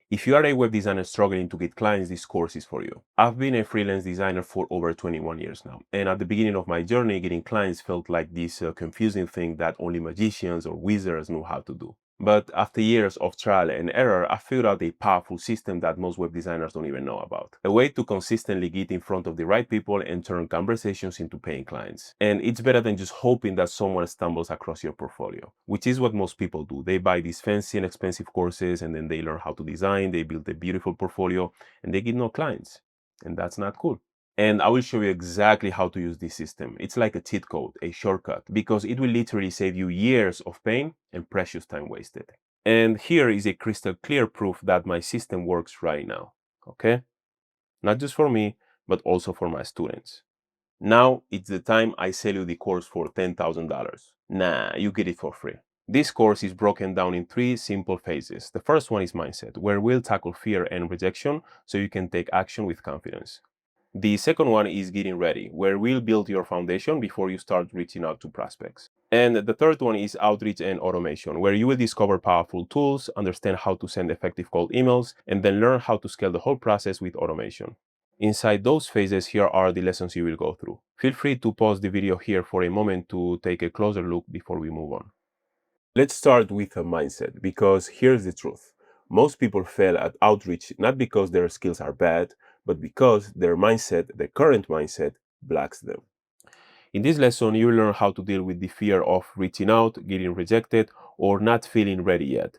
If you are a web designer struggling to get clients, this course is for you. I've been a freelance designer for over 21 years now, and at the beginning of my journey, getting clients felt like this confusing thing that only magicians or wizards know how to do. But after years of trial and error, I figured out a powerful system that most web designers don't even know about. A way to consistently get in front of the right people and turn conversations into paying clients. And it's better than just hoping that someone stumbles across your portfolio, which is what most people do. They buy these fancy and expensive courses, and then they learn how to design, they build a beautiful portfolio, and they get no clients. And that's not cool. And I will show you exactly how to use this system. It's like a cheat code, a shortcut, because it will literally save you years of pain and precious time wasted. And here is a crystal clear proof that my system works right now, okay? Not just for me, but also for my students. Now it's the time I sell you the course for $10,000. Nah, you get it for free. This course is broken down in 3 simple phases. The first one is mindset, where we'll tackle fear and rejection so you can take action with confidence. The second one is getting ready, where we'll build your foundation before you start reaching out to prospects. And the third one is outreach and automation, where you will discover powerful tools, understand how to send effective cold emails, and then learn how to scale the whole process with automation. Inside those phases, here are the lessons you will go through. Feel free to pause the video here for a moment to take a closer look before we move on. Let's start with a mindset, because here's the truth. Most people fail at outreach not because their skills are bad, but because their mindset, their current mindset, blocks them. In this lesson, you will learn how to deal with the fear of reaching out, getting rejected, or not feeling ready yet.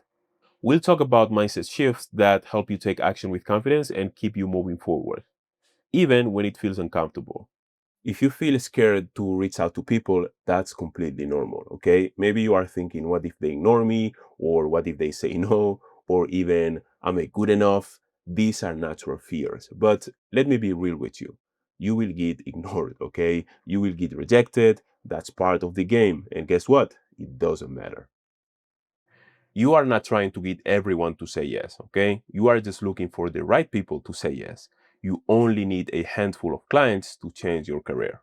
We'll talk about mindset shifts that help you take action with confidence and keep you moving forward, even when it feels uncomfortable. If you feel scared to reach out to people, that's completely normal, okay? Maybe you are thinking, what if they ignore me? Or what if they say no? Or even, am I good enough? These are natural fears. But let me be real with you. You will get ignored, okay? You will get rejected. That's part of the game. And guess what? It doesn't matter. You are not trying to get everyone to say yes, okay? You are just looking for the right people to say yes. You only need a handful of clients to change your career.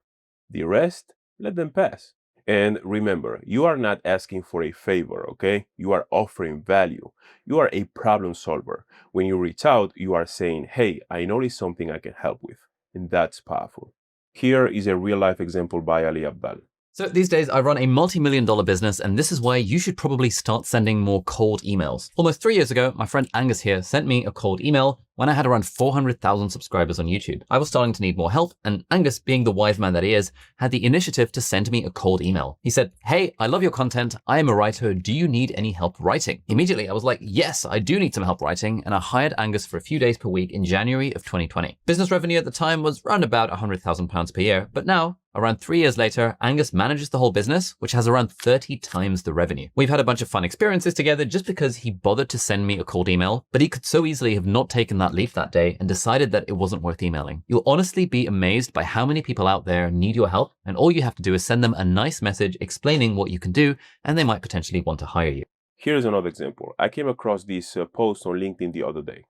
The rest, let them pass. And remember, you are not asking for a favor, okay? You are offering value. You are a problem solver. When you reach out, you are saying, hey, I noticed something I can help with. And that's powerful. Here is a real life example by Ali Abdal. So these days I run a multi-million-dollar business, and this is why you should probably start sending more cold emails. Almost 3 years ago, my friend Angus here sent me a cold email when I had around 400,000 subscribers on YouTube. I was starting to need more help, and Angus, being the wise man that he is, had the initiative to send me a cold email. He said, hey, I love your content. I am a writer. Do you need any help writing? Immediately, I was like, yes, I do need some help writing, and I hired Angus for a few days per week in January of 2020. Business revenue at the time was around about £100,000 per year, but now, around 3 years later, Angus manages the whole business, which has around 30 times the revenue. We've had a bunch of fun experiences together just because he bothered to send me a cold email, but he could so easily have not taken that leap that day and decided that it wasn't worth emailing. You'll honestly be amazed by how many people out there need your help, and all you have to do is send them a nice message explaining what you can do, and they might potentially want to hire you. Here's another example. I came across this post on LinkedIn the other day.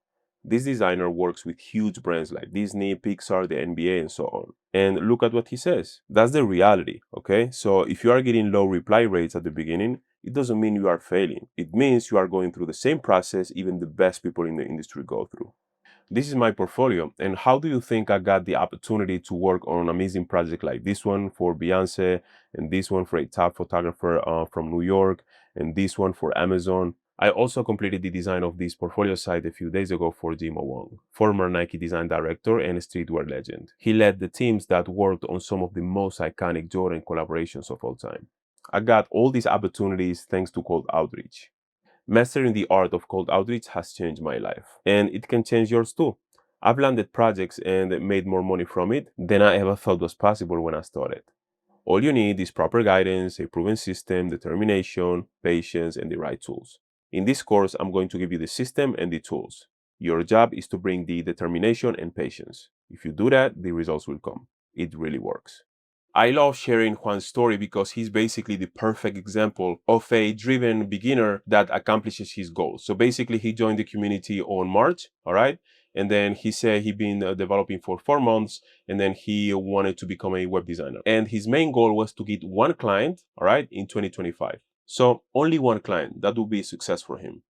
This designer works with huge brands like Disney, Pixar, the NBA, and so on. And look at what he says. That's the reality, okay? So if you are getting low reply rates at the beginning, it doesn't mean you are failing. It means you are going through the same process even the best people in the industry go through. This is my portfolio. And how do you think I got the opportunity to work on an amazing project like this one for Beyonce, and this one for a top photographer from New York, and this one for Amazon? I also completed the design of this portfolio site a few days ago for Jimo Wong, former Nike design director and streetwear legend. He led the teams that worked on some of the most iconic Jordan collaborations of all time. I got all these opportunities thanks to cold outreach. Mastering the art of cold outreach has changed my life, and it can change yours too. I've landed projects and made more money from it than I ever thought was possible when I started. All you need is proper guidance, a proven system, determination, patience, and the right tools. In this course, I'm going to give you the system and the tools. Your job is to bring the determination and patience. If you do that, the results will come. It really works. I love sharing Juan's story because he's basically the perfect example of a driven beginner that accomplishes his goals. So basically, he joined the community on March, all right? And then he said he'd been developing for 4 months, and then he wanted to become a web designer. And his main goal was to get 1 client, all right, in 2025. So only 1 client, that would be a success for him.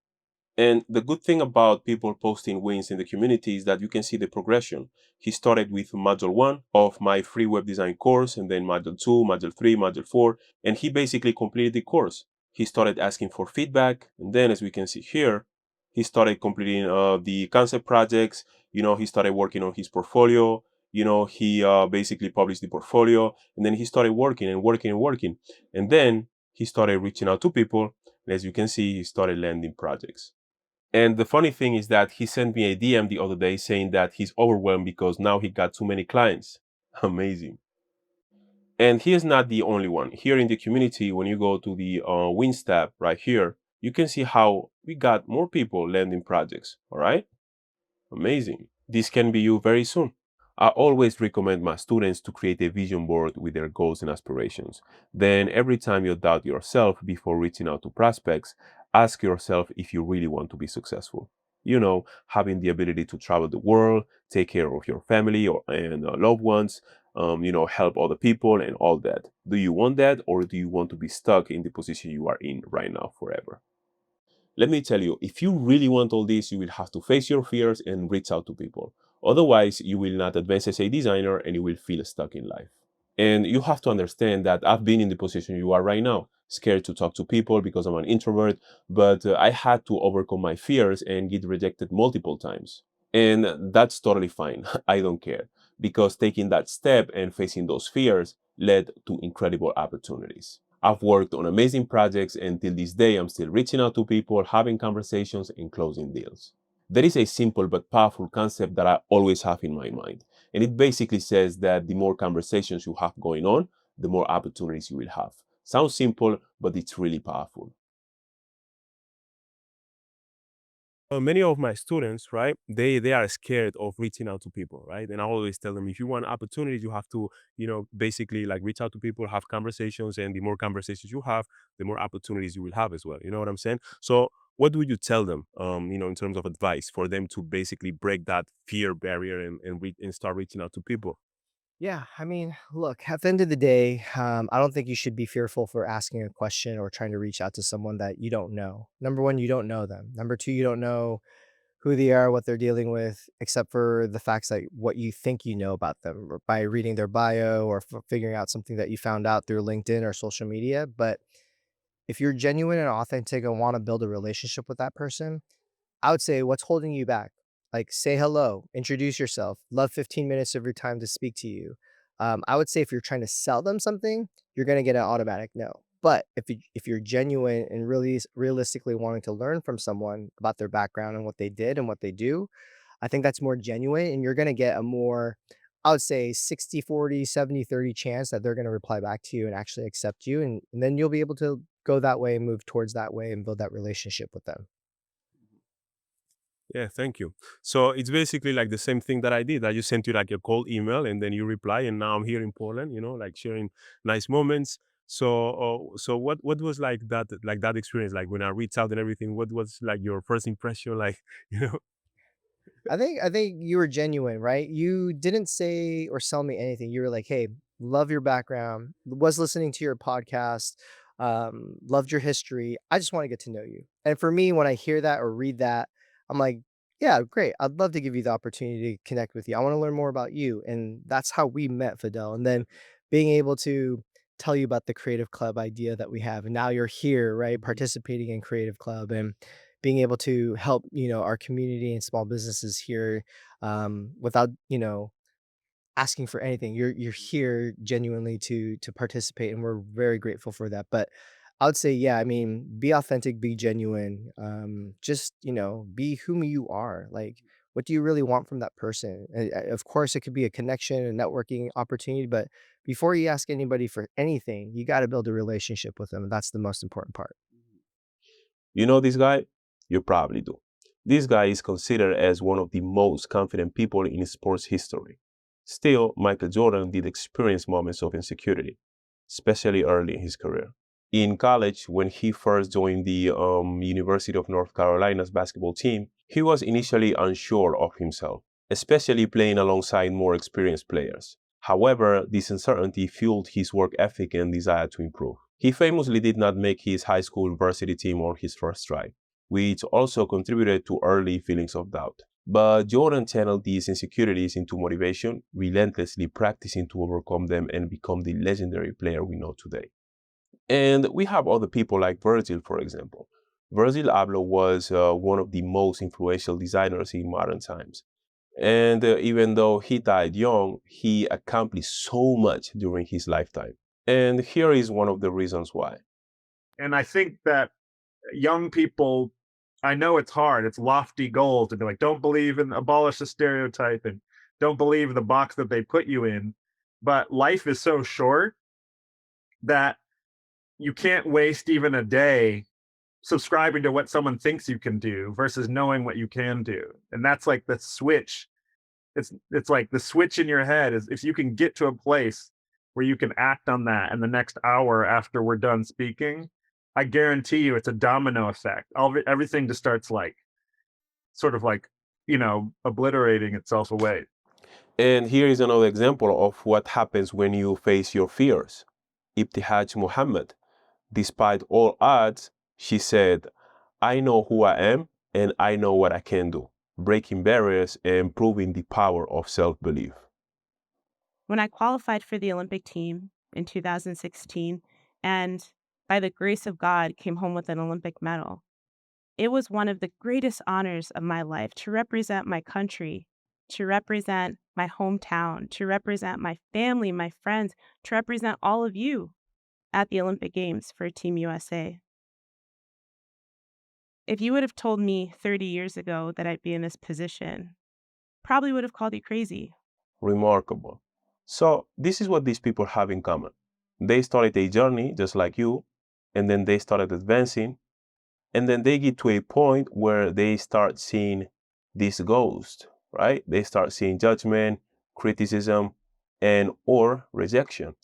And the good thing about people posting wins in the community is that you can see the progression. He started with module 1 of my free web design course, and then module 2, module 3, module 4, and he basically completed the course. He started asking for feedback, and then as we can see here, he started completing the concept projects. He started working on his portfolio. He basically published the portfolio, and then he started working and working and working. And then he started reaching out to people, and as you can see, he started landing projects. And the funny thing is that he sent me a DM the other day saying that he's overwhelmed because now he got too many clients. Amazing. And he is not the only one. Here in the community, when you go to the wins tab right here, you can see how we got more people landing projects. All right. Amazing. This can be you very soon. I always recommend my students to create a vision board with their goals and aspirations. Then, every time you doubt yourself before reaching out to prospects, ask yourself if you really want to be successful. Having the ability to travel the world, take care of your family and loved ones, help other people and all that. Do you want that, or do you want to be stuck in the position you are in right now forever? Let me tell you, if you really want all this, you will have to face your fears and reach out to people. Otherwise, you will not advance as a designer and you will feel stuck in life. And you have to understand that I've been in the position you are right now, scared to talk to people because I'm an introvert, but I had to overcome my fears and get rejected multiple times. And that's totally fine. I don't care, because taking that step and facing those fears led to incredible opportunities. I've worked on amazing projects, and till this day, I'm still reaching out to people, having conversations, and closing deals. There is a simple but powerful concept that I always have in my mind, and it basically says that the more conversations you have going on, the more opportunities you will have. Sounds simple, but it's really powerful. Many of my students, right, they are scared of reaching out to people, right? And I always tell them, if you want opportunities, you have to, basically like reach out to people, have conversations, and the more conversations you have, the more opportunities you will have as well. You know what I'm saying? So what would you tell them, in terms of advice for them to basically break that fear barrier and start reaching out to people? Yeah, I mean, look, at the end of the day, I don't think you should be fearful for asking a question or trying to reach out to someone that you don't know. Number one, you don't know them. Number two, you don't know who they are, what they're dealing with, except for the facts that what you think you know about them by reading their bio or figuring out something that you found out through LinkedIn or social media. But if you're genuine and authentic and want to build a relationship with that person, I would say, what's holding you back? Like, say hello, introduce yourself. Love 15 minutes of your time to speak to you. I would say if you're trying to sell them something, you're gonna get an automatic no. But if you're genuine and really realistically wanting to learn from someone about their background and what they did and what they do, I think that's more genuine, and you're gonna get a more, I would say 60-40, 70-30 chance that they're gonna reply back to you and actually accept you, and then you'll be able to go that way and move towards that way and build that relationship with them. Yeah, thank you. So it's basically like the same thing that I did. I just sent you like a cold email, and then you reply, and now I'm here in Poland, like sharing nice moments. So what was like that experience, like when I reached out and everything? What was like your first impression, like you know? I think you were genuine, right? You didn't say or sell me anything. You were like, "Hey, love your background. Was listening to your podcast. Loved your history. I just want to get to know you." And for me, when I hear that or read that, I'm like, "Yeah, great. I'd love to give you the opportunity to connect with you. I want to learn more about you." And that's how we met, Fidel. And then being able to tell you about the Creative Club idea that we have, and now you're here, right, participating in Creative Club and being able to help, our community and small businesses here, without, asking for anything. You're here genuinely to participate, and we're very grateful for that. But I would say, yeah, I mean, be authentic, be genuine. Just, be whom you are. Like, what do you really want from that person? Of course, it could be a connection, a networking opportunity, but before you ask anybody for anything, you got to build a relationship with them. And that's the most important part. You know this guy? You probably do. This guy is considered as one of the most confident people in sports history. Still, Michael Jordan did experience moments of insecurity, especially early in his career. In college, when he first joined the University of North Carolina's basketball team, he was initially unsure of himself, especially playing alongside more experienced players. However, this uncertainty fueled his work ethic and desire to improve. He famously did not make his high school varsity team on his first try. which also contributed to early feelings of doubt. But Jordan channeled these insecurities into motivation, relentlessly practicing to overcome them and become the legendary player we know today. And we have other people like Virgil, for example. Virgil Abloh was one of the most influential designers in modern times. And even though he died young, he accomplished so much during his lifetime. And here is one of the reasons why. And I think that young people, I know it's hard. It's lofty goals to be like, don't believe in abolish the stereotype and don't believe the box that they put you in. But life is so short that you can't waste even a day subscribing to what someone thinks you can do versus knowing what you can do. And that's like the switch. It's like the switch in your head is if you can get to a place where you can act on that in the next hour after we're done speaking, I guarantee you it's a domino effect. Everything just starts like sort of like, obliterating itself away. And here is another example of what happens when you face your fears. Ibtihaj Muhammad, despite all odds, she said, I know who I am and I know what I can do, breaking barriers and proving the power of self-belief. When I qualified for the Olympic team in 2016 and by the grace of God came home with an Olympic medal, it was one of the greatest honors of my life to represent my country, to represent my hometown, to represent my family, my friends, to represent all of you at the Olympic Games for Team USA. If you would have told me 30 years ago that I'd be in this position, probably would have called you crazy. Remarkable. So this is what these people have in common. They started a journey just like you, and then they started advancing, and then they get to a point where they start seeing this ghost, right? They start seeing judgment, criticism, and or rejection.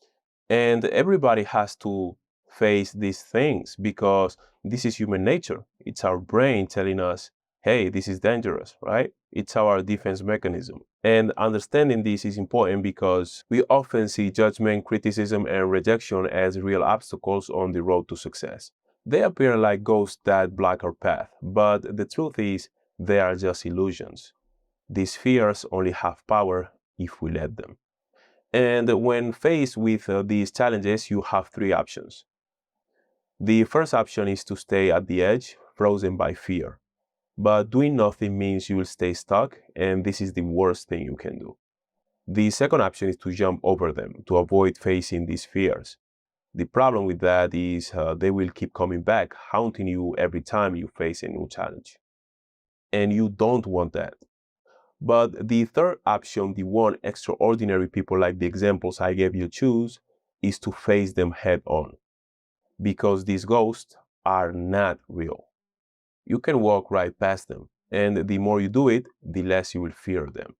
And everybody has to face these things because this is human nature. It's our brain telling us, hey, this is dangerous, right? It's our defense mechanism. And understanding this is important because we often see judgment, criticism, and rejection as real obstacles on the road to success. They appear like ghosts that block our path, but the truth is they are just illusions. These fears only have power if we let them. And when faced with these challenges, you have three options. The first option is to stay at the edge, frozen by fear. But doing nothing means you will stay stuck, and this is the worst thing you can do. The second option is to jump over them, to avoid facing these fears. The problem with that is they will keep coming back, haunting you every time you face a new challenge. And you don't want that. But the third option, the one extraordinary people like the examples I gave you choose, is to face them head on. Because these ghosts are not real. You can walk right past them, and the more you do it, the less you will fear them.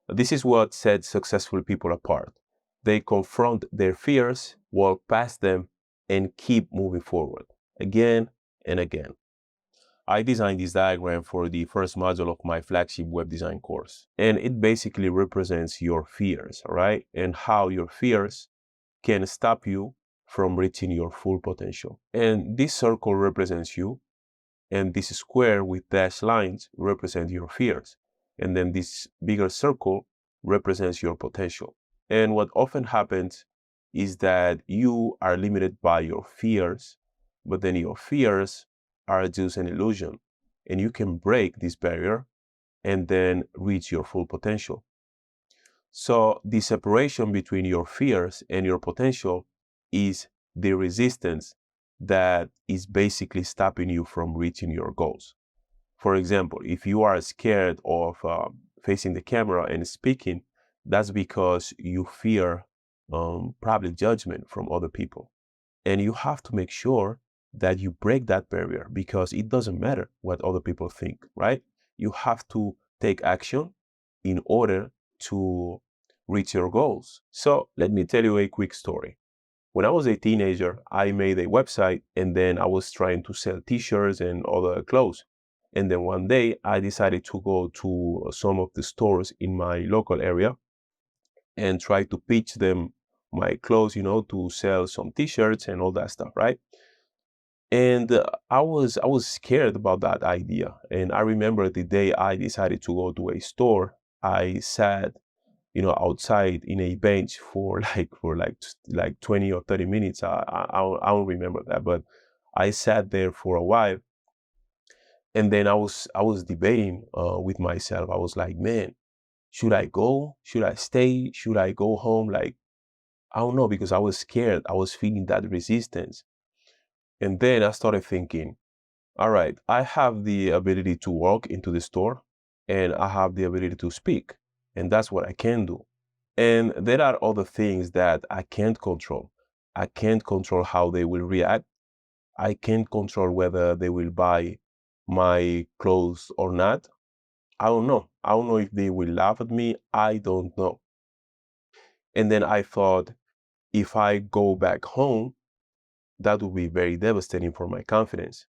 This is what sets successful people apart. They confront their fears, walk past them, and keep moving forward, again and again. I designed this diagram for the first module of my flagship web design course. And it basically represents your fears, right? And how your fears can stop you from reaching your full potential. And this circle represents you, and this square with dashed lines represent your fears. And then this bigger circle represents your potential. And what often happens is that you are limited by your fears, but then your fears are just an illusion, and you can break this barrier and then reach your full potential. So the separation between your fears and your potential is the resistance that is basically stopping you from reaching your goals. For example, if you are scared of facing the camera and speaking, that's because you fear probably judgment from other people. And you have to make sure that you break that barrier because it doesn't matter what other people think, right? You have to take action in order to reach your goals. So let me tell you a quick story. When I was a teenager, I made a website and then I was trying to sell t-shirts and other clothes. And then one day I decided to go to some of the stores in my local area and try to pitch them my clothes, to sell some t-shirts and all that stuff, right? And I was scared about that idea. And I remember the day I decided to go to a store, I sat, outside in a bench for like 20 or 30 minutes. I don't remember that, but I sat there for a while, and then I was debating with myself. I was like, man, should I go? Should I stay? Should I go home? Like, I don't know, because I was scared. I was feeling that resistance. And then I started thinking, all right, I have the ability to walk into the store, and I have the ability to speak, and that's what I can do. And there are other things that I can't control. I can't control how they will react. I can't control whether they will buy my clothes or not. I don't know. I don't know if they will laugh at me. I don't know. And then I thought, if I go back home, that would be very devastating for my confidence.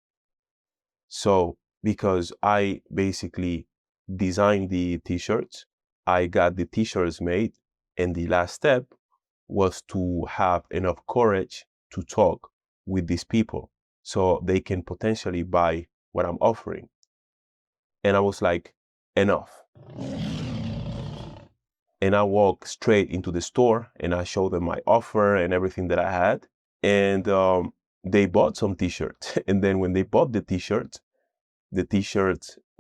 So, because I basically designed the t-shirts, I got the t-shirts made, and the last step was to have enough courage to talk with these people so they can potentially buy what I'm offering. And I was like, enough. And I walked straight into the store and I showed them my offer and everything that I had. And they bought some t-shirts. And then when they bought the t-shirts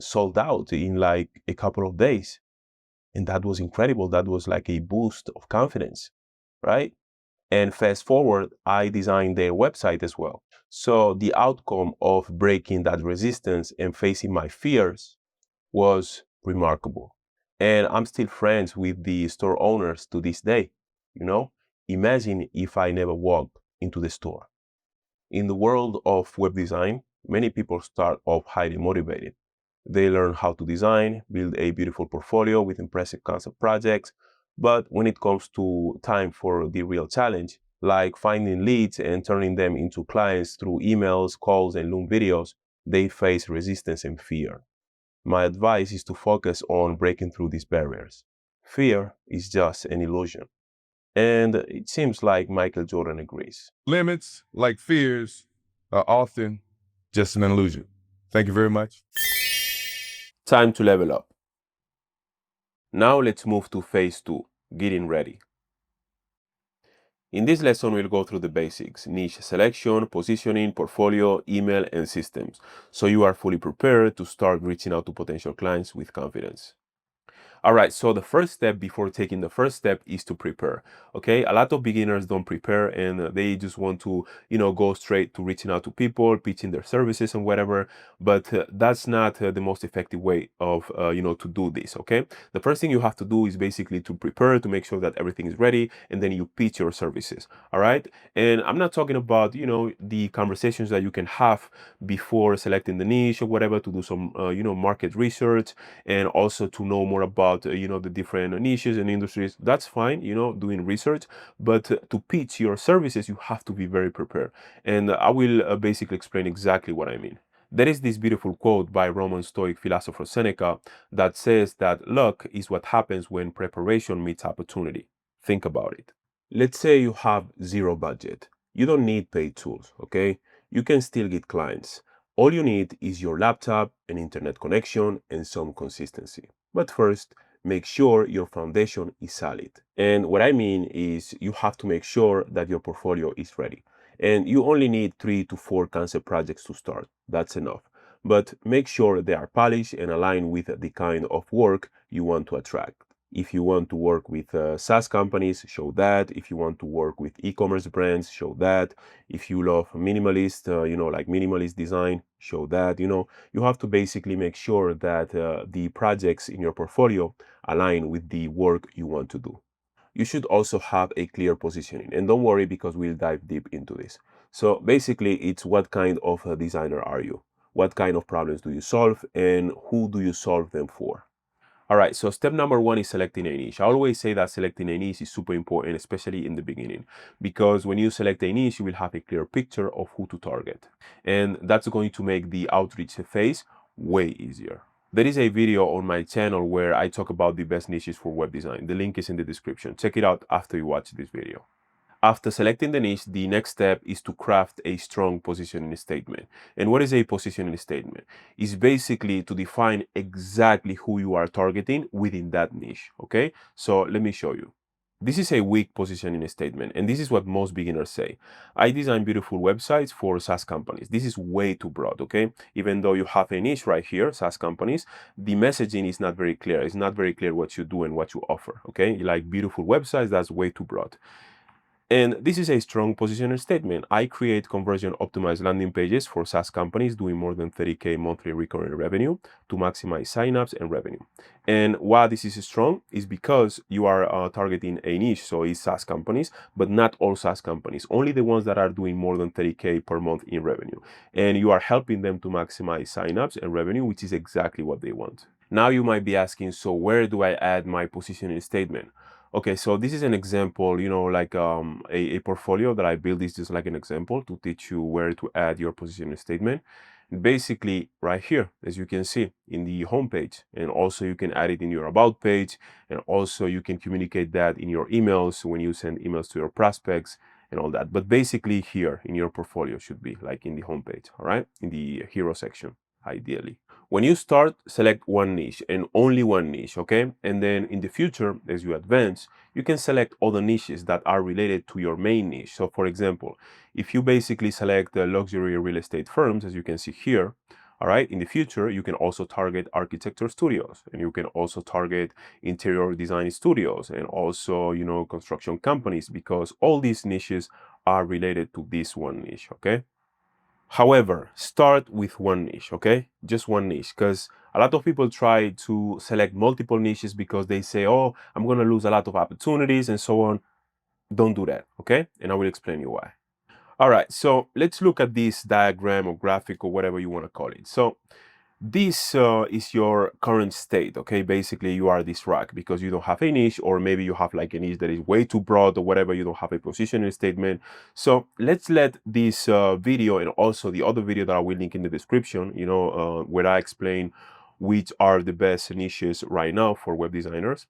sold out in like a couple of days. And that was incredible. That was like a boost of confidence, right? And fast forward, I designed their website as well. So the outcome of breaking that resistance and facing my fears was remarkable. And I'm still friends with the store owners to this day. You know, imagine if I never walked into the store. In the world of web design, many people start off highly motivated. They learn how to design, build a beautiful portfolio with impressive concept projects. But when it comes to time for the real challenge, like finding leads and turning them into clients through emails, calls, and Loom videos, they face resistance and fear. My advice is to focus on breaking through these barriers. Fear is just an illusion. And it seems like Michael Jordan agrees. Limits, like fears, are often just an illusion. Thank you very much. Time to level up. Now let's move to phase 2, getting ready. In this lesson, we'll go through the basics: niche selection, positioning, portfolio, email, and systems, so you are fully prepared to start reaching out to potential clients with confidence. All right, so the first step before taking the first step is to prepare. Okay, a lot of beginners don't prepare, and they just want to, go straight to reaching out to people, pitching their services and whatever. But that's not the most effective way of, to do this. Okay, the first thing you have to do is basically to prepare, to make sure that everything is ready, and then you pitch your services. All right, and I'm not talking about, the conversations that you can have before selecting the niche or whatever, to do some, market research, and also to know more about the different niches and industries. That's fine, doing research, but to pitch your services, you have to be very prepared. And I will basically explain exactly what I mean. There is this beautiful quote by Roman Stoic philosopher Seneca that says that luck is what happens when preparation meets opportunity. Think about it. Let's say you have zero budget. You don't need paid tools, okay? You can still get clients. All you need is your laptop, an internet connection, and some consistency. But first, make sure your foundation is solid. And what I mean is, you have to make sure that your portfolio is ready. And you only need 3 to 4 concept projects to start. That's enough. But make sure they are polished and aligned with the kind of work you want to attract. If you want to work with SaaS companies, show that. If you want to work with e-commerce brands, show that. If you love minimalist, like minimalist design, show that. You have to basically make sure that the projects in your portfolio align with the work you want to do. You should also have a clear positioning, and don't worry, because we'll dive deep into this. So basically, it's what kind of a designer are you? What kind of problems do you solve, and who do you solve them for? All right, so step number 1 is selecting a niche. I always say that selecting a niche is super important, especially in the beginning, because when you select a niche, you will have a clear picture of who to target. And that's going to make the outreach phase way easier. There is a video on my channel where I talk about the best niches for web design. The link is in the description. Check it out after you watch this video. After selecting the niche, the next step is to craft a strong positioning statement. And what is a positioning statement? It's basically to define exactly who you are targeting within that niche, okay? So let me show you. This is a weak positioning statement, and this is what most beginners say. I design beautiful websites for SaaS companies. This is way too broad, okay? Even though you have a niche right here, SaaS companies, the messaging is not very clear. It's not very clear what you do and what you offer, okay? You like beautiful websites, that's way too broad. And this is a strong positioning statement. I create conversion optimized landing pages for SaaS companies doing more than 30K monthly recurring revenue to maximize signups and revenue. And why this is strong is because you are targeting a niche, so it's SaaS companies, but not all SaaS companies, only the ones that are doing more than 30K per month in revenue. And you are helping them to maximize signups and revenue, which is exactly what they want. Now you might be asking, so where do I add my positioning statement? Okay, so this is an example, like a portfolio that I built. Is just like an example to teach you where to add your positioning statement. Basically, right here, as you can see in the home page, and also you can add it in your about page, and also you can communicate that in your emails when you send emails to your prospects and all that. But basically, here in your portfolio should be like in the home page, all right, in the hero section, ideally. When you start, select one niche and only one niche, okay? And then in the future, as you advance, you can select other niches that are related to your main niche. So for example, if you basically select the luxury real estate firms, as you can see here, all right, in the future, you can also target architecture studios, and you can also target interior design studios, and also, construction companies, because all these niches are related to this one niche, okay? However, start with one niche, okay? Just one niche, because a lot of people try to select multiple niches because they say, oh, I'm going to lose a lot of opportunities and so on. Don't do that, okay? And I will explain you why. All right, so let's look at this diagram or graphic or whatever you want to call it. So this is your current state, okay? Basically, you are this rack because you don't have a niche, or maybe you have like a niche that is way too broad or whatever. You don't have a positioning statement. So let's let this video and also the other video that I will link in the description, where I explain which are the best niches right now for web designers.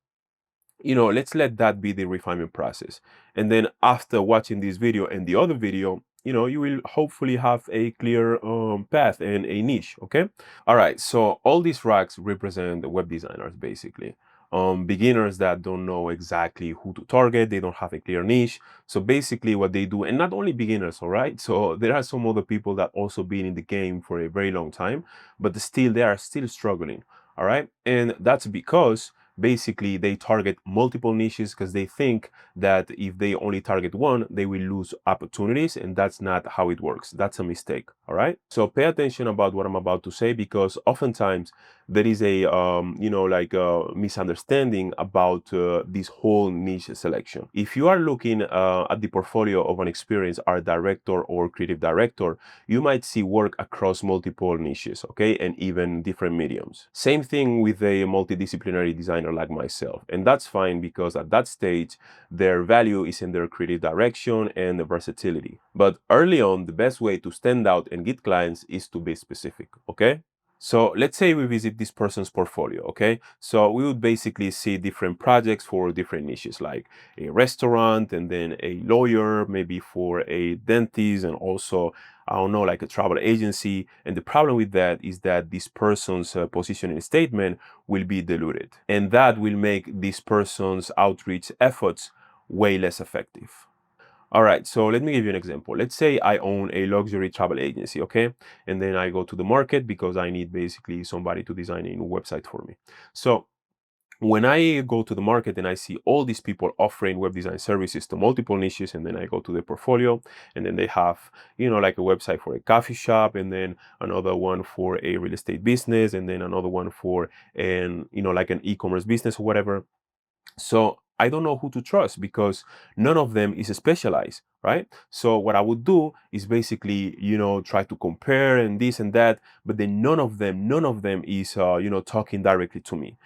Let's let that be the refinement process. And then after watching this video and the other video, you will hopefully have a clear path and a niche, okay? All right, so all these racks represent the web designers, basically. Beginners that don't know exactly who to target, they don't have a clear niche. So basically what they do, and not only beginners, all right? So there are some other people that also been in the game for a very long time, but still they are still struggling, all right? And that's because basically they target multiple niches because they think that if they only target one, they will lose opportunities, and that's not how it works. That's a mistake, all right? So pay attention about what I'm about to say, because oftentimes there is a misunderstanding about this whole niche selection. If you are looking at the portfolio of an experienced art director or creative director, you might see work across multiple niches, okay, and even different mediums. Same thing with a multidisciplinary designer like myself, and that's fine because at that stage their value is in their creative direction and the versatility. But early on, the best way to stand out and get clients is to be specific, okay? So let's say we visit this person's portfolio, okay? So we would basically see different projects for different niches, like a restaurant, and then a lawyer, maybe for a dentist, and also, I don't know, like a travel agency. And the problem with that is that this person's positioning statement will be diluted. And that will make this person's outreach efforts way less effective. All right, so let me give you an example. Let's say I own a luxury travel agency, okay? And then I go to the market because I need basically somebody to design a new website for me. So when I go to the market and I see all these people offering web design services to multiple niches, and then I go to the portfolio, and then they have, like a website for a coffee shop, and then another one for a real estate business, and then another one for like an e-commerce business or whatever. So I don't know who to trust because none of them is specialized, right? So what I would do is basically, try to compare and this and that, but then none of them is, talking directly to me.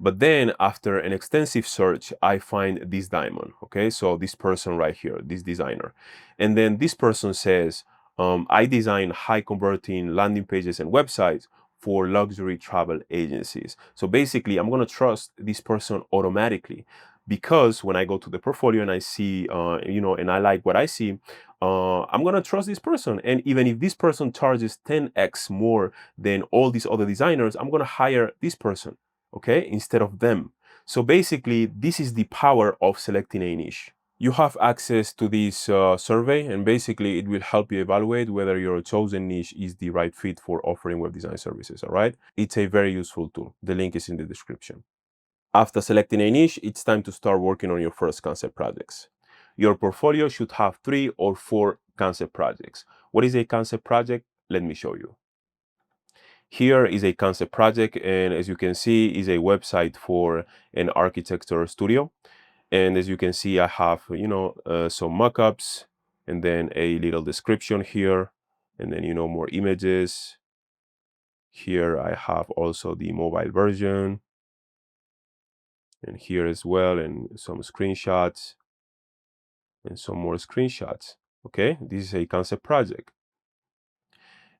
But then after an extensive search, I find this diamond, okay? So this person right here, this designer. And then this person says, I design high converting landing pages and websites for luxury travel agencies. So basically, I'm going to trust this person automatically because when I go to the portfolio and I see, and I like what I see, I'm gonna trust this person. And even if this person charges 10x more than all these other designers, I'm gonna hire this person, okay, instead of them. So basically, this is the power of selecting a niche. You have access to this survey, and basically it will help you evaluate whether your chosen niche is the right fit for offering web design services, all right? It's a very useful tool. The link is in the description. After selecting a niche, it's time to start working on your first concept projects. Your portfolio should have 3 or 4 concept projects. What is a concept project? Let me show you. Here is a concept project, and as you can see, is a website for an architecture studio. And as you can see, I have, some mockups, and then a little description here, and then, more images. Here I have also the mobile version, and here as well, and some screenshots, and some more screenshots. Okay, this is a concept project.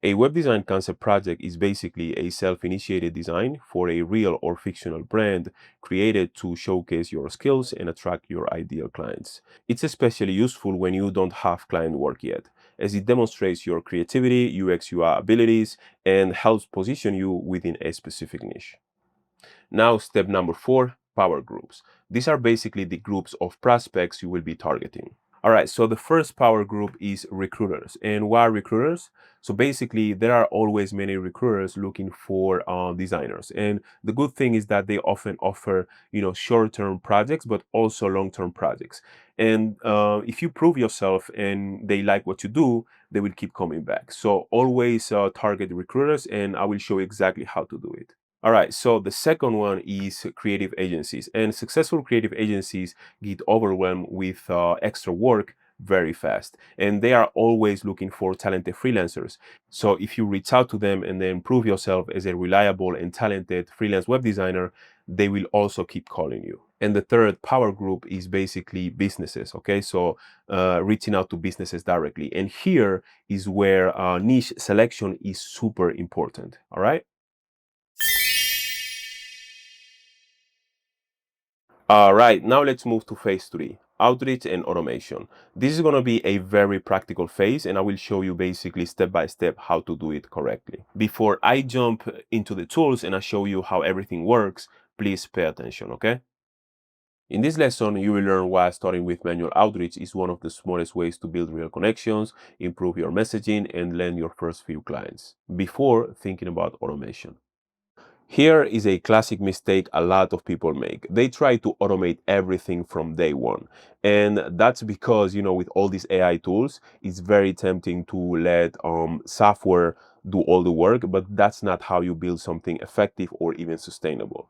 A web design concept project is basically a self-initiated design for a real or fictional brand created to showcase your skills and attract your ideal clients. It's especially useful when you don't have client work yet, as it demonstrates your creativity, UX UI abilities, and helps position you within a specific niche. Now, step number 4, power groups. These are basically the groups of prospects you will be targeting. All right, so the first power group is recruiters. And why recruiters? So basically, there are always many recruiters looking for designers. And the good thing is that they often offer, short-term projects, but also long-term projects. And if you prove yourself and they like what you do, they will keep coming back. So always target recruiters, and I will show you exactly how to do it. All right, so the second one is creative agencies, and successful creative agencies get overwhelmed with extra work very fast, and they are always looking for talented freelancers. So if you reach out to them and then prove yourself as a reliable and talented freelance web designer, they will also keep calling you. And the third power group is basically businesses, okay? So reaching out to businesses directly. And here is where niche selection is super important, all right? All right, now let's move to phase 3, outreach and automation. This is going to be a very practical phase, and I will show you basically step by step how to do it correctly. Before I jump into the tools and I show you how everything works, please pay attention, okay? In this lesson, you will learn why starting with manual outreach is one of the smartest ways to build real connections, improve your messaging, and land your first few clients before thinking about automation. Here is a classic mistake a lot of people make. They try to automate everything from day one. And that's because, with all these AI tools, it's very tempting to let software do all the work, but that's not how you build something effective or even sustainable.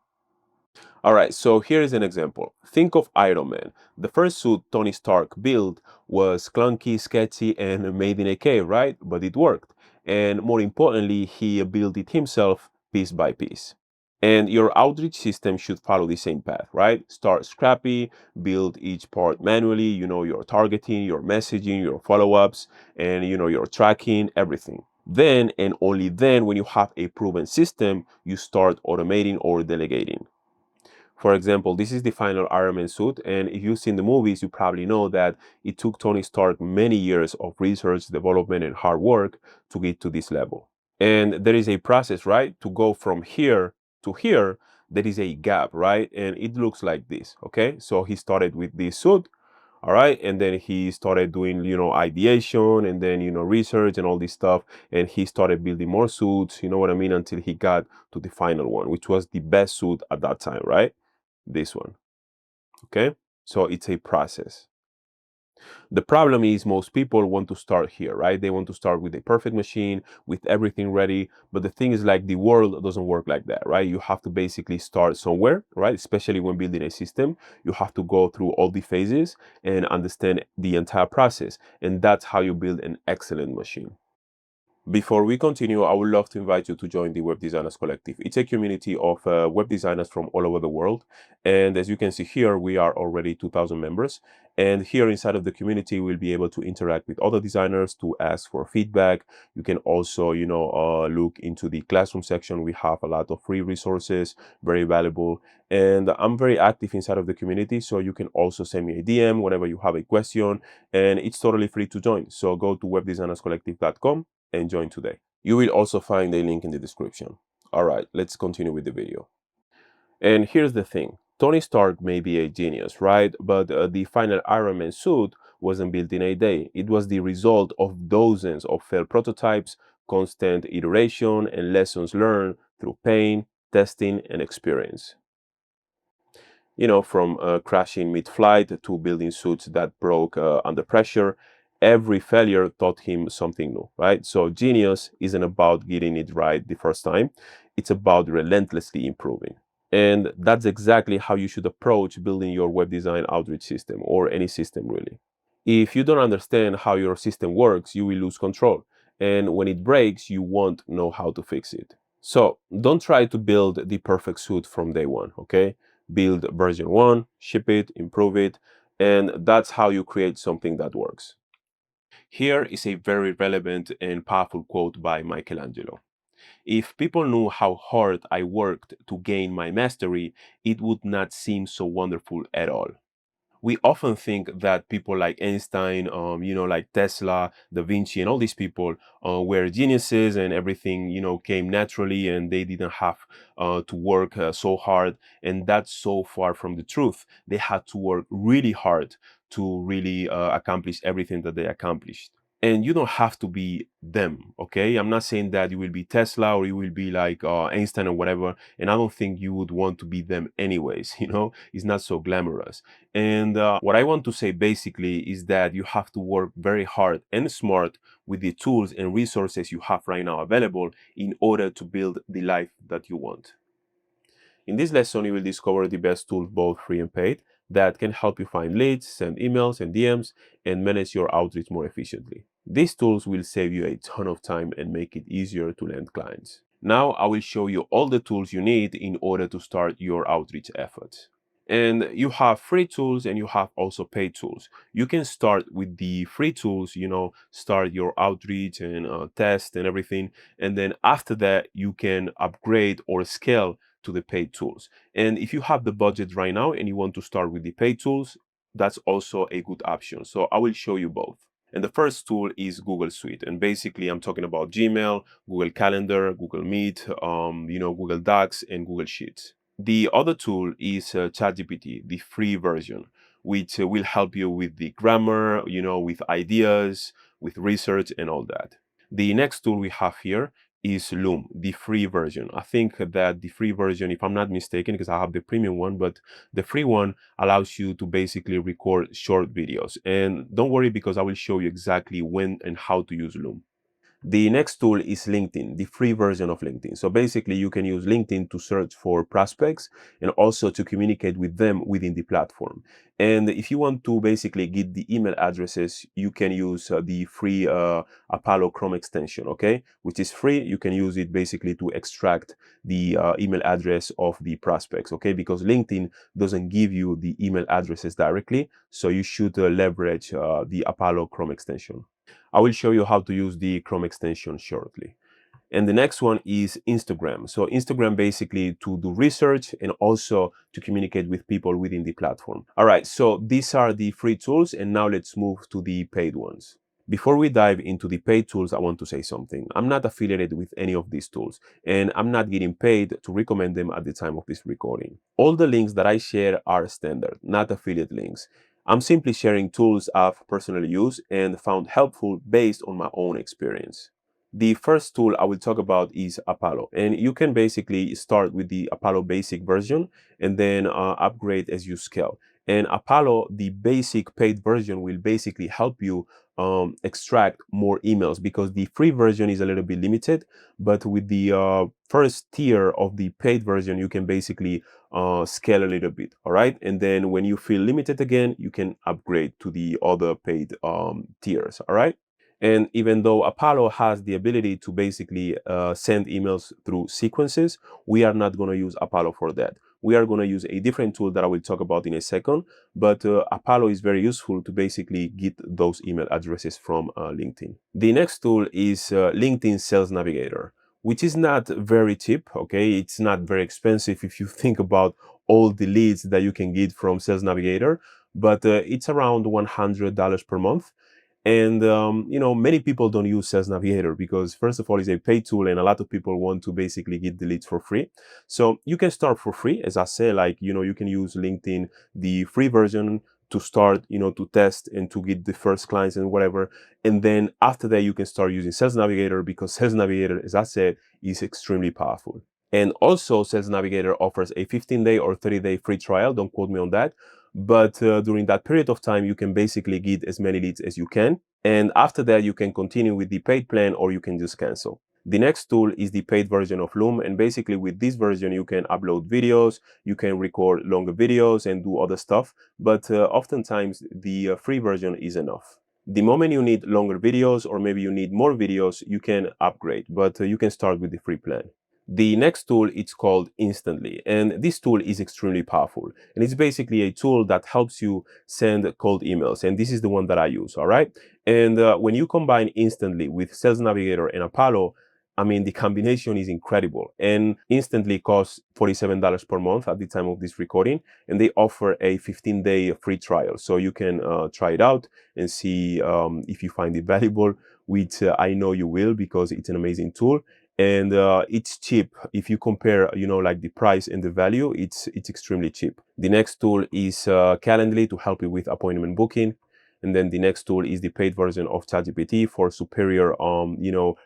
All right, so here is an example. Think of Iron Man. The first suit Tony Stark built was clunky, sketchy, and made in a cave, right? But it worked. And more importantly, he built it himself piece by piece. And your outreach system should follow the same path, right? Start scrappy, build each part manually, your targeting, your messaging, your follow-ups, and your tracking, everything. Then and only then, when you have a proven system, you start automating or delegating. For example, this is the final Iron Man suit, and if you've seen the movies, you probably know that it took Tony Stark many years of research, development, and hard work to get to this level. And there is a process, right? To go from here to here, there is a gap, right? And it looks like this, okay? So he started with this suit, all right? And then he started doing, ideation and then, research and all this stuff. And he started building more suits, you know what I mean? Until he got to the final one, which was the best suit at that time, right? This one, okay? So it's a process. The problem is most people want to start here, right? They want to start with a perfect machine, with everything ready. But the thing is, like, the world doesn't work like that, right? You have to basically start somewhere, right? Especially when building a system, you have to go through all the phases and understand the entire process. And that's how you build an excellent machine. Before we continue, I would love to invite you to join the Web Designers Collective. It's a community of web designers from all over the world. And as you can see here, we are already 2,000 members. And here inside of the community, we'll be able to interact with other designers to ask for feedback. You can also, look into the classroom section. We have a lot of free resources, very valuable. And I'm very active inside of the community. So you can also send me a DM whenever you have a question. And it's totally free to join. So go to webdesignerscollective.com and join today. You will also find a link in the description. All right, let's continue with the video. And here's the thing. Tony Stark may be a genius, right? But the final Iron Man suit wasn't built in a day. It was the result of dozens of failed prototypes, constant iteration, and lessons learned through pain, testing, and experience. From crashing mid-flight to building suits that broke under pressure, every failure taught him something new, right? So genius isn't about getting it right the first time. It's about relentlessly improving. And that's exactly how you should approach building your web design outreach system, or any system really. If you don't understand how your system works, you will lose control. And when it breaks, you won't know how to fix it. So don't try to build the perfect suit from day one, okay? Build version 1, ship it, improve it, and that's how you create something that works. Here is a very relevant and powerful quote by Michelangelo. If people knew how hard I worked to gain my mastery, it would not seem so wonderful at all. We often think that people like Einstein, like Tesla, Da Vinci, and all these people were geniuses and everything, came naturally and they didn't have to work so hard. And that's so far from the truth. They had to work really hard to really accomplish everything that they accomplished. And you don't have to be them, okay? I'm not saying that you will be Tesla or you will be like Einstein or whatever. And I don't think you would want to be them anyways, It's not so glamorous. And what I want to say basically is that you have to work very hard and smart with the tools and resources you have right now available in order to build the life that you want. In this lesson, you will discover the best tools, both free and paid, that can help you find leads, send emails and DMs, and manage your outreach more efficiently. These tools will save you a ton of time and make it easier to land clients. Now, I will show you all the tools you need in order to start your outreach efforts. And you have free tools and you have also paid tools. You can start with the free tools, start your outreach and test and everything. And then after that, you can upgrade or scale to the paid tools. And if you have the budget right now and you want to start with the paid tools, that's also a good option. So I will show you both. And the first tool is Google Suite. And basically, I'm talking about Gmail, Google Calendar, Google Meet, Google Docs, and Google Sheets. The other tool is ChatGPT, the free version, which will help you with the grammar, with ideas, with research and all that. The next tool we have here is Loom, the free version. I think that the free version, if I'm not mistaken, because I have the premium one, but the free one allows you to basically record short videos. And don't worry, because I will show you exactly when and how to use Loom. The next tool is LinkedIn, the free version of LinkedIn. So basically, you can use LinkedIn to search for prospects and also to communicate with them within the platform. And if you want to basically get the email addresses, you can use the free Apollo Chrome extension, okay? Which is free. You can use it basically to extract the email address of the prospects, okay? Because LinkedIn doesn't give you the email addresses directly. So you should leverage the Apollo Chrome extension. I will show you how to use the Chrome extension shortly. And the next one is Instagram. So Instagram basically to do research and also to communicate with people within the platform. All right, so these are the free tools, and now let's move to the paid ones. Before we dive into the paid tools, I want to say something. I'm not affiliated with any of these tools, and I'm not getting paid to recommend them at the time of this recording. All the links that I share are standard, not affiliate links. I'm simply sharing tools I've personally used and found helpful based on my own experience. The first tool I will talk about is Apollo, and you can basically start with the Apollo basic version and then upgrade as you scale. And Apollo, the basic paid version, will basically help you extract more emails, because the free version is a little bit limited, but with the first tier of the paid version, you can basically scale a little bit. All right, and then when you feel limited again, you can upgrade to the other paid tiers. All right. And even though Apollo has the ability to basically send emails through sequences, we are not going to use Apollo for that. We are going to use a different tool that I will talk about in a second, but Apollo is very useful to basically get those email addresses from LinkedIn. The next tool is LinkedIn Sales Navigator, which is not very cheap, okay? It's not very expensive if you think about all the leads that you can get from Sales Navigator, but it's around $100 per month. And many people don't use Sales Navigator because, first of all, it's a paid tool, and a lot of people want to basically get the leads for free. So you can start for free, as I say. Like, you can use LinkedIn, the free version, to start, to test and to get the first clients and whatever. And then after that, you can start using Sales Navigator, because Sales Navigator, as I said, is extremely powerful. And also, Sales Navigator offers a 15-day or 30-day free trial. Don't quote me on that. But during that period of time, you can basically get as many leads as you can. And after that, you can continue with the paid plan, or you can just cancel. The next tool is the paid version of Loom. And basically with this version, you can upload videos, you can record longer videos and do other stuff. But oftentimes the free version is enough. The moment you need longer videos, or maybe you need more videos, you can upgrade, but you can start with the free plan. The next tool, it's called Instantly, and this tool is extremely powerful, and it's basically a tool that helps you send cold emails, and this is the one that I use. All right, and when you combine Instantly with Sales Navigator and Apollo, I mean, the combination is incredible. And Instantly costs $47 per month at the time of this recording, and they offer a 15-day free trial, so you can try it out and see if you find it valuable, which I know you will, because it's an amazing tool. And it's cheap. If you compare, like the price and the value, it's extremely cheap. The next tool is Calendly, to help you with appointment booking. And then the next tool is the paid version of ChatGPT for superior,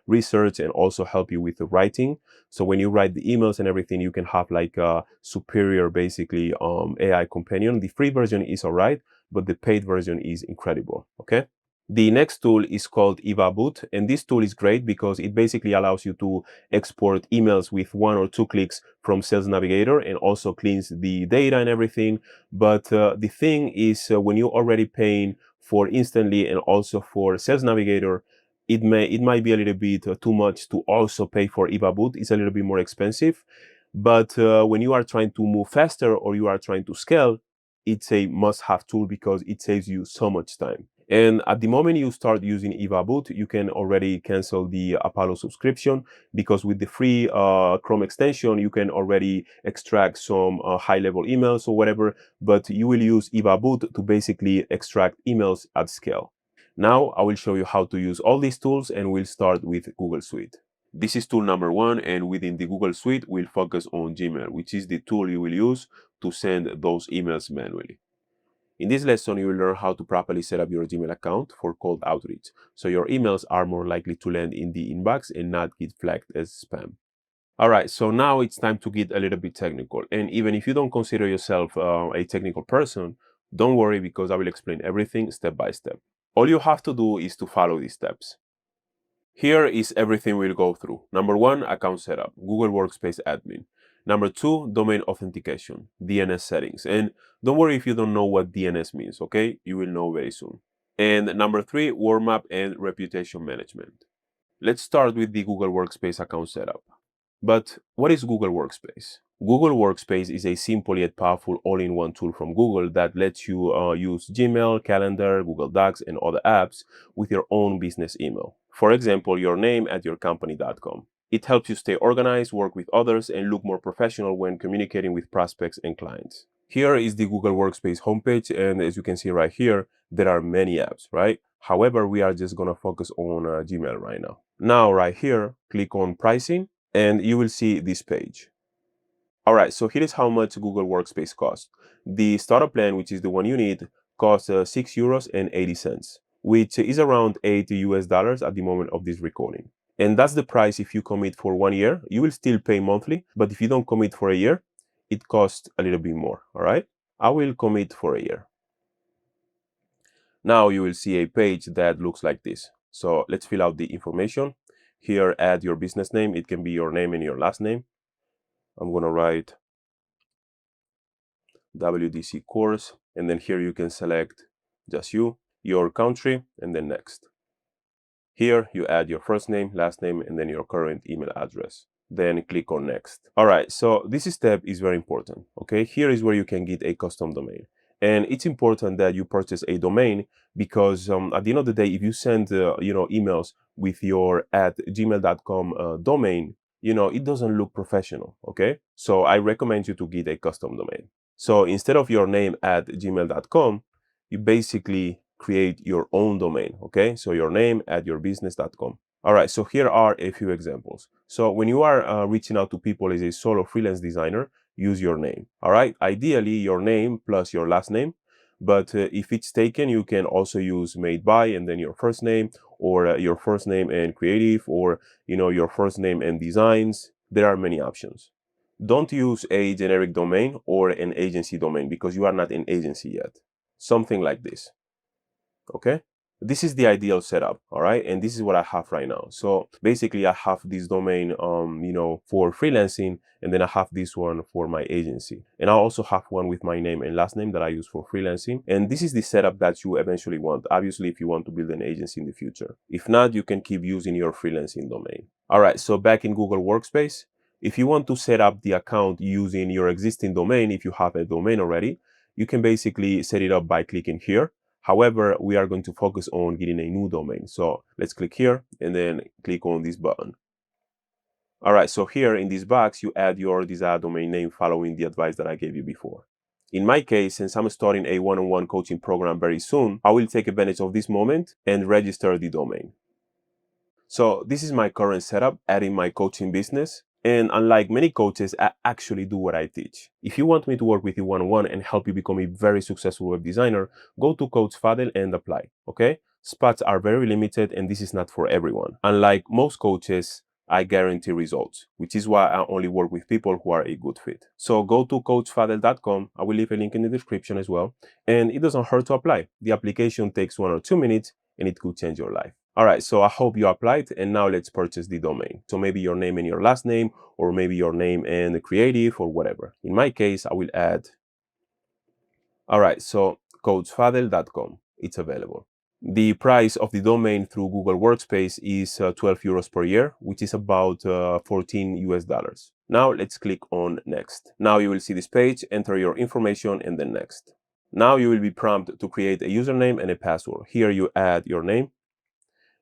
research, and also help you with the writing. So when you write the emails and everything, you can have like a superior, basically, AI companion. The free version is all right, but the paid version is incredible. Okay. The next tool is called EvaBoot, and this tool is great because it basically allows you to export emails with 1 or 2 clicks from Sales Navigator, and also cleans the data and everything. But the thing is, when you're already paying for Instantly and also for Sales Navigator, it might be a little bit too much to also pay for EvaBoot. It's a little bit more expensive. But when you are trying to move faster, or you are trying to scale, it's a must-have tool because it saves you so much time. And at the moment you start using EvaBoot, you can already cancel the Apollo subscription, because with the free Chrome extension, you can already extract some high-level emails or whatever, but you will use EvaBoot to basically extract emails at scale. Now I will show you how to use all these tools, and we'll start with Google Suite. This is tool number 1, and within the Google Suite, we'll focus on Gmail, which is the tool you will use to send those emails manually. In this lesson, you will learn how to properly set up your Gmail account for cold outreach, so your emails are more likely to land in the inbox and not get flagged as spam. All right, so now it's time to get a little bit technical. And even if you don't consider yourself a technical person, don't worry, because I will explain everything step by step. All you have to do is to follow these steps. Here is everything we'll go through. Number 1, account setup, Google Workspace admin. Number 2, domain authentication, DNS settings. And don't worry if you don't know what DNS means, okay? You will know very soon. And number 3, warm up and reputation management. Let's start with the Google Workspace account setup. But what is Google Workspace? Google Workspace is a simple yet powerful all-in-one tool from Google that lets you use Gmail, Calendar, Google Docs, and other apps with your own business email. For example, your name at yourcompany.com. It helps you stay organized, work with others, and look more professional when communicating with prospects and clients. Here is the Google Workspace homepage, and as you can see right here, there are many apps, right? However, we are just gonna focus on Gmail right now. Now, right here, click on pricing, and you will see this page. All right, so here is how much Google Workspace costs. The starter plan, which is the one you need, costs €6.80, which is around $80 at the moment of this recording. And that's the price if you commit for 1 year. You will still pay monthly, but if you don't commit for a year, it costs a little bit more, all right? I will commit for a year. Now you will see a page that looks like this. So let's fill out the information. Here, add your business name. It can be your name and your last name. I'm gonna write WDC course, and then here you can select just you, your country, and then next. Here you add your first name, last name, and then your current email address. Then click on next. All right, so this step is very important. Okay, here is where you can get a custom domain. And it's important that you purchase a domain because at the end of the day, if you send emails with your @gmail.com domain, it doesn't look professional. Okay, so I recommend you to get a custom domain. So instead of your name @gmail.com, you basically create your own domain. Okay, so your name @yourbusiness.com. All right, so here are a few examples. So when you are reaching out to people as a solo freelance designer, use your name. All right, ideally your name plus your last name. But if it's taken, you can also use made by and then your first name, or your first name and creative, or your first name and designs. There are many options. Don't use a generic domain or an agency domain because you are not an agency yet. Something like this. Okay, this is the ideal setup. All right, and this is what I have right now. So basically I have this domain for freelancing, and then I have this one for my agency, and I also have one with my name and last name that I use for freelancing. And this is the setup that you eventually want, obviously, if you want to build an agency in the future. If not, you can keep using your freelancing domain. All right, so back in Google Workspace, if you want to set up the account using your existing domain, if you have a domain already, you can basically set it up by clicking here. However, we are going to focus on getting a new domain. So let's click here and then click on this button. All right, so here in this box, you add your desired domain name following the advice that I gave you before. In my case, since I'm starting a one-on-one coaching program very soon, I will take advantage of this moment and register the domain. So this is my current setup, adding my coaching business. And unlike many coaches, I actually do what I teach. If you want me to work with you one-on-one and help you become a very successful web designer, go to Coach Fadel and apply, okay? Spots are very limited and this is not for everyone. Unlike most coaches, I guarantee results, which is why I only work with people who are a good fit. So go to coachfadel.com. I will leave a link in the description as well. And it doesn't hurt to apply. The application takes 1 or 2 minutes and it could change your life. All right, so I hope you applied, and now let's purchase the domain. So maybe your name and your last name, or maybe your name and the creative, or whatever. In my case, I will add. All right, so coachfadel.com, it's available. The price of the domain through Google Workspace is 12 euros per year, which is about 14 US dollars. Now let's click on next. Now you will see this page, enter your information and then next. Now you will be prompted to create a username and a password. Here you add your name,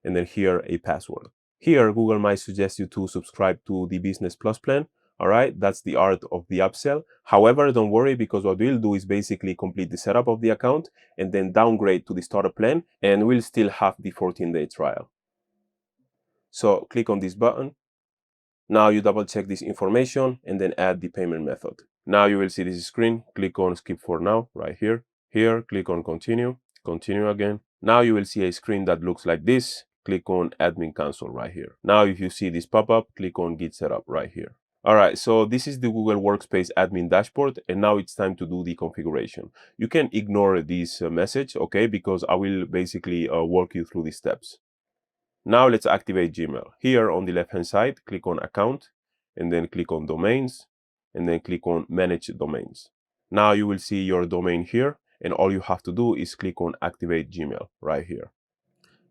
and then here a password. Here, Google might suggest you to subscribe to the Business Plus plan. All right, that's the art of the upsell. However, don't worry, because what we'll do is basically complete the setup of the account and then downgrade to the starter plan, and we'll still have the 14-day trial. So click on this button. Now you double check this information and then add the payment method. Now you will see this screen. Click on skip for now right here. Here, click on continue, continue again. Now you will see a screen that looks like this. Click on admin console right here. Now if you see this pop up, click on get setup right here. All right, so this is the Google Workspace admin dashboard, and now it's time to do the configuration. You can ignore this message, okay, because I will basically walk you through the steps. Now let's activate Gmail. Here on the left-hand side, click on account, and then click on domains, and then click on manage domains. Now you will see your domain here, and all you have to do is click on activate Gmail right here.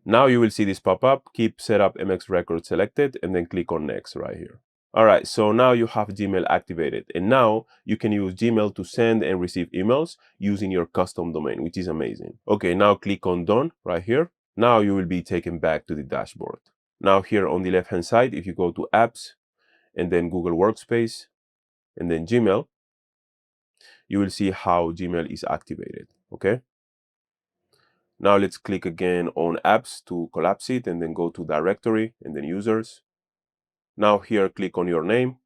Now you will see this pop up, keep setup MX record selected, and then click on next right here. All right, so now you have Gmail activated, and now you can use Gmail to send and receive emails using your custom domain, which is amazing. Okay, now click on done right here. Now you will be taken back to the dashboard. Now here on the left-hand side, if you go to apps and then Google Workspace and then Gmail, you will see how Gmail is activated, okay? Now let's click again on apps to collapse it and then go to directory and then users. Now here, click on your name.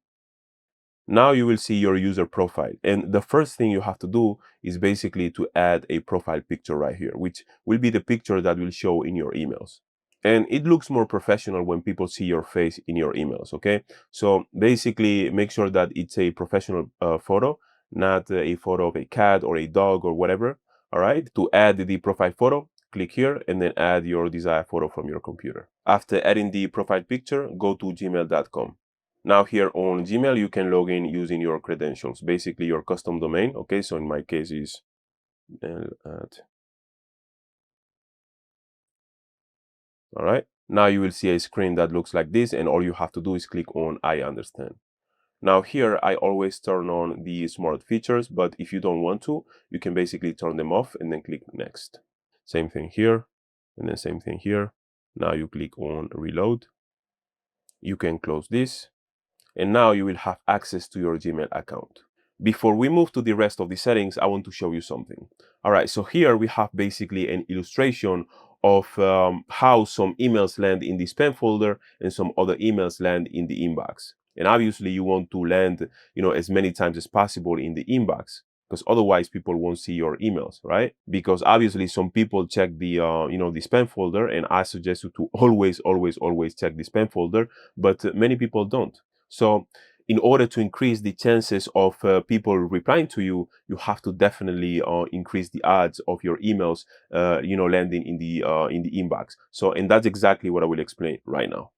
Now you will see your user profile. And the first thing you have to do is basically to add a profile picture right here, which will be the picture that will show in your emails. And it looks more professional when people see your face in your emails, okay? So basically make sure that it's a professional photo, not a photo of a cat or a dog or whatever, all right? To add the profile photo, click here and then add your desired photo from your computer. After adding the profile picture, go to gmail.com. Now here on Gmail, you can log in using your credentials, basically your custom domain. Okay, so in my case is all right. Now you will see a screen that looks like this, and all you have to do is click on I understand. Now here, I always turn on the smart features, but if you don't want to, you can basically turn them off and then click next. Same thing here, and then same thing here. Now you click on reload. You can close this, and now you will have access to your Gmail account. Before we move to the rest of the settings, I want to show you something. All right, so here we have basically an illustration of how some emails land in the spam folder and some other emails land in the inbox. And obviously you want to land, as many times as possible in the inbox, because otherwise people won't see your emails, right? Because obviously some people check the, the spam folder, and I suggest you to always, always, always check the spam folder, but many people don't. So in order to increase the chances of people replying to you, you have to definitely increase the odds of your emails, landing in the inbox. So, and that's exactly what I will explain right now.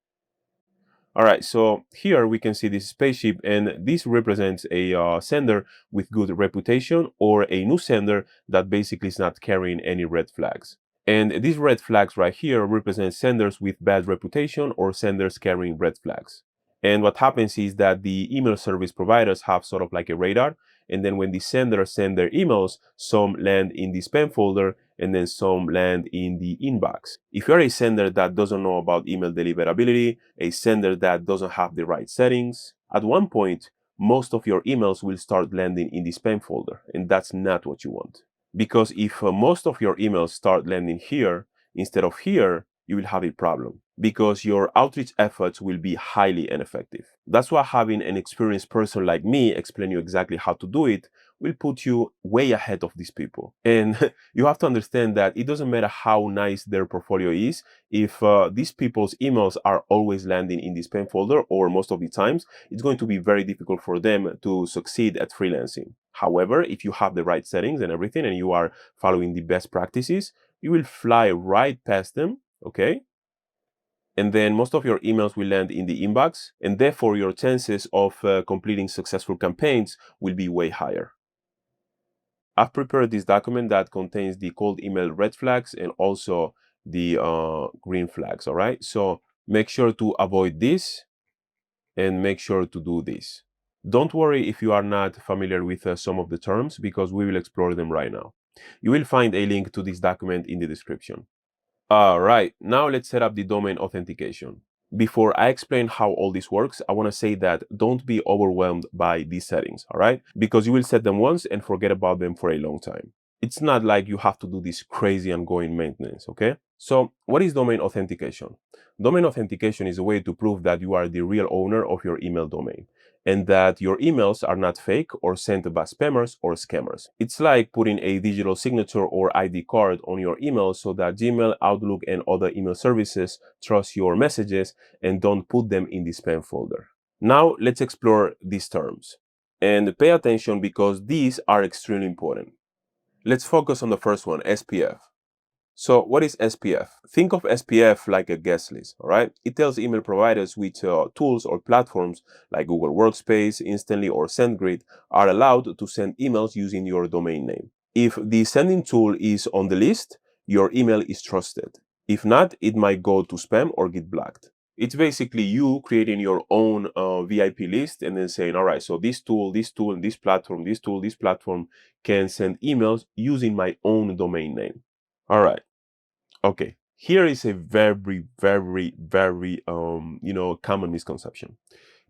All right, so here we can see this spaceship, and this represents a sender with good reputation, or a new sender that basically is not carrying any red flags. And these red flags right here represent senders with bad reputation or senders carrying red flags. And what happens is that the email service providers have sort of like a radar. And then when the senders send their emails, some land in the spam folder and then some land in the inbox. If you're a sender that doesn't know about email deliverability, a sender that doesn't have the right settings, at one point, most of your emails will start landing in the spam folder. And that's not what you want. Because if most of your emails start landing here instead of here, you will have a problem, because your outreach efforts will be highly ineffective. That's why having an experienced person like me explain you exactly how to do it will put you way ahead of these people. And you have to understand that it doesn't matter how nice their portfolio is, if these people's emails are always landing in the spam folder, or most of the times, it's going to be very difficult for them to succeed at freelancing. However, if you have the right settings and everything, and you are following the best practices, you will fly right past them, okay? And then most of your emails will land in the inbox, and therefore your chances of completing successful campaigns will be way higher. I've prepared this document that contains the cold email red flags and also the green flags, all right? So make sure to avoid this and make sure to do this. Don't worry if you are not familiar with some of the terms, because we will explore them right now. You will find a link to this document in the description. All right, now let's set up the domain authentication. Before I explain how all this works, I want to say that don't be overwhelmed by these settings, all right? Because you will set them once and forget about them for a long time. It's not like you have to do this crazy ongoing maintenance, okay? So what is domain authentication? Domain authentication is a way to prove that you are the real owner of your email domain, and that your emails are not fake or sent by spammers or scammers. It's like putting a digital signature or ID card on your email so that Gmail, Outlook, and other email services trust your messages and don't put them in the spam folder. Now let's explore these terms. And pay attention, because these are extremely important. Let's focus on the first one, SPF. So what is SPF? Think of SPF like a guest list, all right? It tells email providers which tools or platforms like Google Workspace, Instantly, or SendGrid are allowed to send emails using your domain name. If the sending tool is on the list, your email is trusted. If not, it might go to spam or get blocked. It's basically you creating your own VIP list and then saying, all right, so this tool, and this platform, this tool, this platform can send emails using my own domain name. All right. Okay. Here is a very, very, very, common misconception.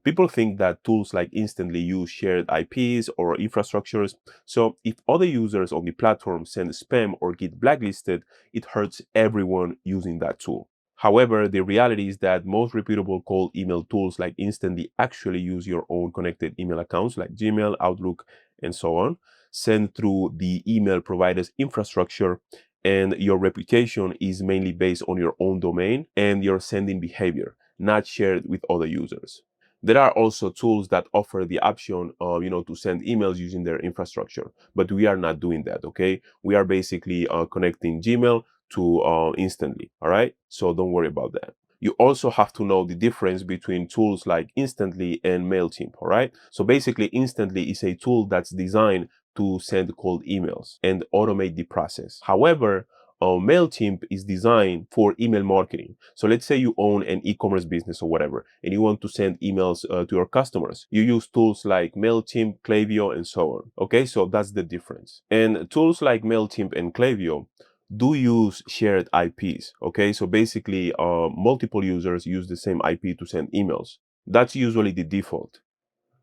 People think that tools like Instantly use shared IPs or infrastructures. So if other users on the platform send spam or get blacklisted, it hurts everyone using that tool. However, the reality is that most reputable cold email tools like Instantly actually use your own connected email accounts like Gmail, Outlook, and so on, send through the email provider's infrastructure, and your reputation is mainly based on your own domain and your sending behavior, not shared with other users. There are also tools that offer the option of, to send emails using their infrastructure, but we are not doing that, okay? We are basically connecting Gmail to Instantly, all right? So don't worry about that. You also have to know the difference between tools like Instantly and MailChimp, all right? So basically, Instantly is a tool that's designed to send cold emails and automate the process. However, MailChimp is designed for email marketing. So let's say you own an e-commerce business or whatever, and you want to send emails to your customers. You use tools like MailChimp, Klaviyo, and so on. Okay, so that's the difference. And tools like MailChimp and Klaviyo do use shared IPs. Okay, so basically multiple users use the same IP to send emails. That's usually the default.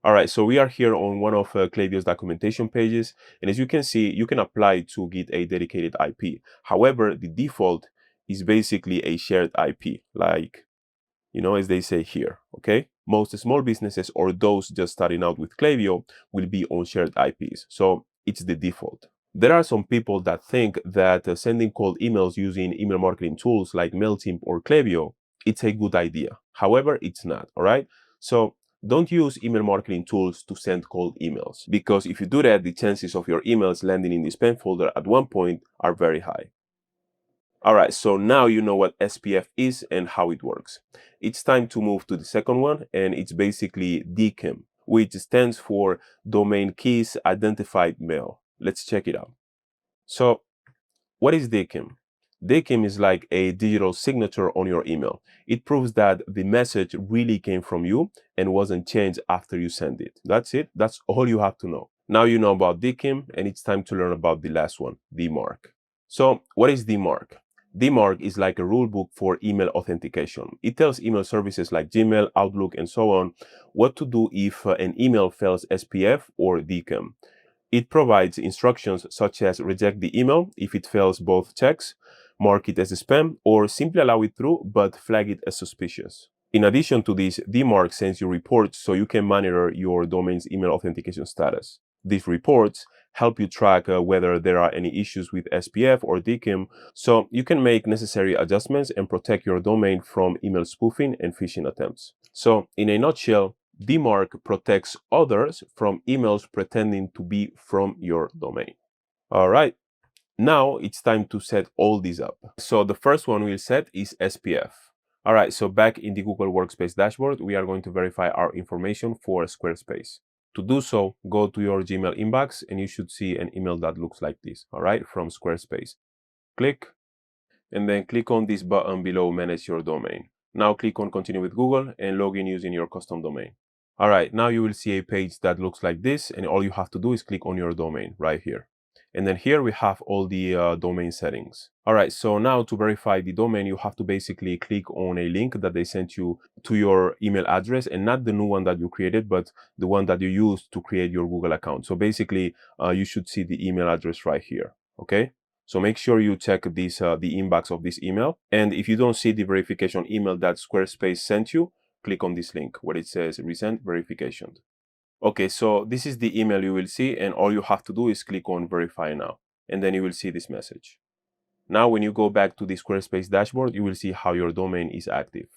All right, so we are here on one of Klaviyo's documentation pages, and as you can see, you can apply to get a dedicated IP. However, the default is basically a shared IP, like, as they say here, okay? Most small businesses or those just starting out with Klaviyo will be on shared IPs, so it's the default. There are some people that think that sending cold emails using email marketing tools like MailChimp or Klaviyo, it's a good idea. However, it's not, all right? So don't use email marketing tools to send cold emails, because if you do that, the chances of your emails landing in the spam folder at one point are very high. All right, so now you know what SPF is and how it works. It's time to move to the second one, and it's basically DKIM, which stands for Domain Keys Identified Mail. Let's check it out. So what is DKIM? DKIM is like a digital signature on your email. It proves that the message really came from you and wasn't changed after you send it. That's it. That's all you have to know. Now you know about DKIM, and it's time to learn about the last one, DMARC. So what is DMARC? DMARC is like a rule book for email authentication. It tells email services like Gmail, Outlook, and so on what to do if an email fails SPF or DKIM. It provides instructions such as reject the email if it fails both checks, mark it as spam, or simply allow it through but flag it as suspicious. In addition to this, DMARC sends you reports so you can monitor your domain's email authentication status. These reports help you track whether there are any issues with SPF or DKIM, so you can make necessary adjustments and protect your domain from email spoofing and phishing attempts. So, in a nutshell, DMARC protects others from emails pretending to be from your domain. All right, now it's time to set all these up. So the first one we'll set is SPF. All right, so back in the Google Workspace dashboard, we are going to verify our information for Squarespace. To do so, go to your Gmail inbox and you should see an email that looks like this, all right, from Squarespace. Click, and then click on this button below Manage Your Domain. Now click on Continue with Google and log in using your custom domain. All right, now you will see a page that looks like this, and all you have to do is click on your domain right here. And then here we have all the domain settings. All right, so now to verify the domain, you have to basically click on a link that they sent you to your email address, and not the new one that you created, but the one that you used to create your Google account. So basically, you should see the email address right here, okay? So make sure you check this, the inbox of this email. And if you don't see the verification email that Squarespace sent you, click on this link where it says Resend Verification. Okay, so this is the email you will see, and all you have to do is click on Verify Now, and then you will see this message. Now, when you go back to the Squarespace dashboard, you will see how your domain is active.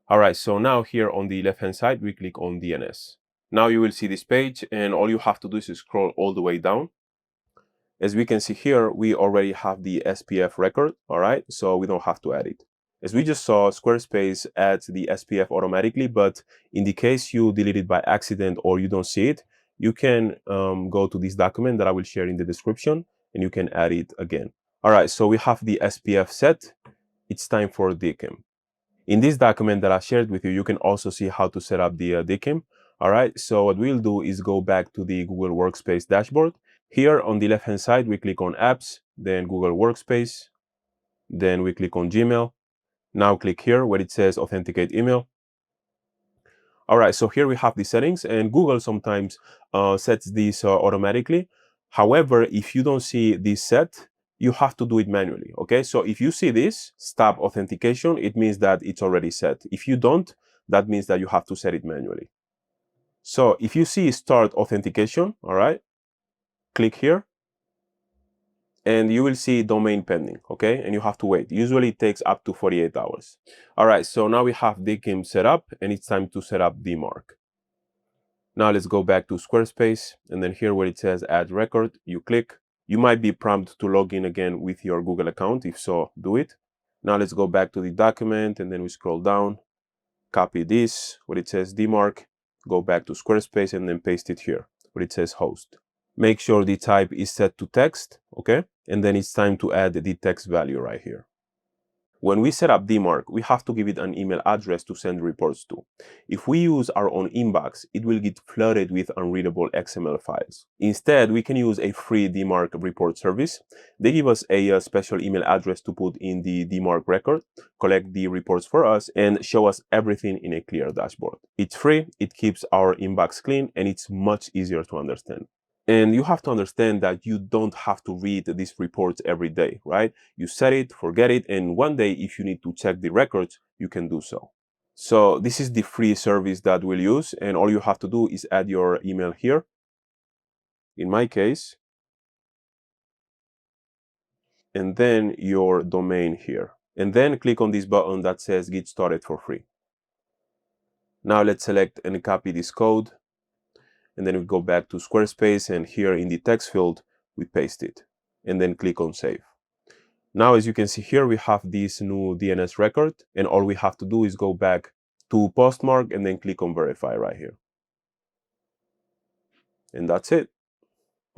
All right, so now here on the left-hand side, we click on DNS. Now you will see this page, and all you have to do is scroll all the way down. As we can see here, we already have the SPF record, all right? So we don't have to add it. As we just saw, Squarespace adds the SPF automatically, but in the case you delete it by accident or you don't see it, you can go to this document that I will share in the description, and you can add it again. All right, so we have the SPF set. It's time for DKIM. In this document that I shared with you, you can also see how to set up the DKIM. All right, so what we'll do is go back to the Google Workspace dashboard. Here on the left-hand side, we click on Apps, then Google Workspace, then we click on Gmail. Now click here where it says Authenticate Email. All right, so here we have the settings, and Google sometimes sets these automatically. However, if you don't see this set, you have to do it manually, okay? So if you see this, Stop Authentication, it means that it's already set. If you don't, that means that you have to set it manually. So if you see Start Authentication, all right, click here, and you will see domain pending, okay? And you have to wait. Usually it takes up to 48 hours. All right, so now we have DKIM set up, and it's time to set up DMARC. Now let's go back to Squarespace, and then here where it says Add Record, you click. You might be prompted to log in again with your Google account. If so, do it. Now let's go back to the document, and then we scroll down, copy this where it says DMARC, go back to Squarespace, and then paste it here where it says Host. Make sure the type is set to text, okay? And then it's time to add the text value right here. When we set up DMARC, we have to give it an email address to send reports to. If we use our own inbox, it will get flooded with unreadable XML files. Instead, we can use a free DMARC report service. They give us a special email address to put in the DMARC record, collect the reports for us, and show us everything in a clear dashboard. It's free, it keeps our inbox clean, and it's much easier to understand. And you have to understand that you don't have to read these reports every day, right? You set it, forget it, and one day if you need to check the records, you can do so. So this is the free service that we'll use, and all you have to do is add your email here. In my case, and then your domain here. And then click on this button that says Get Started for free. Now let's select and copy this code. And then we go back to Squarespace, and here in the text field, we paste it. And then click on Save. Now, as you can see here, we have this new DNS record, and all we have to do is go back to Postmark and then click on Verify right here. And that's it.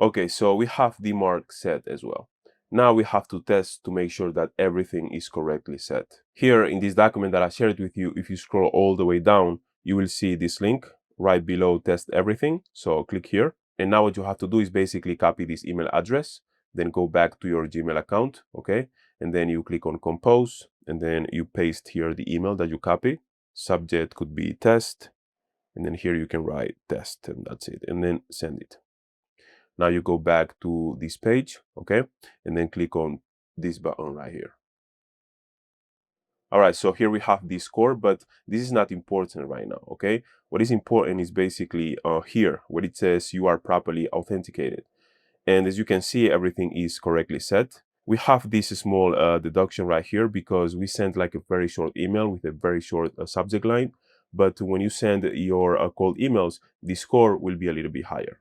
Okay, so we have the mark set as well. Now we have to test to make sure that everything is correctly set. Here in this document that I shared with you, if you scroll all the way down, you will see this link right below Test Everything. So click here. And now what you have to do is basically copy this email address, then go back to your Gmail account, okay? And then you click on Compose, and then you paste here the email that you copy. Subject could be test, and then here you can write test, and that's it, and then send it. Now you go back to this page, okay? And then click on this button right here. All right, so here we have the score, but this is not important right now, okay? What is important is basically here, where it says you are properly authenticated. And as you can see, everything is correctly set. We have this small deduction right here because we sent like a very short email with a very short subject line. But when you send your cold emails, the score will be a little bit higher.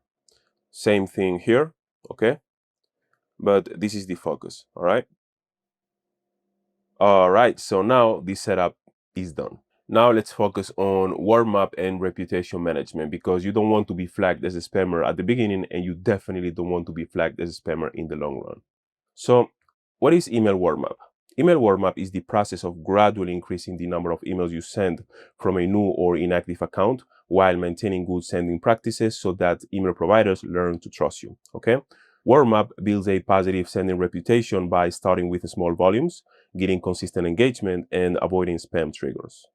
Same thing here, okay? But this is the focus, all right? All right, so now this setup is done. Now let's focus on warm-up and reputation management, because you don't want to be flagged as a spammer at the beginning, and you definitely don't want to be flagged as a spammer in the long run. So what is email warm-up? Email warm-up is the process of gradually increasing the number of emails you send from a new or inactive account while maintaining good sending practices so that email providers learn to trust you, okay? Warm-up builds a positive sending reputation by starting with small volumes, getting consistent engagement, and avoiding spam triggers.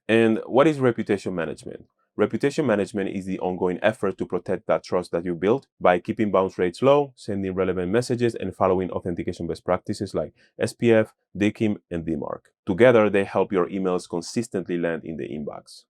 And what is reputation management? Reputation management is the ongoing effort to protect that trust that you built by keeping bounce rates low, sending relevant messages, and following authentication best practices like SPF, DKIM, and DMARC. Together, they help your emails consistently land in the inbox.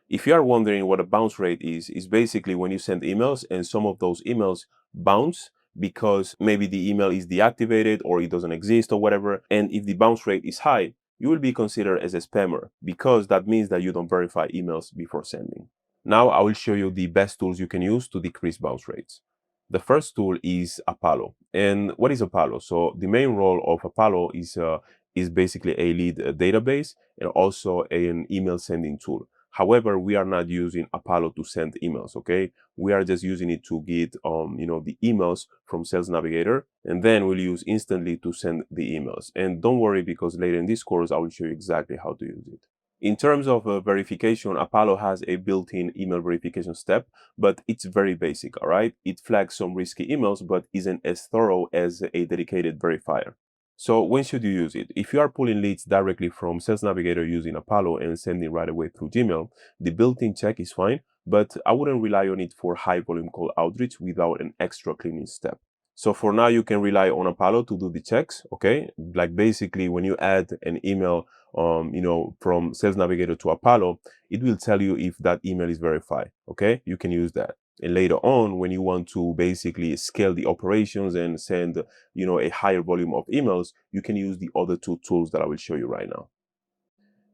If you are wondering what a bounce rate is basically when you send emails and some of those emails bounce because maybe the email is deactivated or it doesn't exist or whatever. And if the bounce rate is high, you will be considered as a spammer because that means that you don't verify emails before sending. Now I will show you the best tools you can use to decrease bounce rates. The first tool is Apollo. And what is Apollo? So the main role of Apollo is basically a lead database and also an email sending tool. However, we are not using Apollo to send emails, okay? We are just using it to get, the emails from Sales Navigator, and then we'll use instantly to send the emails. And don't worry, because later in this course, I will show you exactly how to use it. In terms of verification, Apollo has a built-in email verification step, but it's very basic, all right? It flags some risky emails, but isn't as thorough as a dedicated verifier. So when should you use it? If you are pulling leads directly from Sales Navigator using Apollo and sending right away through Gmail, the built-in check is fine, but I wouldn't rely on it for high volume cold outreach without an extra cleaning step. So for now, you can rely on Apollo to do the checks, okay? Like basically when you add an email, from Sales Navigator to Apollo, it will tell you if that email is verified, okay? You can use that. And later on, when you want to basically scale the operations and send, a higher volume of emails, you can use the other two tools that I will show you right now.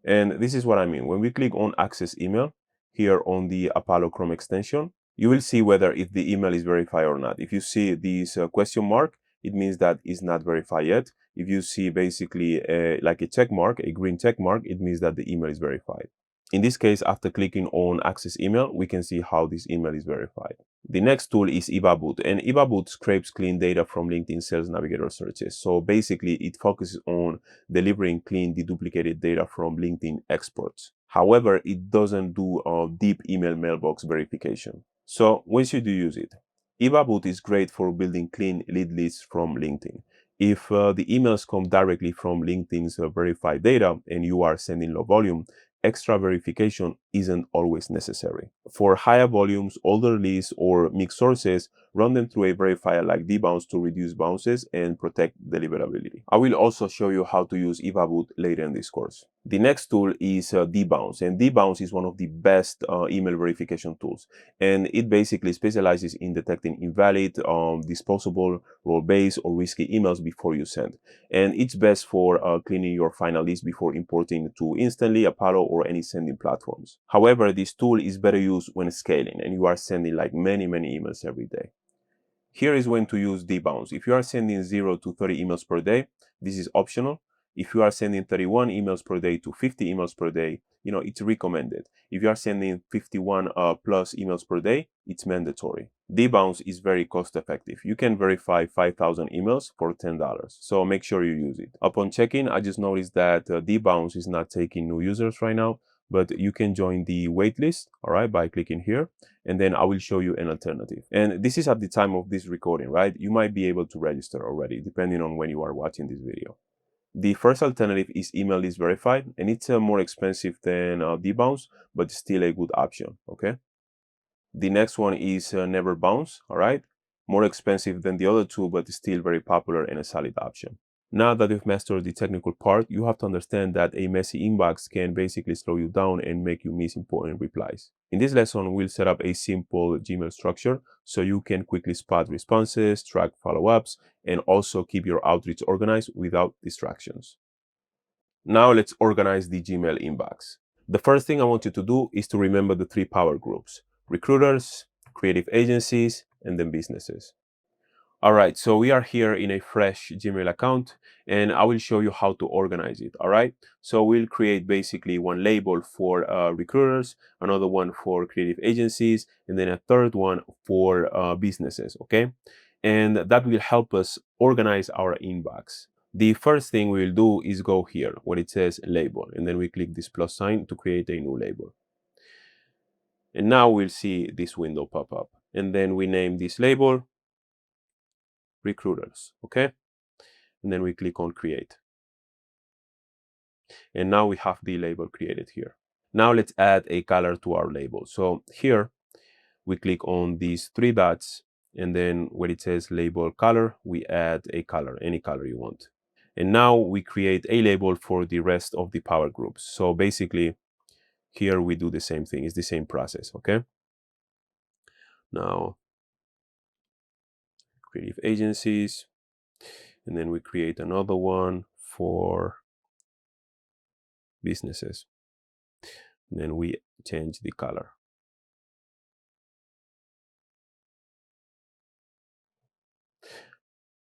And this is what I mean. When we click on Access Email here on the Apollo Chrome extension, you will see whether if the email is verified or not. If you see this question mark, it means that it's not verified yet. If you see basically like a check mark, a green check mark, it means that the email is verified. In this case, after clicking on access email, we can see how this email is verified. The next tool is EvaBoot, and EvaBoot scrapes clean data from LinkedIn Sales Navigator searches. So basically, it focuses on delivering clean, deduplicated data from LinkedIn exports. However, it doesn't do deep email mailbox verification. So when should you use it? EvaBoot is great for building clean lead lists from LinkedIn. If the emails come directly from LinkedIn's verified data and you are sending low volume, extra verification isn't always necessary. For higher volumes, older lists, or mixed sources, run them through a verifier like dbounce to reduce bounces and protect deliverability. I will also show you how to use EvaBoot later in this course. The next tool is dbounce, and dbounce is one of the best email verification tools, and it basically specializes in detecting invalid, disposable, role-based, or risky emails before you send. And it's best for cleaning your final list before importing to Instantly, Apollo, or any sending platforms. However, this tool is better used when scaling and you are sending like many emails every day. Here is when to use dbounce. If you are sending 0 to 30 emails per day, this is optional. If you are sending 31 emails per day to 50 emails per day, it's recommended. If you are sending 51 plus emails per day, it's mandatory. Dbounce is very cost effective. You can verify 5,000 emails for $10. So make sure you use it. Upon checking, I just noticed that dbounce is not taking new users right now, but you can join the waitlist, all right, by clicking here, and then I will show you an alternative. And this is at the time of this recording, right? You might be able to register already, depending on when you are watching this video. The first alternative is email list verified, and it's more expensive than dbounce, but still a good option, okay? The next one is never bounce, all right? More expensive than the other two, but still very popular and a solid option. Now that you've mastered the technical part, you have to understand that a messy inbox can basically slow you down and make you miss important replies. In this lesson, we'll set up a simple Gmail structure so you can quickly spot responses, track follow-ups, and also keep your outreach organized without distractions. Now let's organize the Gmail inbox. The first thing I want you to do is to remember the 3 power groups: recruiters, creative agencies, and then businesses. All right, so we are here in a fresh Gmail account, and I will show you how to organize it. All right, so we'll create basically one label for recruiters, another one for creative agencies, and then a third one for businesses. Okay, and that will help us organize our inbox. The first thing we'll do is go here where it says label, and then we click this plus sign to create a new label. And now we'll see this window pop up, and then we name this label recruiters, okay? And then we click on create. And now we have the label created here. Now let's add a color to our label. So here we click on these 3 dots, and then where it says label color, we add a color, any color you want. And now we create a label for the rest of the power groups. So basically here we do the same thing. It's the same process, okay? Now creative agencies, and then we create another one for businesses. And then we change the color.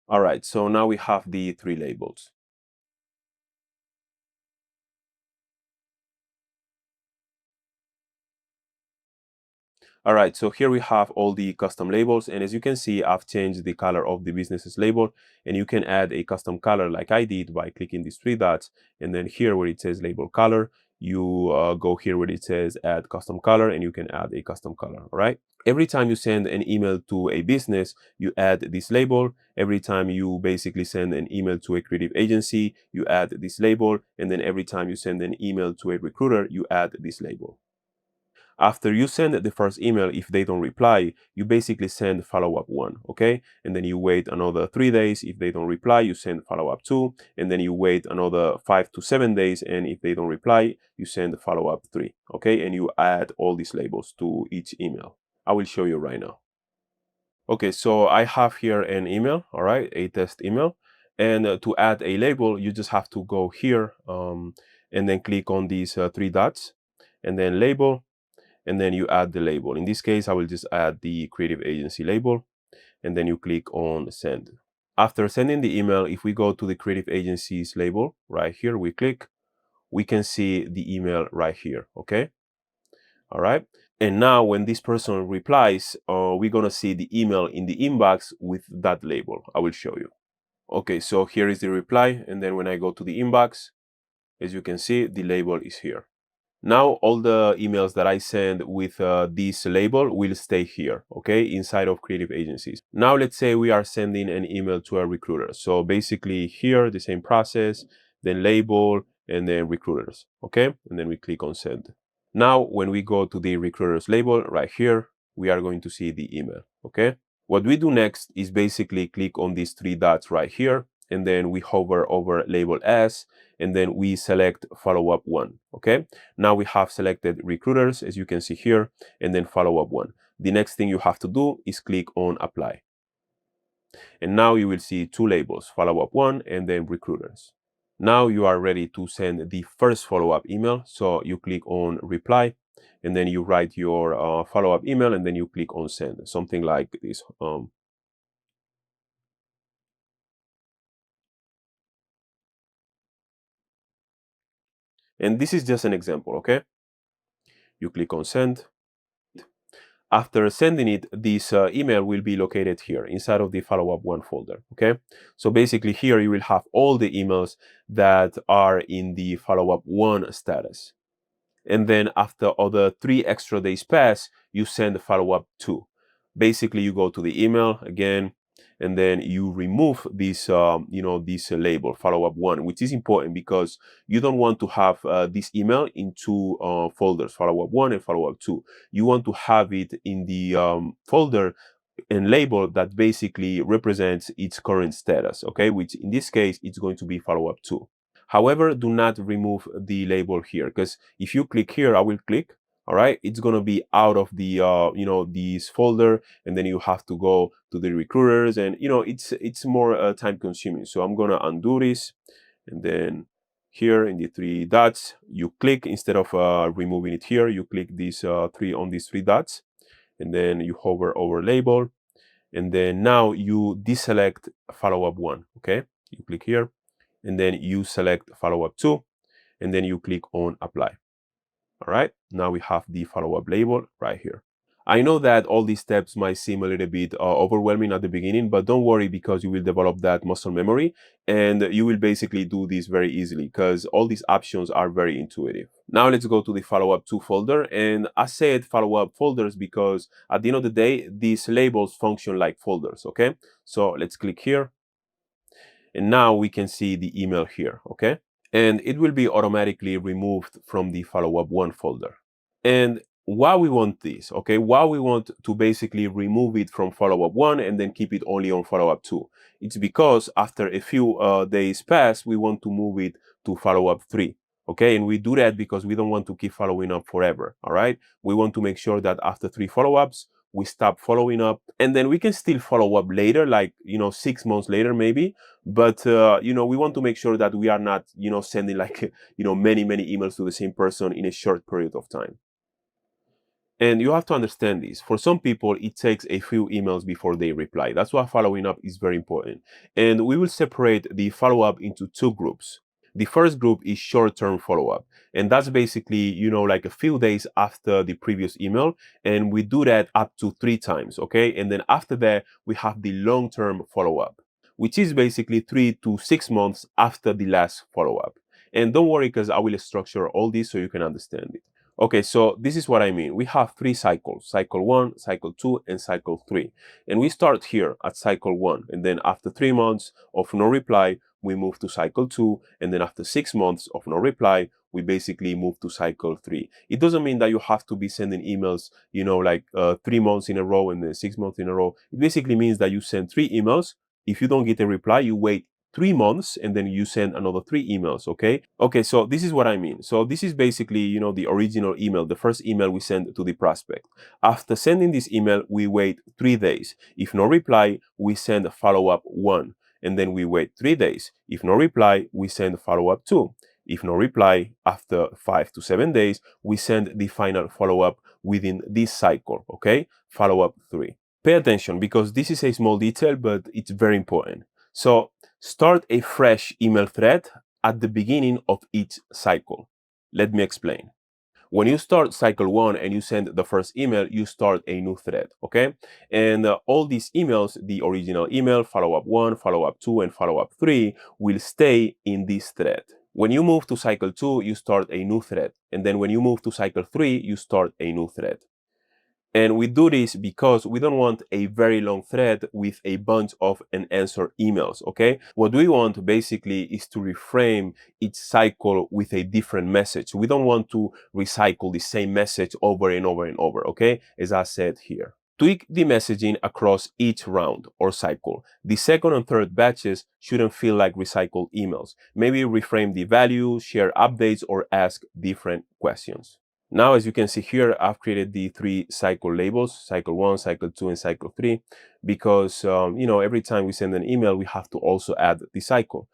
All right, so now we have the 3 labels. All right, so here we have all the custom labels, and as you can see, I've changed the color of the business's label, and you can add a custom color like I did by clicking these 3 dots, and then here where it says label color, you go here where it says add custom color, and you can add a custom color. All right, every time you send an email to a business, you add this label. Every time you basically send an email to a creative agency, you add this label, and then every time you send an email to a recruiter, you add this label. After you send the first email, if they don't reply, you basically send follow-up 1, okay? And then you wait another 3 days. If they don't reply, you send follow-up 2, and then you wait another 5 to 7 days. And if they don't reply, you send follow-up 3, okay? And you add all these labels to each email. I will show you right now. Okay, so I have here an email, all right, a test email. And to add a label, you just have to go here and then click on these 3 dots and then label. And then you add the label. In this case, I will just add the creative agency label, and then you click on send. After sending the email, if we go to the creative agencies label right here, we click, we can see the email right here, okay? All right. And now when this person replies, we're going to see the email in the inbox with that label. I will show you. Okay, so here is the reply. And then when I go to the inbox, as you can see, the label is here. Now all the emails that I send with this label will stay here, okay, inside of creative agencies. Now let's say we are sending an email to a recruiter. So basically here, the same process, then label, and then recruiters, okay? And then we click on send. Now when we go to the recruiters label right here, we are going to see the email, okay? What we do next is basically click on these three dots right here, and then we hover over label as, and then we select follow-up one, okay? Now we have selected recruiters, as you can see here, and then follow-up one. The next thing you have to do is click on apply. And now you will see two labels, follow-up one and then recruiters. Now you are ready to send the first follow-up email. So you click on reply, and then you write your follow-up email, and then you click on send, something like this. And this is just an example, okay? You click on send. After sending it, this email will be located here inside of the follow-up one folder, okay? So basically here you will have all the emails that are in the follow-up one status. And then after other 3 extra days pass, you send the follow-up 2. Basically, you go to the email again, and then you remove this, this label follow-up 1, which is important because you don't want to have this email in 2 folders, follow-up 1 and follow-up 2. You want to have it in the folder and label that basically represents its current status, okay? Which in this case, it's going to be follow-up 2. However, do not remove the label here, because if you click here, I will click, all right, it's going to be out of the, this folder, and then you have to go to the recruiters, and, it's more time consuming. So I'm going to undo this, and then here in the 3 dots, you click, instead of removing it here, you click these these 3 dots, and then you hover over label, and then now you deselect follow-up 1, okay? You click here, and then you select follow-up 2, and then you click on apply. All right, now we have the follow-up label right here. I know that all these steps might seem a little bit overwhelming at the beginning, but don't worry, because you will develop that muscle memory, and you will basically do this very easily because all these options are very intuitive. Now let's go to the follow-up 2 folder, and I said follow-up folders because at the end of the day, these labels function like folders, okay? So let's click here. And now we can see the email here, okay? And it will be automatically removed from the follow-up 1 folder. And why we want this, okay? Why we want to basically remove it from follow-up 1 and then keep it only on follow-up 2? It's because after a few days pass, we want to move it to follow-up 3. Okay, and we do that because we don't want to keep following up forever, all right? We want to make sure that after 3 follow-ups, we stop following up, and then we can still follow up later, like, 6 months later maybe, but we want to make sure that we are not, sending like, many emails to the same person in a short period of time. And you have to understand this. For some people, it takes a few emails before they reply. That's why following up is very important. And we will separate the follow-up into 2 groups. The first group is short-term follow-up. And that's basically, like a few days after the previous email. And we do that up to 3 times, okay? And then after that, we have the long-term follow-up, which is basically 3 to 6 months after the last follow-up. And don't worry, because I will structure all this so you can understand it. Okay, so this is what I mean. We have 3 cycles, cycle 1, cycle 2, and cycle 3. And we start here at cycle 1. And then after 3 months of no reply, we move to cycle 2. And then after 6 months of no reply, we basically move to cycle 3. It doesn't mean that you have to be sending emails, like 3 months in a row and then 6 months in a row. It basically means that you send 3 emails. If you don't get a reply, you wait 3 months, and then you send another 3 emails, okay? Okay, so this is what I mean. So this is basically, the original email, the first email we send to the prospect. After sending this email, we wait 3 days. If no reply, we send follow-up 1, and then we wait 3 days. If no reply, we send follow-up 2. If no reply, after 5 to 7 days, we send the final follow-up within this cycle, okay? Follow-up 3. Pay attention, because this is a small detail, but it's very important. So start a fresh email thread at the beginning of each cycle. Let me explain. When you start cycle 1 and you send the first email, you start a new thread, okay? And all these emails, the original email, follow-up 1, follow-up 2, and follow-up 3, will stay in this thread. When you move to cycle 2, you start a new thread. And then when you move to cycle 3, you start a new thread. And we do this because we don't want a very long thread with a bunch of unanswered emails, okay? What we want basically is to reframe each cycle with a different message. We don't want to recycle the same message over and over and over, okay? As I said here. Tweak the messaging across each round or cycle. The second and third batches shouldn't feel like recycled emails. Maybe reframe the value, share updates, or ask different questions. Now, as you can see here, I've created the 3 cycle labels, cycle 1, cycle 2, and cycle 3, because, every time we send an email, we have to also add the cycle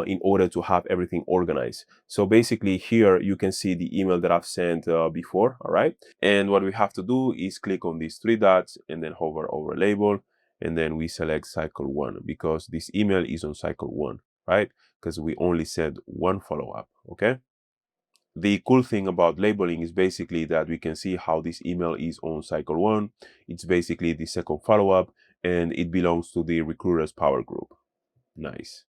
in order to have everything organized. So basically here, you can see the email that I've sent before, all right? And what we have to do is click on these 3 dots and then hover over label, and then we select cycle 1 because this email is on cycle 1, right? Because we only said 1 follow-up, okay? The cool thing about labeling is basically that we can see how this email is on cycle 1. It's basically the second follow-up, and it belongs to the recruiters power group. Nice.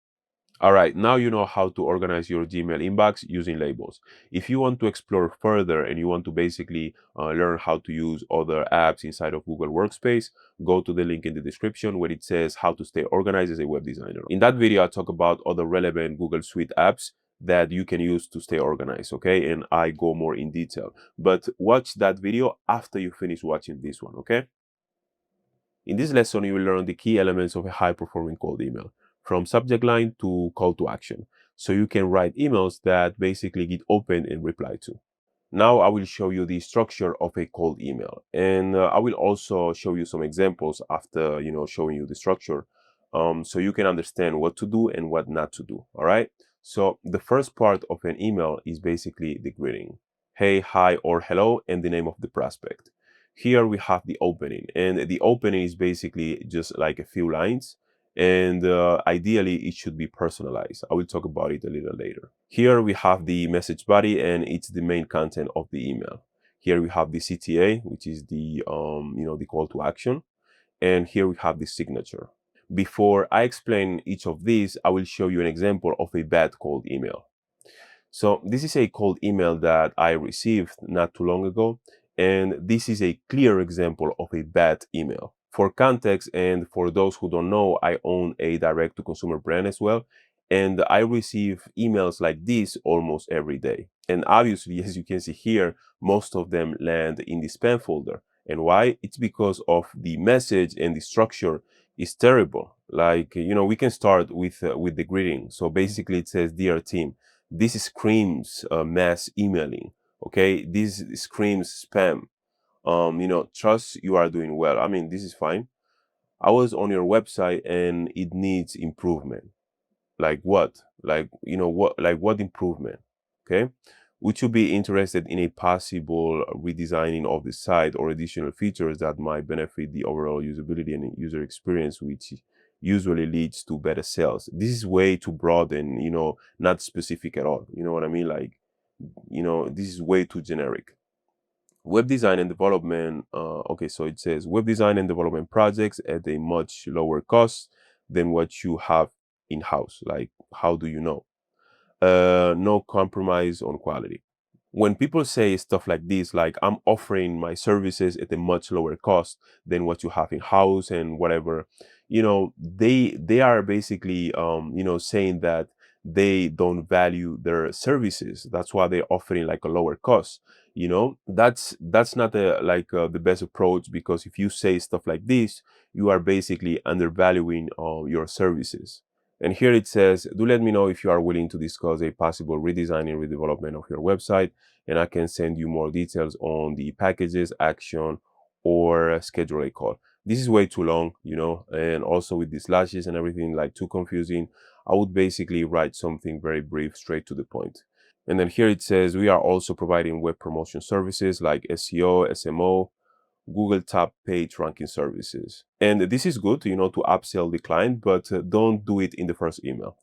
All right, now you know how to organize your Gmail inbox using labels. If you want to explore further and you want to basically learn how to use other apps inside of Google Workspace, go to the link in the description where it says how to stay organized as a web designer. In that video, I talk about other relevant Google Suite apps that you can use to stay organized, okay? And I go more in detail. But watch that video after you finish watching this one, okay? In this lesson, you will learn the key elements of a high-performing cold email, from subject line to call to action, so you can write emails that basically get opened and replied to. Now I will show you the structure of a cold email, and I will also show you some examples after showing you the structure, so you can understand what to do and what not to do. All right. So the first part of an email is basically the greeting: hey, hi, or hello, and the name of the prospect. Here we have the opening, and the opening is basically just like a few lines, and ideally it should be personalized. I will talk about it a little later. Here we have the message body, and it's the main content of the email. Here we have the CTA, which is the the call to action, and here we have the signature. Before I explain each of these, I will show you an example of a bad cold email. So this is a cold email that I received not too long ago, and this is a clear example of a bad email. For context, and for those who don't know, I own a direct-to-consumer brand as well, and I receive emails like this almost every day. And obviously, as you can see here, most of them land in the spam folder. And why? It's because of the message and the structure is terrible. Like, we can start with the greeting. So basically it says, "Dear team, this screams mass emailing, okay? This screams spam. Trust you are doing well." I mean, this is fine. "I was on your website and it needs improvement." Like what? What improvement? Okay. Would you be interested in a possible redesigning of the site or additional features that might benefit the overall usability and user experience, which usually leads to better sales? This is way too broad and, not specific at all. You know what I mean? Like, this is way too generic. Web design and development. Okay, so it says web design and development projects at a much lower cost than what you have in-house. Like, how do you know? No compromise on quality. When people say stuff like this, like, "I'm offering my services at a much lower cost than what you have in-house," and whatever, they are basically saying that they don't value their services. That's why they're offering like a lower cost. That's not the best approach, because if you say stuff like this, you are basically undervaluing your services. And here it says, "Do let me know if you are willing to discuss a possible redesign and redevelopment of your website, and I can send you more details on the packages, action, or schedule a call." This is way too long, and also with the slashes and everything, like, too confusing. I would basically write something very brief, straight to the point. And then here it says, "We are also providing web promotion services like SEO, SMO, Google top page ranking services." And this is good, to upsell the client, but don't do it in the first email.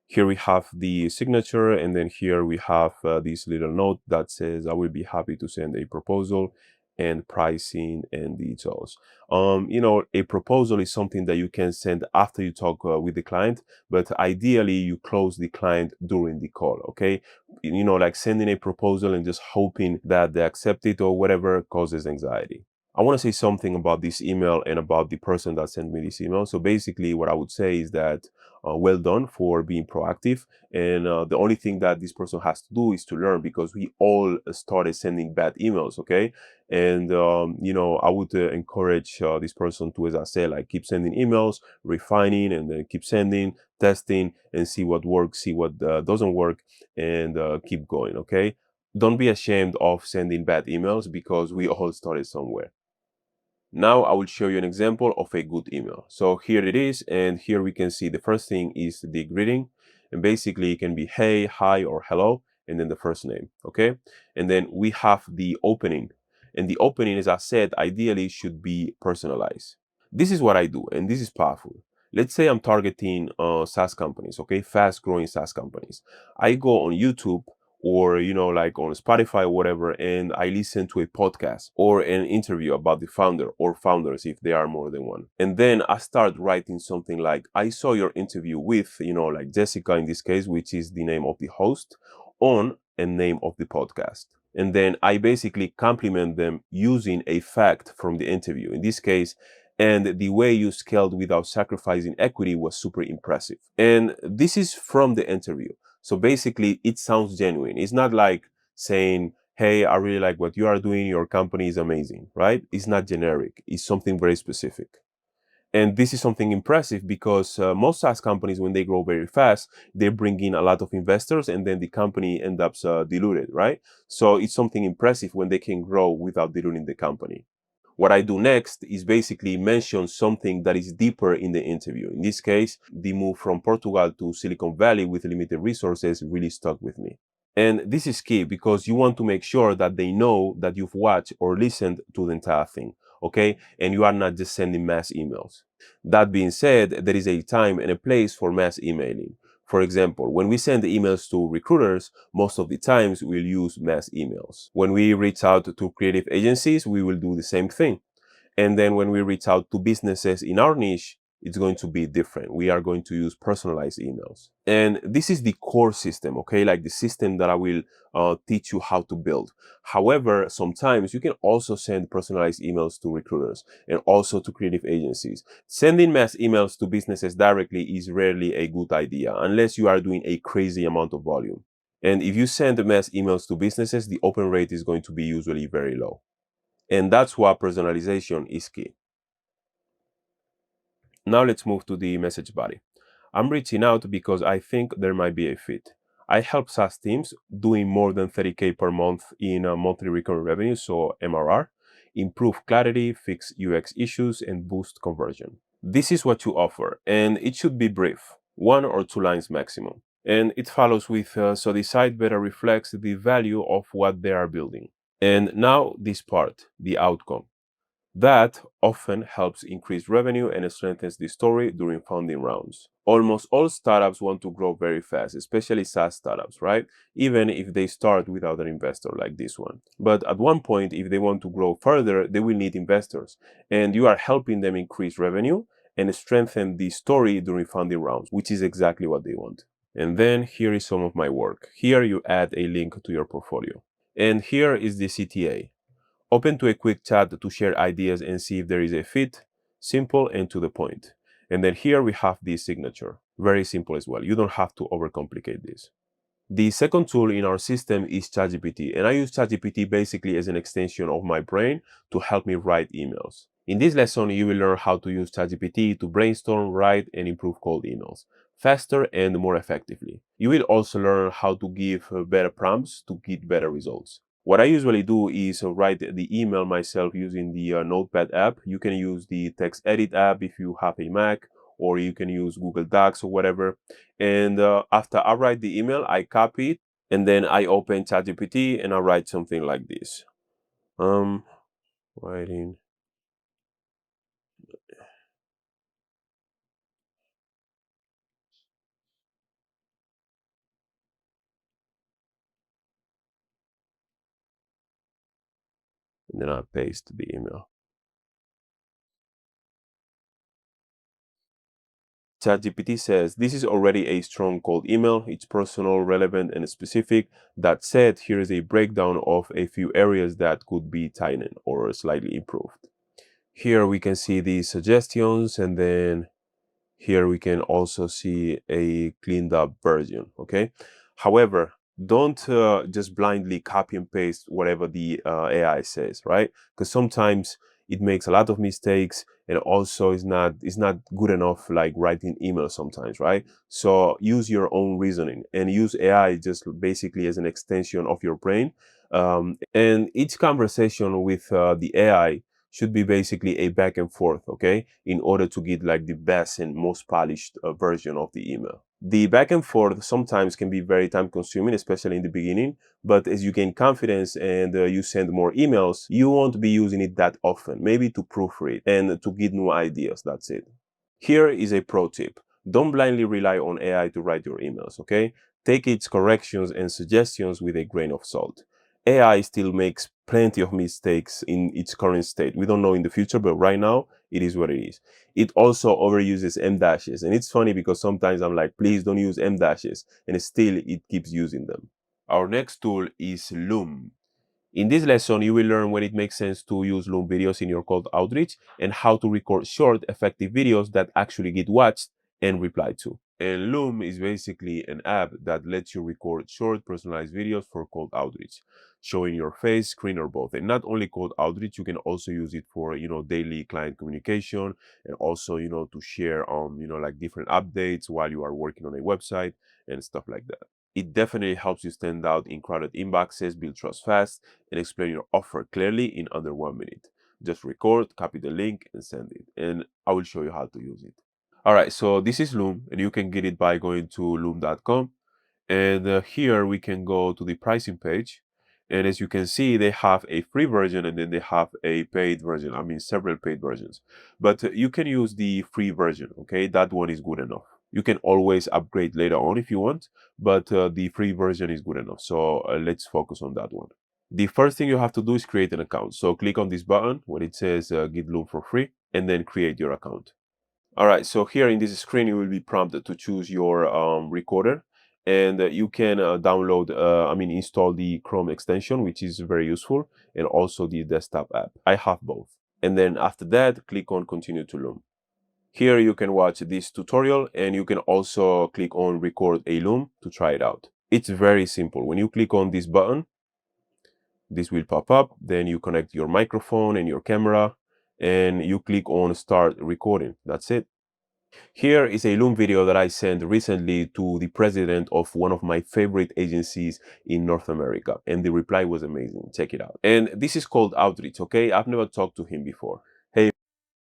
Here we have the signature, and then here we have this little note that says, I will be happy to send a proposal and pricing and details. A proposal is something that you can send after you talk with the client, but ideally you close the client during the call, okay? Like sending a proposal and just hoping that they accept it or whatever causes anxiety. I want to say something about this email and about the person that sent me this email. So basically what I would say is that well done for being proactive. And the only thing that this person has to do is to learn, because we all started sending bad emails, okay? And, I would encourage this person to, as I said, like keep sending emails, refining, and then keep sending, testing, and see what works, see what doesn't work, and keep going, okay? Don't be ashamed of sending bad emails, because we all started somewhere. Now I will show you an example of a good email. So here it is, and here we can see the first thing is the greeting, and basically it can be hey, hi, or hello, and then the first name, okay? And then we have the opening, and the opening, as I said, ideally should be personalized. This is what I do, and this is powerful. Let's say I'm targeting SaaS companies, okay? Fast growing SaaS companies. I go on YouTube or, like on Spotify or whatever, and I listen to a podcast or an interview about the founder or founders if there are more than one. And then I start writing something like, I saw your interview with, like Jessica in this case, which is the name of the host, on a name of the podcast. And then I basically compliment them using a fact from the interview. In this case, and the way you scaled without sacrificing equity was super impressive. And this is from the interview. So basically, it sounds genuine. It's not like saying, hey, I really like what you are doing. Your company is amazing, right? It's not generic. It's something very specific. And this is something impressive because most SaaS companies, when they grow very fast, they bring in a lot of investors and then the company ends up diluted, right? So it's something impressive when they can grow without diluting the company. What I do next is basically mention something that is deeper in the interview. In this case, the move from Portugal to Silicon Valley with limited resources really stuck with me. And this is key because you want to make sure that they know that you've watched or listened to the entire thing, okay? And you are not just sending mass emails. That being said, there is a time and a place for mass emailing. For example, when we send emails to recruiters, most of the times we'll use mass emails. When we reach out to creative agencies, we will do the same thing. And then when we reach out to businesses in our niche, it's going to be different. We are going to use personalized emails. And this is the core system, okay? Like the system that I will teach you how to build. However, sometimes you can also send personalized emails to recruiters and also to creative agencies. Sending mass emails to businesses directly is rarely a good idea unless you are doing a crazy amount of volume. And if you send mass emails to businesses, the open rate is going to be usually very low. And that's why personalization is key. Now let's move to the message body. I'm reaching out because I think there might be a fit. I help SaaS teams doing more than 30K per month in monthly recurring revenue, so MRR, improve clarity, fix UX issues, and boost conversion. This is what you offer, and it should be brief, 1 or 2 lines maximum. And it follows with, so the site better reflects the value of what they are building. And now this part, the outcome. That often helps increase revenue and strengthens the story during funding rounds. Almost all startups want to grow very fast, especially SaaS startups, right? Even if they start without an investor like this one. But at one point, if they want to grow further, they will need investors. And you are helping them increase revenue and strengthen the story during funding rounds, which is exactly what they want. And then here is some of my work. Here you add a link to your portfolio. And here is the CTA. Open to a quick chat to share ideas and see if there is a fit. Simple and to the point. And then here we have the signature. Very simple as well. You don't have to overcomplicate this. The second tool in our system is ChatGPT, and I use ChatGPT basically as an extension of my brain to help me write emails. In this lesson, you will learn how to use ChatGPT to brainstorm, write, and improve cold emails faster and more effectively. You will also learn how to give better prompts to get better results. What I usually do is write the email myself using the Notepad app. You can use the text edit app if you have a Mac, or you can use Google Docs or whatever. And after I write the email, I copy it, and then I open ChatGPT and I write something like this. Writing. And then I paste the email. ChatGPT says, this is already a strong cold email. It's personal, relevant, and specific. That said, here is a breakdown of a few areas that could be tightened or slightly improved. Here we can see the suggestions, and then here we can also see a cleaned up version, okay? However, don't just blindly copy and paste whatever the AI says, right? Because sometimes it makes a lot of mistakes, and also is not good enough like writing emails sometimes, right? So use your own reasoning and use AI just basically as an extension of your brain. And each conversation with the AI should be basically a back and forth, okay, in order to get like the best and most polished version of the email. The back and forth sometimes can be very time consuming, especially in the beginning, but as you gain confidence and you send more emails, you won't be using it that often, maybe to proofread and to get new ideas. That's it. Here is a pro tip. Don't blindly rely on AI to write your emails, okay? Take its corrections and suggestions with a grain of salt. AI still makes plenty of mistakes in its current state. We don't know in the future, but right now, it is what it is. It also overuses M dashes. And it's funny because sometimes I'm like, please don't use M dashes. And still, it keeps using them. Our next tool is Loom. In this lesson, you will learn when it makes sense to use Loom videos in your cold outreach and how to record short, effective videos that actually get watched and replied to. And Loom is basically an app that lets you record short, personalized videos for cold outreach, showing your face, screen, or both. And not only cold outreach, you can also use it for, daily client communication, and also, to share, like different updates while you are working on a website and stuff like that. It definitely helps you stand out in crowded inboxes, build trust fast, and explain your offer clearly in under 1 minute. Just record, copy the link, and send it. And I will show you how to use it. All right, so this is Loom, and you can get it by going to loom.com. And here we can go to the pricing page. And as you can see, they have a free version and then they have a paid version. I mean, several paid versions. But you can use the free version, okay? That one is good enough. You can always upgrade later on if you want, but the free version is good enough. So let's focus on that one. The first thing you have to do is create an account. So click on this button when it says get Loom for free, and then create your account. All right, so here in this screen, you will be prompted to choose your recorder, and you can install the Chrome extension, which is very useful, and also the desktop app. I have both. And then after that, click on Continue to Loom. Here you can watch this tutorial, and you can also click on Record a Loom to try it out. It's very simple. When you click on this button, this will pop up. Then you connect your microphone and your camera, and you click on Start Recording. That's it. Here is a Loom video that I sent recently to the president of one of my favorite agencies in North America, and the reply was amazing. Check it out. And this is called Outreach, okay? I've never talked to him before. Hey,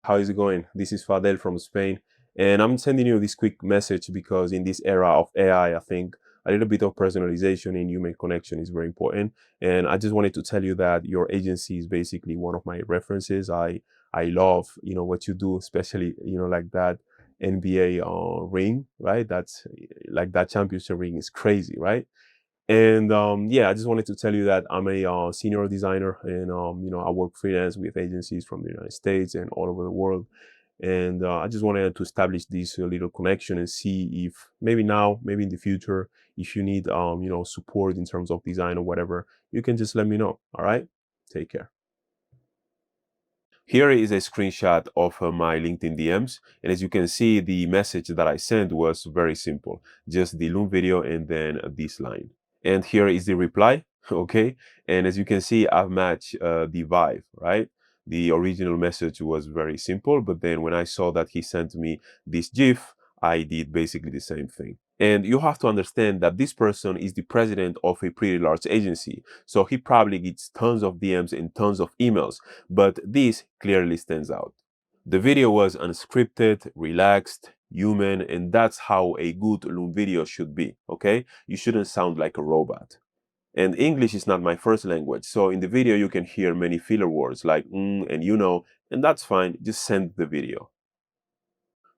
how is it going? This is Fadel from Spain, and I'm sending you this quick message because in this era of AI, I think a little bit of personalization and human connection is very important. And I just wanted to tell you that your agency is basically one of my references. I love, what you do, especially, like that NBA ring, right? That's like that championship ring is crazy, right? And yeah, I just wanted to tell you that I'm a senior designer, and I work freelance with agencies from the United States and all over the world. And I just wanted to establish this little connection and see if maybe now, maybe in the future, if you need support in terms of design or whatever, you can just let me know. All right, take care. Here is a screenshot of my LinkedIn DMs. And as you can see, the message that I sent was very simple. Just the Loom video and then this line. And here is the reply, okay? And as you can see, I've matched the vibe, right? The original message was very simple, but then when I saw that he sent me this GIF, I did basically the same thing. And you have to understand that this person is the president of a pretty large agency. So he probably gets tons of DMs and tons of emails, but this clearly stands out. The video was unscripted, relaxed, human, and that's how a good Loom video should be, okay? You shouldn't sound like a robot. And English is not my first language, so in the video you can hear many filler words like and and that's fine, just send the video.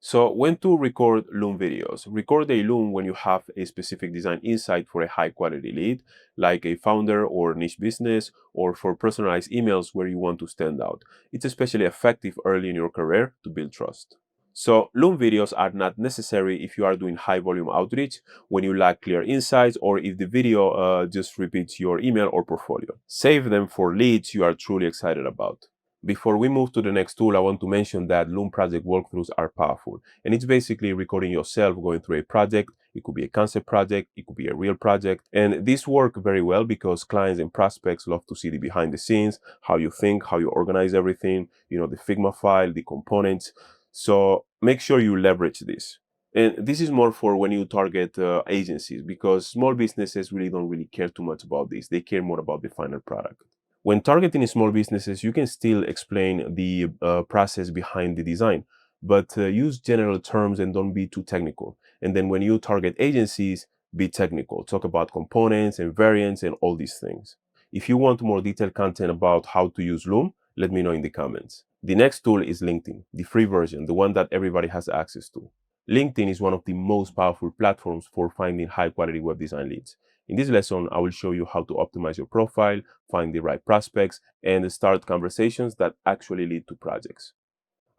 So when to record Loom videos? Record a Loom when you have a specific design insight for a high quality lead, like a founder or niche business, or for personalized emails where you want to stand out. It's especially effective early in your career to build trust. So Loom videos are not necessary if you are doing high volume outreach, when you lack clear insights, or if the video just repeats your email or portfolio. Save them for leads you are truly excited about. Before we move to the next tool, I want to mention that Loom project walkthroughs are powerful. And it's basically recording yourself going through a project. It could be a concept project, it could be a real project. And this work very well because clients and prospects love to see the behind the scenes, how you think, how you organize everything, the Figma file, the components. So make sure you leverage this. And this is more for when you target agencies, because small businesses really don't really care too much about this. They care more about the final product. When targeting small businesses, you can still explain the process behind the design, but use general terms and don't be too technical. And then when you target agencies, be technical. Talk about components and variants and all these things. If you want more detailed content about how to use Loom, let me know in the comments. The next tool is LinkedIn, the free version, the one that everybody has access to. LinkedIn is one of the most powerful platforms for finding high quality web design leads. In this lesson, I will show you how to optimize your profile, find the right prospects, and start conversations that actually lead to projects.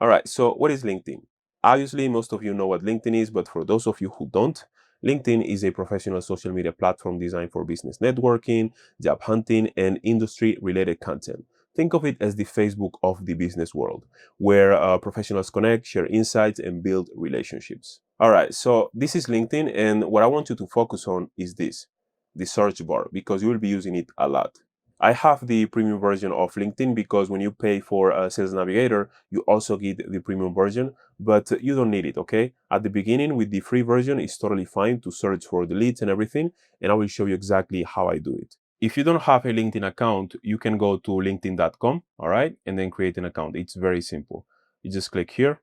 All right, so what is LinkedIn? Obviously, most of you know what LinkedIn is, but for those of you who don't, LinkedIn is a professional social media platform designed for business networking, job hunting, and industry-related content. Think of it as the Facebook of the business world, where professionals connect, share insights, and build relationships. All right, so this is LinkedIn, and what I want you to focus on is this, the search bar, because you will be using it a lot. I have the premium version of LinkedIn because when you pay for a Sales Navigator, you also get the premium version, but you don't need it, okay? At the beginning, with the free version, it's totally fine to search for the leads and everything, and I will show you exactly how I do it. If you don't have a LinkedIn account, you can go to linkedin.com, all right, and then create an account. It's very simple. You just click here.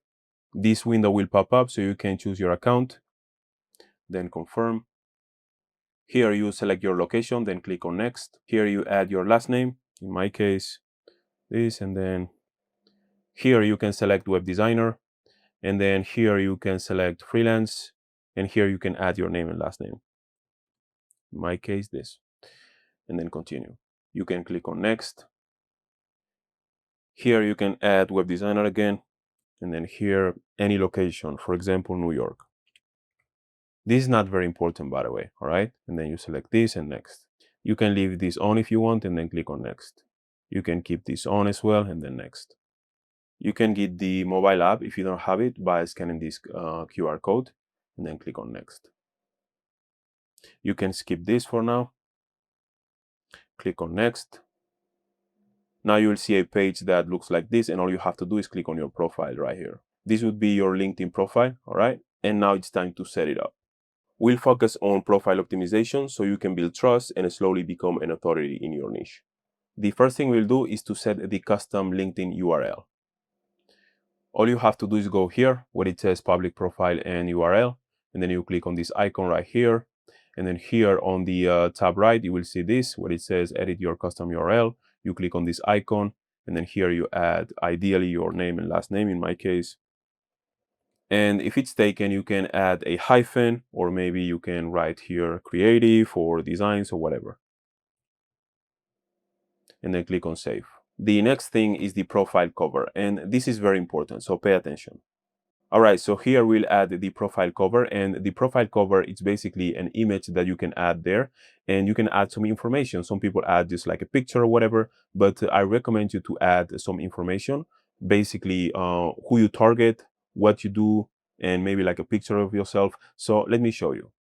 This window will pop up so you can choose your account, then confirm. Here you select your location, then click on next. Here you add your last name, in my case, this, and then here you can select web designer, and then here you can select freelance, and here you can add your name and last name. In my case, this, and then continue. You can click on next. Here you can add web designer again, and then here any location, for example, New York. This is not very important, by the way, all right? And then you select this and next. You can leave this on if you want, and then click on next. You can keep this on as well, and then next. You can get the mobile app if you don't have it by scanning this QR code, and then click on next. You can skip this for now. Click on next. Now you will see a page that looks like this, and all you have to do is click on your profile right here. This would be your LinkedIn profile, all right? And now it's time to set it up. We'll focus on profile optimization so you can build trust and slowly become an authority in your niche. The first thing we'll do is to set the custom LinkedIn URL. All you have to do is go here where it says public profile and URL, and then you click on this icon right here. And then here on the tab right, you will see this where it says edit your custom URL. You click on this icon, and then here you add ideally your name and last name in my case. And if it's taken, you can add a hyphen, or maybe you can write here creative or designs or whatever. And then click on save. The next thing is the profile cover, and this is very important, so pay attention. All right, so here we'll add the profile cover, and the profile cover is basically an image that you can add there, and you can add some information. Some people add just like a picture or whatever, but I recommend you to add some information, basically who you target, what you do, and maybe like a picture of yourself. So let me show you.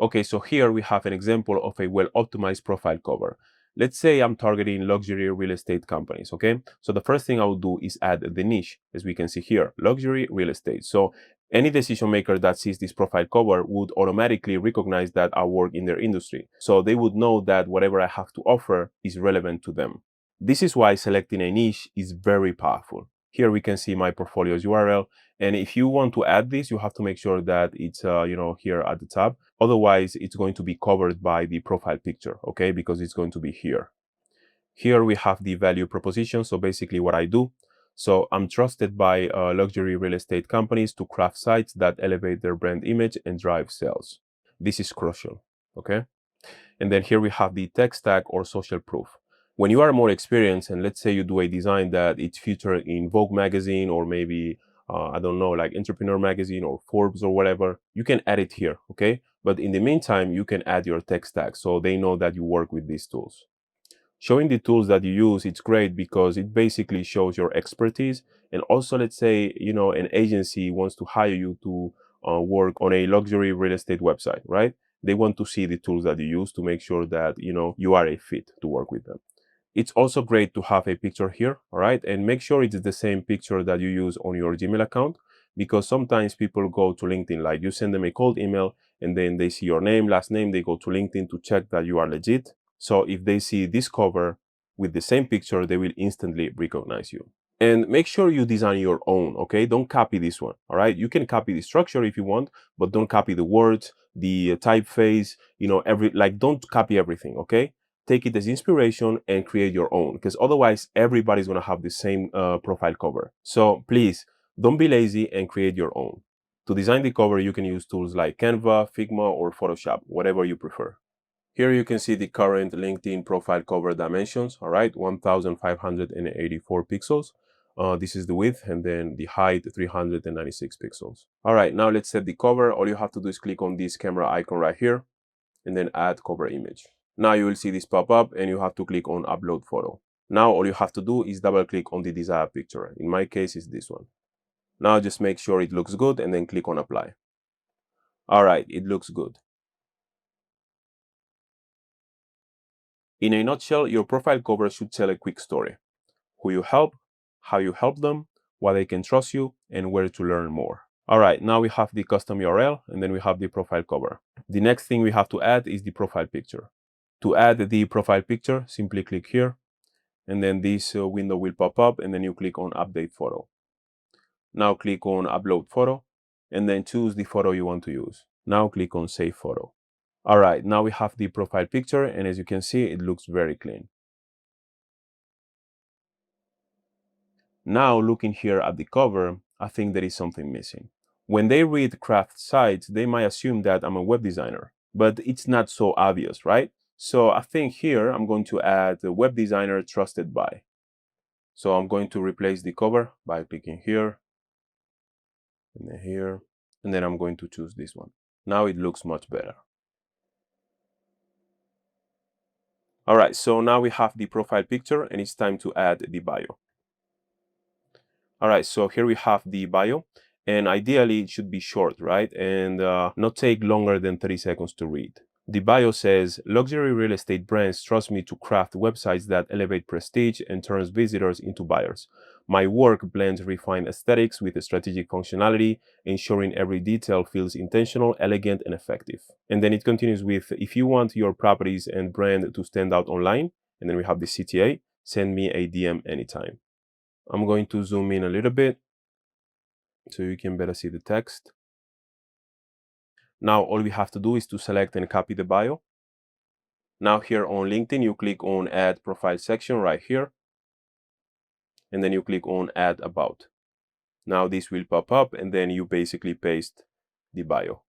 Okay, so here we have an example of a well-optimized profile cover. Let's say I'm targeting luxury real estate companies, okay? So the first thing I will do is add the niche, as we can see here, luxury real estate. So any decision maker that sees this profile cover would automatically recognize that I work in their industry. So they would know that whatever I have to offer is relevant to them. This is why selecting a niche is very powerful. Here we can see my portfolio's URL. And if you want to add this, you have to make sure that it's, here at the top. Otherwise, it's going to be covered by the profile picture, okay? Because it's going to be here. Here we have the value proposition. So basically what I do. So I'm trusted by luxury real estate companies to craft sites that elevate their brand image and drive sales. This is crucial, okay? And then here we have the tech stack or social proof. When you are more experienced, and let's say you do a design that it's featured in Vogue magazine, or maybe, I don't know, like Entrepreneur magazine or Forbes or whatever, you can add it here, okay? But in the meantime, you can add your tech stack so they know that you work with these tools. Showing the tools that you use, it's great because it basically shows your expertise. And also, let's say, an agency wants to hire you to work on a luxury real estate website, right? They want to see the tools that you use to make sure that, you are a fit to work with them. It's also great to have a picture here, all right? And make sure it's the same picture that you use on your Gmail account, because sometimes people go to LinkedIn, like you send them a cold email and then they see your name, last name, they go to LinkedIn to check that you are legit. So if they see this cover with the same picture, they will instantly recognize you. And make sure you design your own, okay? Don't copy this one, all right? You can copy the structure if you want, but don't copy the words, the typeface, don't copy everything, okay? Take it as inspiration and create your own, because otherwise everybody's going to have the same profile cover. So please don't be lazy and create your own. To design the cover, you can use tools like Canva, Figma, or Photoshop, whatever you prefer. Here you can see the current LinkedIn profile cover dimensions, all right, 1584 pixels. This is the width, and then the height, 396 pixels. All right, now let's set the cover. All you have to do is click on this camera icon right here, and then add cover image. Now you will see this pop up, and you have to click on upload photo. Now all you have to do is double click on the desired picture. In my case, it's this one. Now just make sure it looks good, and then click on apply. All right, it looks good. In a nutshell, your profile cover should tell a quick story: who you help, how you help them, why they can trust you, and where to learn more. All right, now we have the custom URL, and then we have the profile cover. The next thing we have to add is the profile picture. To add the profile picture, simply click here, and then this window will pop up, and then you click on update photo. Now click on upload photo, and then choose the photo you want to use. Now click on save photo. All right, now we have the profile picture, and as you can see, it looks very clean. Now looking here at the cover, I think there is something missing. When they read craft sites, they might assume that I'm a web designer, but it's not so obvious, right? So I think here I'm going to add the web designer trusted by. So I'm going to replace the cover by clicking here, and then here, and then I'm going to choose this one. Now it looks much better. All right, so now we have the profile picture, and it's time to add the bio. All right, so here we have the bio, and ideally it should be short, right? And not take longer than 30 seconds to read. The bio says, luxury real estate brands trust me to craft websites that elevate prestige and turns visitors into buyers. My work blends refined aesthetics with a strategic functionality, ensuring every detail feels intentional, elegant, and effective. And then it continues with, if you want your properties and brand to stand out online, and then we have the CTA, send me a DM anytime. I'm going to zoom in a little bit so you can better see the text. Now all we have to do is to select and copy the bio. Now here on LinkedIn, you click on add profile section right here, and then you click on add about. Now this will pop up, and then you basically paste the bio.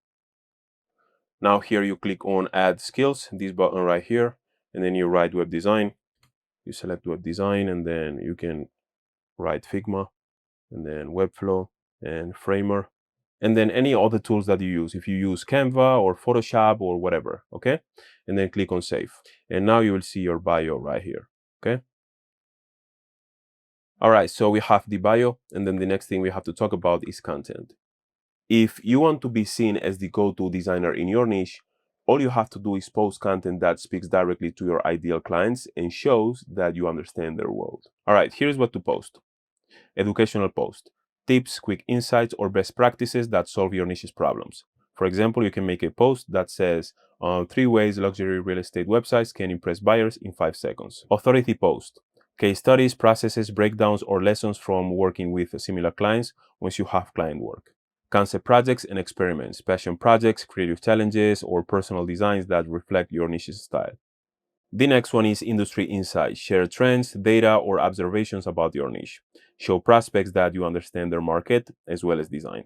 Now here you click on add skills, this button right here, and then you write web design. You select web design, and then you can write Figma, and then Webflow and Framer, and then any other tools that you use. If you use Canva or Photoshop or whatever, okay? And then click on save. And now you will see your bio right here, okay? All right, so we have the bio, and then the next thing we have to talk about is content. If you want to be seen as the go-to designer in your niche, all you have to do is post content that speaks directly to your ideal clients and shows that you understand their world. All right, here's what to post. Educational post. Tips, quick insights, or best practices that solve your niche's problems. For example, you can make a post that says, 3 ways luxury real estate websites can impress buyers in 5 seconds. Authority post. Case studies, processes, breakdowns, or lessons from working with similar clients once you have client work. Concept projects and experiments, passion projects, creative challenges, or personal designs that reflect your niche's style. The next one is industry insights. Share trends, data, or observations about your niche. Show prospects that you understand their market as well as design.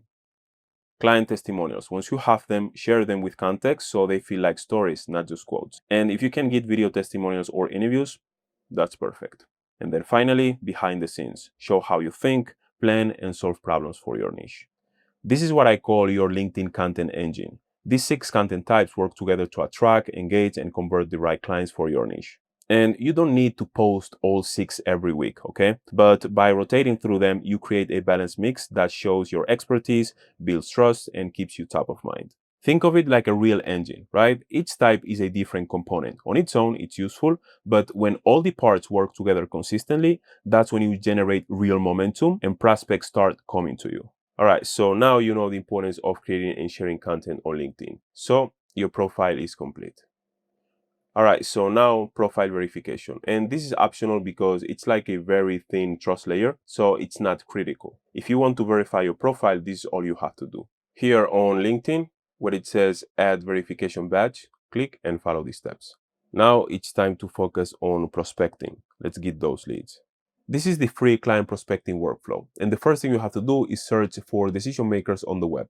Client testimonials. Once you have them, share them with context so they feel like stories, not just quotes. And if you can get video testimonials or interviews, that's perfect. And then finally, behind the scenes. Show how you think, plan, and solve problems for your niche. This is what I call your LinkedIn content engine. These 6 content types work together to attract, engage, and convert the right clients for your niche. And you don't need to post all 6 every week, okay? But by rotating through them, you create a balanced mix that shows your expertise, builds trust, and keeps you top of mind. Think of it like a real engine, right? Each type is a different component. On its own, it's useful, but when all the parts work together consistently, that's when you generate real momentum and prospects start coming to you. All right, so now you know the importance of creating and sharing content on LinkedIn. So your profile is complete. All right, so now profile verification. And this is optional because it's like a very thin trust layer, so it's not critical. If you want to verify your profile, this is all you have to do. Here on LinkedIn, where it says add verification badge, click and follow these steps. Now it's time to focus on prospecting. Let's get those leads. This is the free client prospecting workflow. And the first thing you have to do is search for decision makers on the web.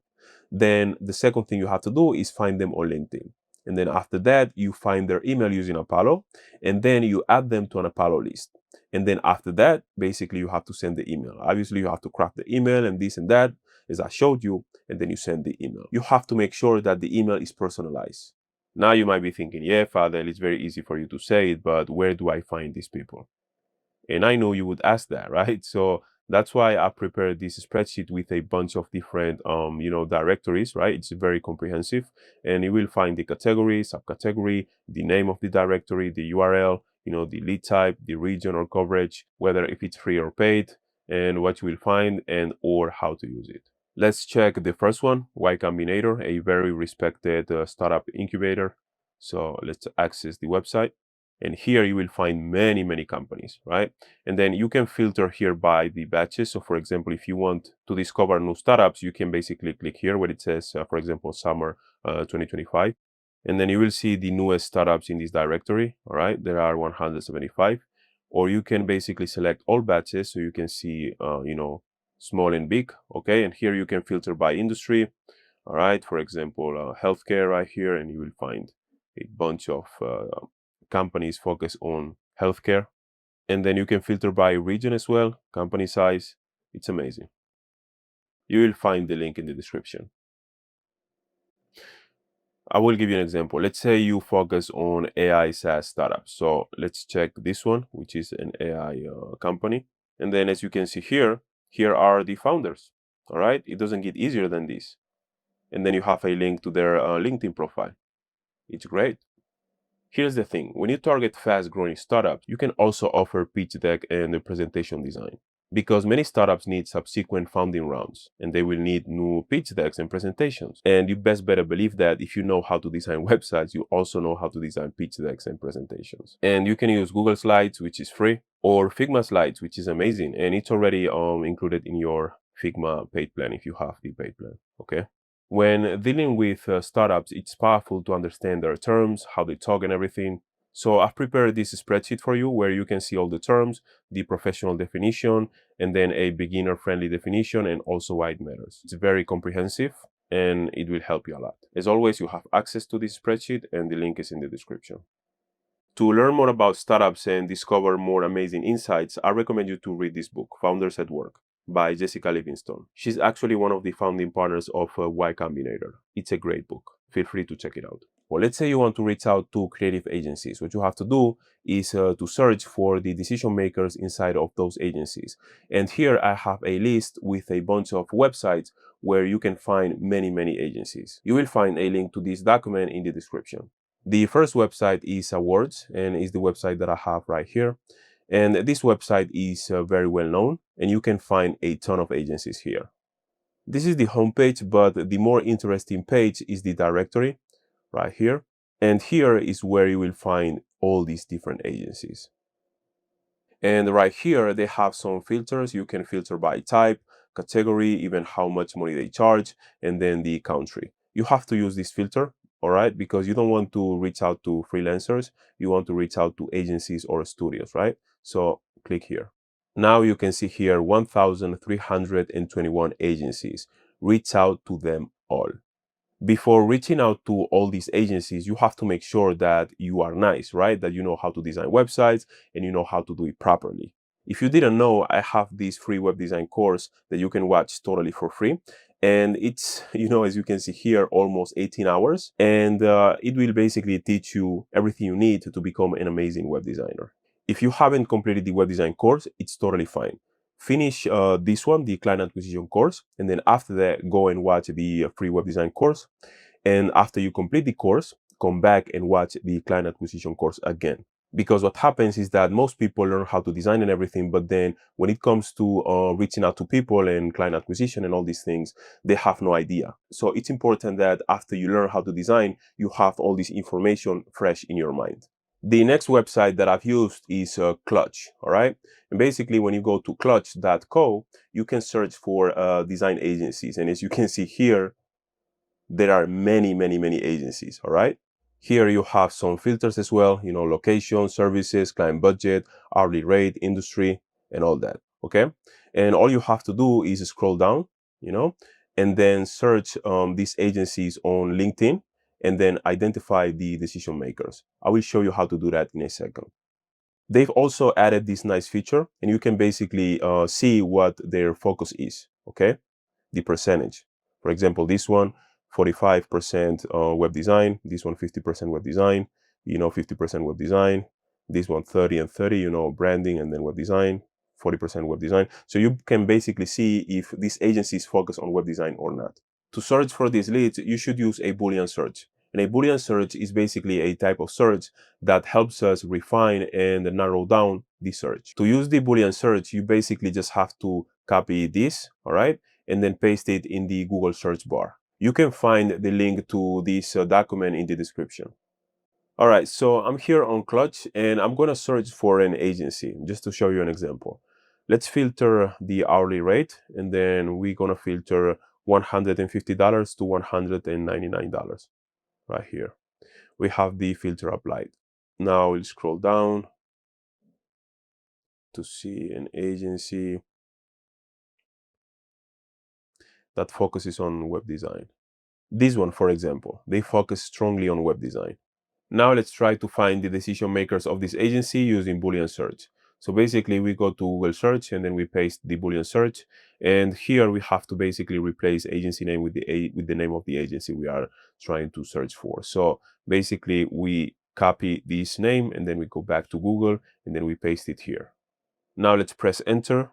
Then the second thing you have to do is find them on LinkedIn. And then after that, you find their email using Apollo, and then you add them to an Apollo list. And then after that, basically you have to send the email. Obviously, you have to craft the email and this and that, as I showed you, and then you send the email. You have to make sure that the email is personalized. Now you might be thinking, yeah, Fadel, it's very easy for you to say it, but where do I find these people? And I know you would ask that, right? So that's why I prepared this spreadsheet with a bunch of different, directories, right? It's very comprehensive, and you will find the category, subcategory, the name of the directory, the URL, the lead type, the region or coverage, whether if it's free or paid, and what you will find and or how to use it. Let's check the first one, Y Combinator, a very respected startup incubator. So let's access the website. And here you will find many, many companies, right? And then you can filter here by the batches. So for example, if you want to discover new startups, you can basically click here where it says, for example, summer 2025. And then you will see the newest startups in this directory, all right? There are 175. Or you can basically select all batches so you can see, small and big, okay? And here you can filter by industry, all right? For example, healthcare right here, and you will find a bunch of companies focus on healthcare. And then you can filter by region as well, company size. It's amazing. You will find the link in the description. I will give you an example. Let's say you focus on AI SaaS startups. So let's check this one, which is an AI company. And then as you can see here are the founders. All right. It doesn't get easier than this. And then you have a link to their LinkedIn profile. It's great. Here's the thing. When you target fast growing startups, you can also offer pitch deck and presentation design. Because many startups need subsequent funding rounds and they will need new pitch decks and presentations. And you best better believe that if you know how to design websites, you also know how to design pitch decks and presentations. And you can use Google Slides, which is free, or Figma Slides, which is amazing. And it's already included in your Figma paid plan if you have the paid plan. Okay. When dealing with startups, it's powerful to understand their terms, how they talk and everything. So I've prepared this spreadsheet for you where you can see all the terms, the professional definition, and then a beginner-friendly definition, and also why it matters. It's very comprehensive and it will help you a lot. As always, you have access to this spreadsheet and the link is in the description. To learn more about startups and discover more amazing insights, I recommend you to read this book, Founders at Work, by Jessica Livingstone. She's actually one of the founding partners of Y Combinator. It's a great book. Feel free to check it out. Well, let's say you want to reach out to creative agencies. What you have to do is to search for the decision makers inside of those agencies. And here I have a list with a bunch of websites where you can find many, many agencies. You will find a link to this document in the description. The first website is Awards and is the website that I have right here. And this website is very well known and you can find a ton of agencies here. This is the homepage, but the more interesting page is the directory right here. And here is where you will find all these different agencies. And right here, they have some filters. You can filter by type, category, even how much money they charge, and then the country. You have to use this filter all right? Because you don't want to reach out to freelancers, you want to reach out to agencies or studios, right? So click here. Now you can see here 1,321 agencies. Reach out to them all. Before reaching out to all these agencies, you have to make sure that you are nice, right? That you know how to design websites and you know how to do it properly. If you didn't know, I have this free web design course that you can watch totally for free. And it's, as you can see here, almost 18 hours. And it will basically teach you everything you need to become an amazing web designer. If you haven't completed the web design course, it's totally fine. Finish this one, the client acquisition course, and then after that, go and watch the free web design course. And after you complete the course, come back and watch the client acquisition course again. Because what happens is that most people learn how to design and everything, but then when it comes to reaching out to people and client acquisition and all these things, they have no idea. So it's important that after you learn how to design, you have all this information fresh in your mind. The next website that I've used is Clutch, all right? And basically, when you go to clutch.co, you can search for design agencies. And as you can see here, there are many, many, many agencies, all right? Here you have some filters as well, location, services, client budget, hourly rate, industry, and all that, okay? And all you have to do is scroll down, and then search these agencies on LinkedIn, and then identify the decision makers. I will show you how to do that in a second. They've also added this nice feature, and you can basically see what their focus is, okay? The percentage. For example, this one, 45% web design, this one 50% web design, 50% web design, this one 30 and 30, branding and then web design, 40% web design. So you can basically see if these agencies focus on web design or not. To search for these leads, you should use a Boolean search. And a Boolean search is basically a type of search that helps us refine and narrow down the search. To use the Boolean search, you basically just have to copy this, all right? And then paste it in the Google search bar. You can find the link to this document in the description. All right, so I'm here on Clutch and I'm gonna search for an agency just to show you an example. Let's filter the hourly rate and then we're gonna filter $150 to $199 right here. We have the filter applied. Now we'll scroll down to see an agency that focuses on web design. This one, for example, they focus strongly on web design. Now let's try to find the decision makers of this agency using Boolean search. So basically we go to Google search and then we paste the Boolean search. And here we have to basically replace agency name with the name of the agency we are trying to search for. So basically we copy this name and then we go back to Google and then we paste it here. Now let's press enter.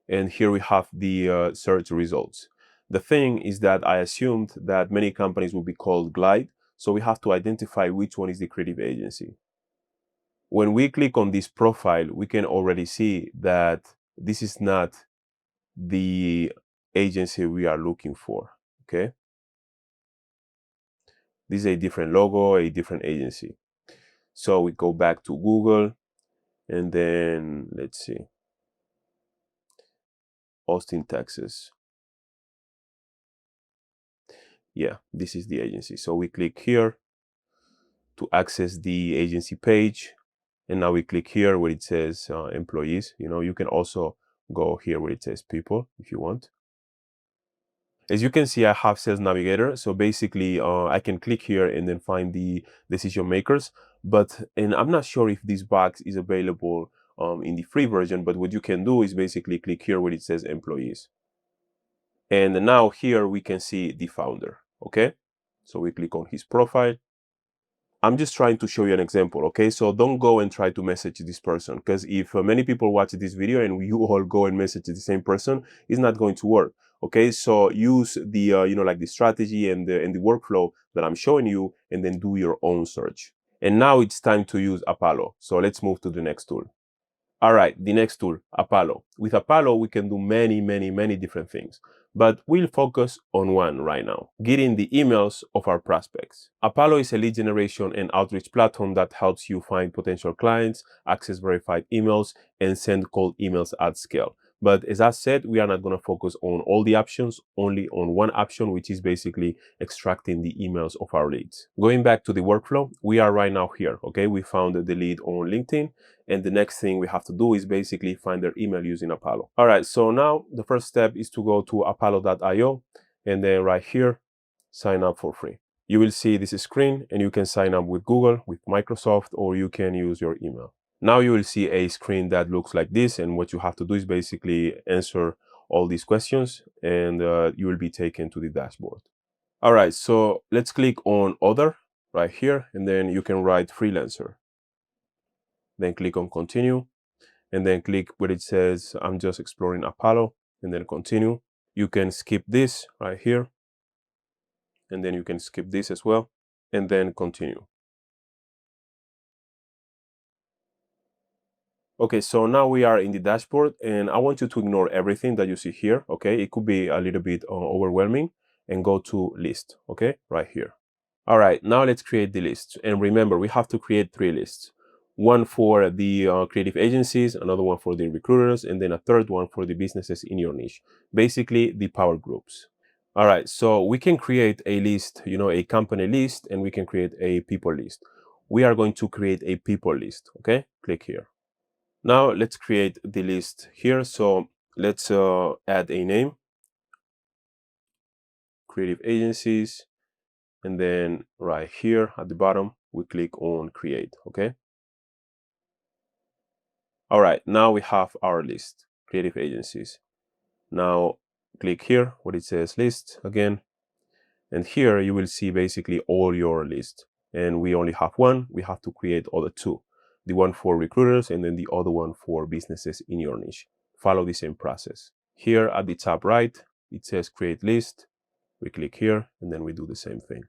And here we have the search results. The thing is that I assumed that many companies would be called Glide, so we have to identify which one is the creative agency. When we click on this profile, we can already see that this is not the agency we are looking for, okay? This is a different logo, a different agency. So we go back to Google and then let's see. Austin, Texas. Yeah, this is the agency. So we click here to access the agency page. And now we click here where it says employees. You can also go here where it says people if you want. As you can see, I have Sales Navigator. So basically, I can click here and then find the decision makers. And I'm not sure if this box is available in the free version, but what you can do is basically click here where it says employees. And now here we can see the founder, okay? So we click on his profile. I'm just trying to show you an example, okay? So don't go and try to message this person, because if many people watch this video and you all go and message the same person, it's not going to work, okay? So use the, like the strategy and the workflow that I'm showing you and then do your own search. And now it's time to use Apollo. So let's move to the next tool. All right, the next tool, Apollo. With Apollo, we can do many, many, many different things, but we'll focus on one right now, getting the emails of our prospects. Apollo is a lead generation and outreach platform that helps you find potential clients, access verified emails, and send cold emails at scale. But as I said, we are not going to focus on all the options, only on one option, which is basically extracting the emails of our leads. Going back to the workflow, we are right now here, okay? We found the lead on LinkedIn, and the next thing we have to do is basically find their email using Apollo. All right, so now the first step is to go to apollo.io, and then right here, sign up for free. You will see this screen, and you can sign up with Google, with Microsoft, or you can use your email. Now you will see a screen that looks like this, and what you have to do is basically answer all these questions, and you will be taken to the dashboard. All right, so let's click on Other right here, and then you can write Freelancer. Then click on Continue, and then click where it says I'm just exploring Apollo, and then Continue. You can skip this right here, and then you can skip this as well, and then Continue. Okay, so now we are in the dashboard, and I want you to ignore everything that you see here, okay? It could be a little bit overwhelming, and go to List, okay? Right here. All right, now let's create the list. And remember, we have to create 3 lists. One for the creative agencies, another one for the recruiters, and then a third one for the businesses in your niche. Basically, the power groups. All right, so we can create a list, a company list, and we can create a people list. We are going to create a people list, okay? Click here. Now let's create the list here. So let's add a name, creative agencies, and then right here at the bottom, we click on create, okay? All right, now we have our list, creative agencies. Now click here where it says list again, and here you will see basically all your list. And we only have one, we have to create other 2. The one for recruiters and then the other one for businesses in your niche. Follow the same process. Here at the top right, it says create list. We click here and then we do the same thing.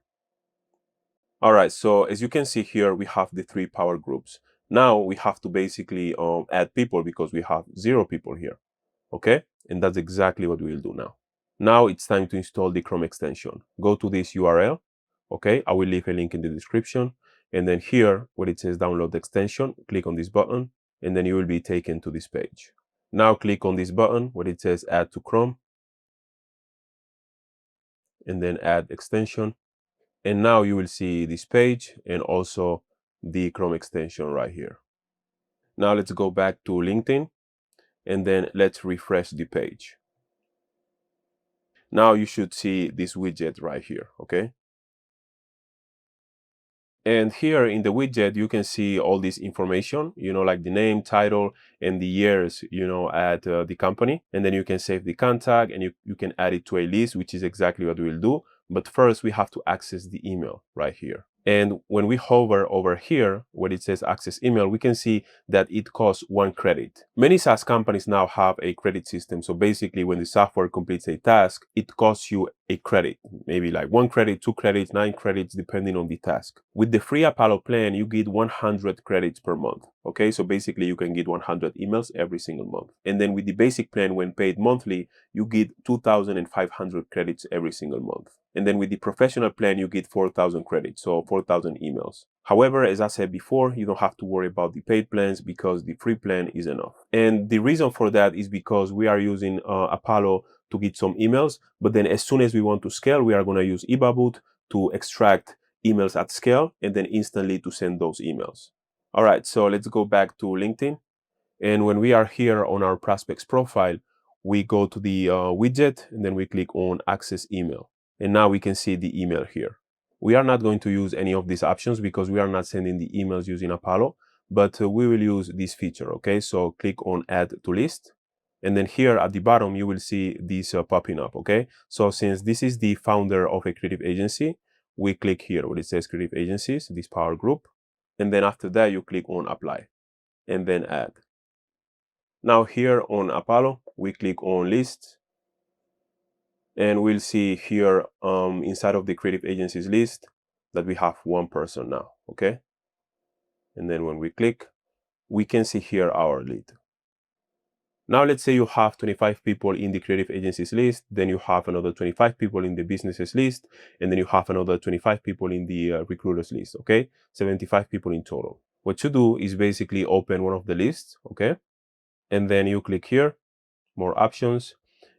All right, so as you can see here, we have the 3 power groups. Now we have to basically add people because we have 0 people here, okay? And that's exactly what we'll do now. Now it's time to install the Chrome extension. Go to this URL, okay? I will leave a link in the description. And then here, where it says download the extension, click on this button, and then you will be taken to this page. Now click on this button where it says add to Chrome, and then add extension. And now you will see this page and also the Chrome extension right here. Now let's go back to LinkedIn, and then let's refresh the page. Now you should see this widget right here, okay? And here in the widget, you can see all this information, like the name, title, and the years, at the company. And then you can save the contact, and you can add it to a list, which is exactly what we'll do. But first, we have to access the email right here. And when we hover over here, where it says access email, we can see that it costs 1 credit. Many SaaS companies now have a credit system. So basically, when the software completes a task, it costs you a credit, maybe like 1 credit, 2 credits, 9 credits, depending on the task. With the free Apollo plan, you get 100 credits per month. Okay, so basically you can get 100 emails every single month. And then with the basic plan, when paid monthly, you get 2,500 credits every single month. And then with the professional plan, you get 4,000 credits, so 4,000 emails. However, as I said before, you don't have to worry about the paid plans because the free plan is enough. And the reason for that is because we are using Apollo to get some emails, but then as soon as we want to scale, we are going to use eBaboot to extract emails at scale and then instantly to send those emails. All right, so let's go back to LinkedIn. And when we are here on our prospects profile, we go to the widget and then we click on access email. And now we can see the email here. We are not going to use any of these options because we are not sending the emails using Apollo, but we will use this feature, okay? So click on add to list. And then here at the bottom, you will see this popping up, okay? So since this is the founder of a creative agency, we click here where it says creative agencies, this power group. And then after that, you click on apply and then add. Now here on Apollo, we click on list. And we'll see here inside of the creative agencies list that we have 1 person now, okay? And then when we click, we can see here our lead. Now let's say you have 25 people in the creative agencies list, then you have another 25 people in the businesses list, and then you have another 25 people in the recruiters list, okay? 75 people in total. What you do is basically open one of the lists, okay? And then you click here more options,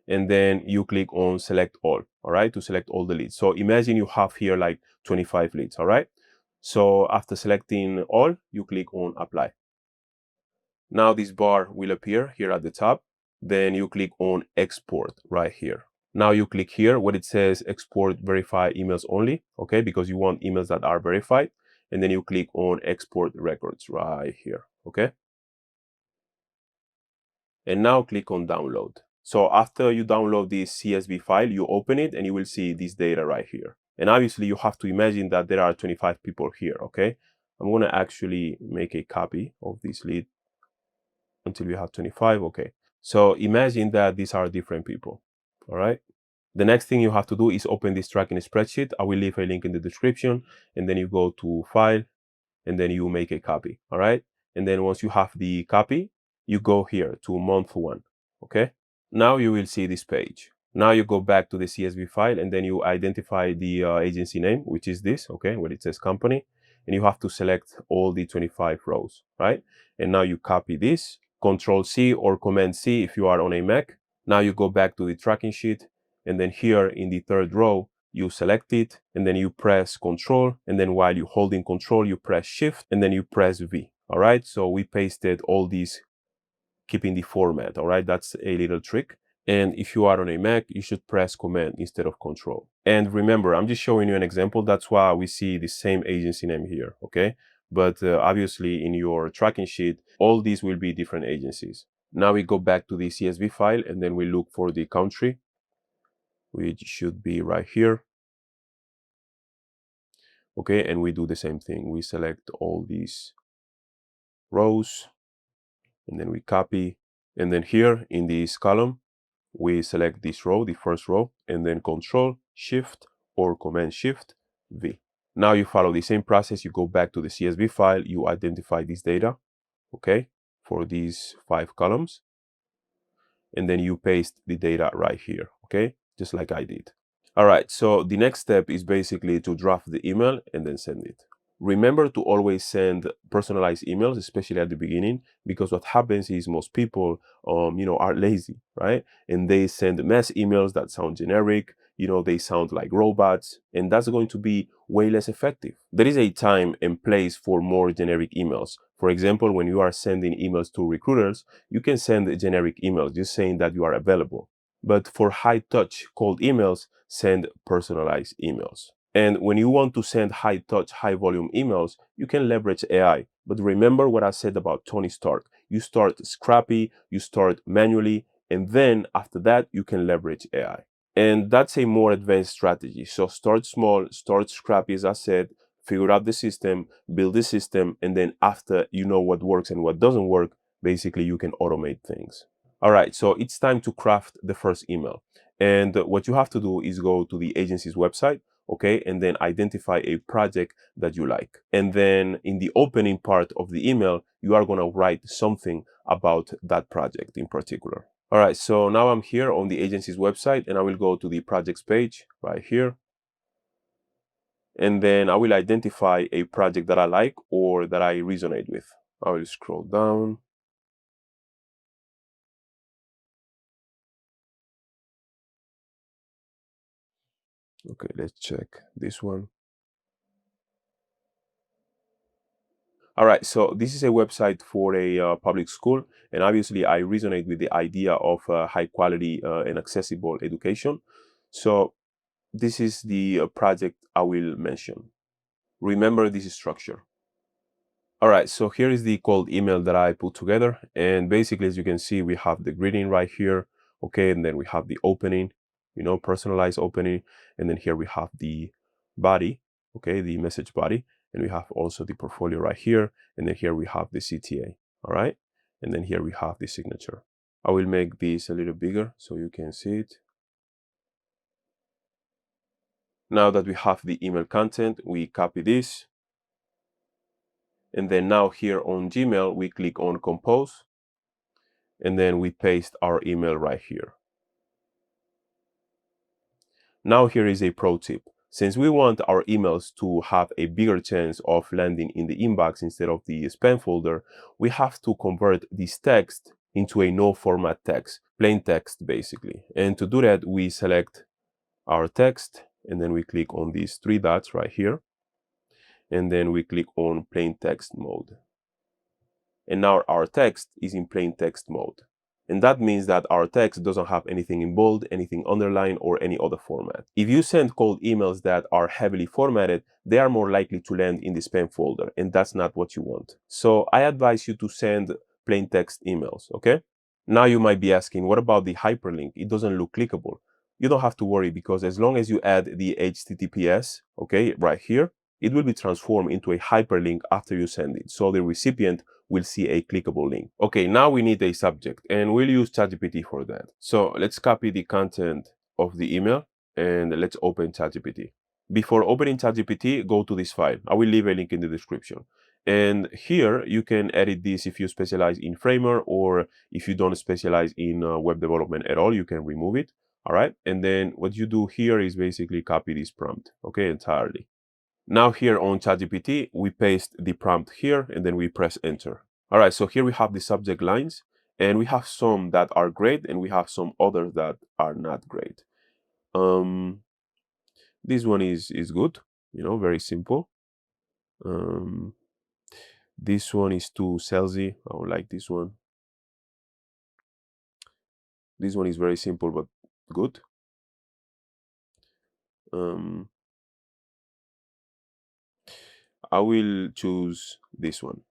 and then you click on select all right, to select all the leads. So imagine you have here like 25 leads, all right? So after selecting all, you click on apply. Now this bar will appear here at the top. Then you click on export right here. Now you click here where it says export verify emails only, okay, because you want emails that are verified. And then you click on export records right here, okay? And now click on download. So after you download this CSV file, you open it and you will see this data right here. And obviously you have to imagine that there are 25 people here, okay? I'm gonna actually make a copy of this lead until we have 25, okay? So imagine that these are different people, all right? The next thing you have to do is open this tracking spreadsheet. I will leave a link in the description, and then you go to file, and then you make a copy, all right? And then once you have the copy, you go here to month 1, okay? Now you will see this page. Now you go back to the CSV file, and then you identify the agency name, which is this, okay, where it says company, and you have to select all the 25 rows, right? And now you copy this, Control C or Command C if you are on a Mac. Now you go back to the tracking sheet, and then here in the 3rd row, you select it, and then you press Control, and then while you're holding Control, you press Shift, and then you press V. All right, so we pasted all these, keeping the format. All right, that's a little trick. And if you are on a Mac, you should press Command instead of Control. And remember, I'm just showing you an example. That's why we see the same agency name here, okay? But obviously in your tracking sheet, all these will be different agencies. Now we go back to the CSV file, and then we look for the country, which should be right here. Okay, and we do the same thing. We select all these rows, and then we copy. And then here in this column, we select this row, the first row, and then Control, Shift, or Command Shift, V. Now you follow the same process. You go back to the CSV file, you identify this data, okay, for these 5 columns. And then you paste the data right here, okay, just like I did. All right, so the next step is basically to draft the email and then send it. Remember to always send personalized emails, especially at the beginning, because what happens is most people, are lazy, right? And they send mass emails that sound generic, they sound like robots, and that's going to be way less effective. There is a time and place for more generic emails. For example, when you are sending emails to recruiters, you can send generic emails just saying that you are available. But for high-touch cold emails, send personalized emails. And when you want to send high-touch, high-volume emails, you can leverage AI. But remember what I said about Tony Stark. You start scrappy, you start manually, and then after that, you can leverage AI. And that's a more advanced strategy. So start small, start scrappy, as I said, figure out the system, build the system, and then after you know what works and what doesn't work, basically you can automate things. All right, so it's time to craft the first email. And what you have to do is go to the agency's website, okay, and then identify a project that you like. And then in the opening part of the email, you are going to write something about that project in particular. All right, so now I'm here on the agency's website, and I will go to the projects page right here. And then I will identify a project that I like or that I resonate with. I will scroll down. Okay, let's check this one. All right, so this is a website for a public school, and obviously I resonate with the idea of high quality and accessible education. So this is the project I will mention. Remember this structure. All right, so here is the cold email that I put together, and basically, as you can see, we have the greeting right here, okay, and then we have the opening, personalized opening, and then here we have the body, okay, the message body, and we have also the portfolio right here, and then here we have the CTA, all right, and then here we have the signature. I will make this a little bigger so you can see it. Now that we have the email content, we copy this. And then now here on Gmail, we click on Compose. And then we paste our email right here. Now here is a pro tip. Since we want our emails to have a bigger chance of landing in the inbox instead of the spam folder, we have to convert this text into a no format text. plain text basically. And to do that, we select our text and then we click on these three dots right here. And then we click on plain text mode. And now our text is in plain text mode. And that means that our text doesn't have anything in bold, anything underlined, or any other format. If you send cold emails that are heavily formatted, they are more likely to land in the spam folder, and that's not what you want. So I advise you to send plain text emails, okay? Now you might be asking, what about the hyperlink? It doesn't look clickable. You don't have to worry, because as long as you add the HTTPS, okay, right here, it will be transformed into a hyperlink after you send it. So the recipient will see a clickable link. Okay, now we need a subject, and we'll use ChatGPT for that. So let's copy the content of the email and let's open ChatGPT. Before opening ChatGPT, go to this file. I will leave a link in the description. And here you can edit this if you specialize in Framer, or if you don't specialize in web development at all, you can remove it. All right. And then what you do here is basically copy this prompt, okay, entirely. Now here on ChatGPT, we paste the prompt here and then we press enter. All right, so here we have the subject lines, and we have some that are great and we have some others that are not great. This one is good, you know, very simple. This one is too salesy. I don't like this one. This one is very simple but good. I will choose this one.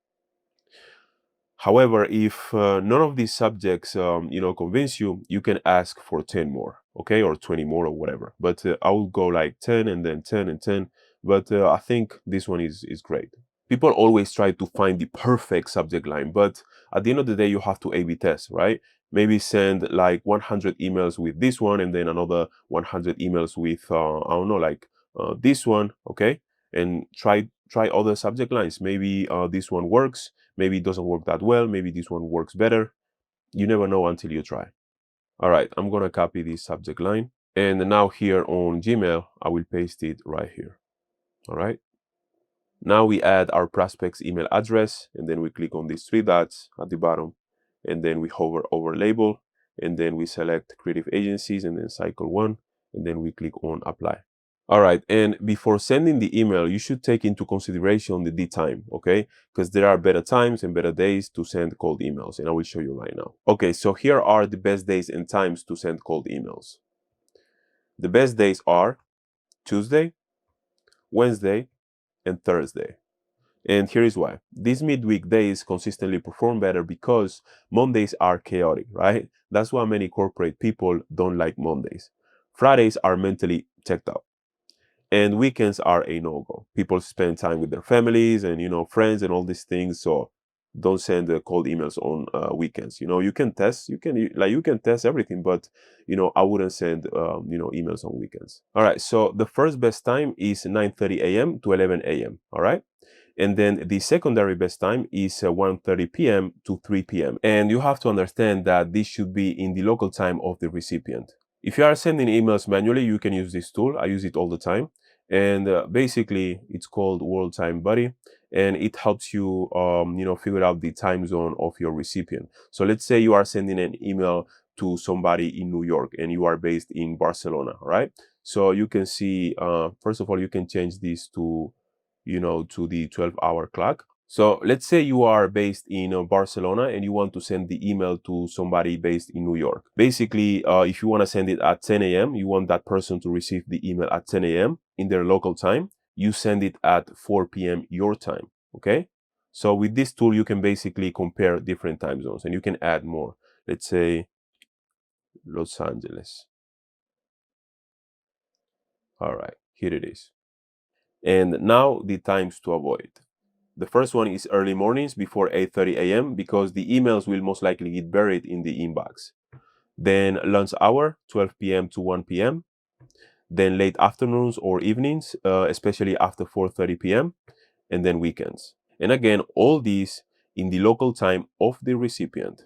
However, if none of these subjects, convince you, you can ask for 10 more, okay, or 20 more or whatever. But I will go like 10 and then 10 and 10. But I think this one is great. People always try to find the perfect subject line, but at the end of the day, you have to A/B test, right? Maybe send like 100 emails with this one, and then another 100 emails with I don't know, like this one, okay, and try other subject lines. Maybe this one works. Maybe it doesn't work that well. Maybe this one works better. You never know until you try. All right, I'm gonna copy this subject line. And now here on Gmail, I will paste it right here. All right. Now we add our prospect's email address, and then we click on these three dots at the bottom, and then we hover over label, and then we select creative agencies and then cycle 1, and then we click on apply. All right, and before sending the email, you should take into consideration the time, okay? Because there are better times and better days to send cold emails, and I will show you right now. Okay, so here are the best days and times to send cold emails. The best days are Tuesday, Wednesday, and Thursday. And here is why. These midweek days consistently perform better because Mondays are chaotic, right? That's why many corporate people don't like Mondays. Fridays are mentally checked out. And weekends are a no-go. People spend time with their families and, friends and all these things. So don't send cold emails on weekends. You can test, you can test everything, but, I wouldn't send, emails on weekends. All right. So the first best time is 9:30 a.m. to 11 a.m. All right. And then the secondary best time is 1:30 p.m. to 3 p.m. And you have to understand that this should be in the local time of the recipient. If you are sending emails manually, you can use this tool. I use it all the time. And basically, it's called World Time Buddy. And it helps you, figure out the time zone of your recipient. So let's say you are sending an email to somebody in New York and you are based in Barcelona, right? So you can see, first of all, you can change this to the 12-hour clock. So let's say you are based in Barcelona and you want to send the email to somebody based in New York. Basically, if you want to send it at 10 a.m., you want that person to receive the email at 10 a.m. in their local time. You send it at 4 p.m. your time, okay? So with this tool, you can basically compare different time zones and you can add more. Let's say Los Angeles. All right, here it is. And now the times to avoid. The first one is early mornings before 8:30 a.m. because the emails will most likely get buried in the inbox. Then lunch hour, 12 p.m. to 1 p.m. Then late afternoons or evenings, especially after 4:30 p.m. And then weekends. And again, all these in the local time of the recipient.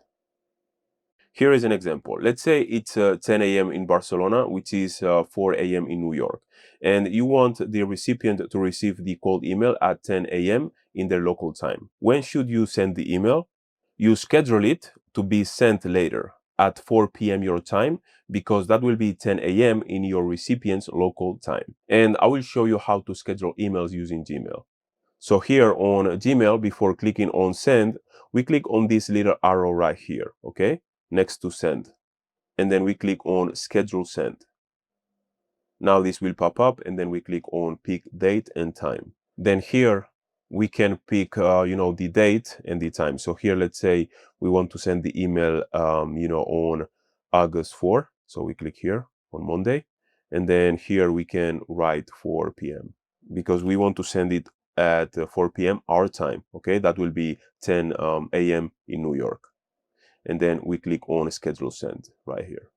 Here is an example. Let's say it's 10 a.m. in Barcelona, which is 4 a.m. in New York. And you want the recipient to receive the cold email at 10 a.m. in their local time. When should you send the email? You schedule it to be sent later, at 4 p.m. your time, because that will be 10 a.m. in your recipient's local time. And I will show you how to schedule emails using Gmail. So here on Gmail, before clicking on send, we click on this little arrow right here, okay, next to send. And then we click on schedule send. Now this will pop up, and then we click on pick date and time. Then here we can pick, the date and the time. So here, let's say we want to send the email, on August 4. So we click here on Monday, and then here we can write 4 p.m. because we want to send it at 4 p.m. our time. Okay, that will be 10 a.m. in New York. And then we click on schedule send right here.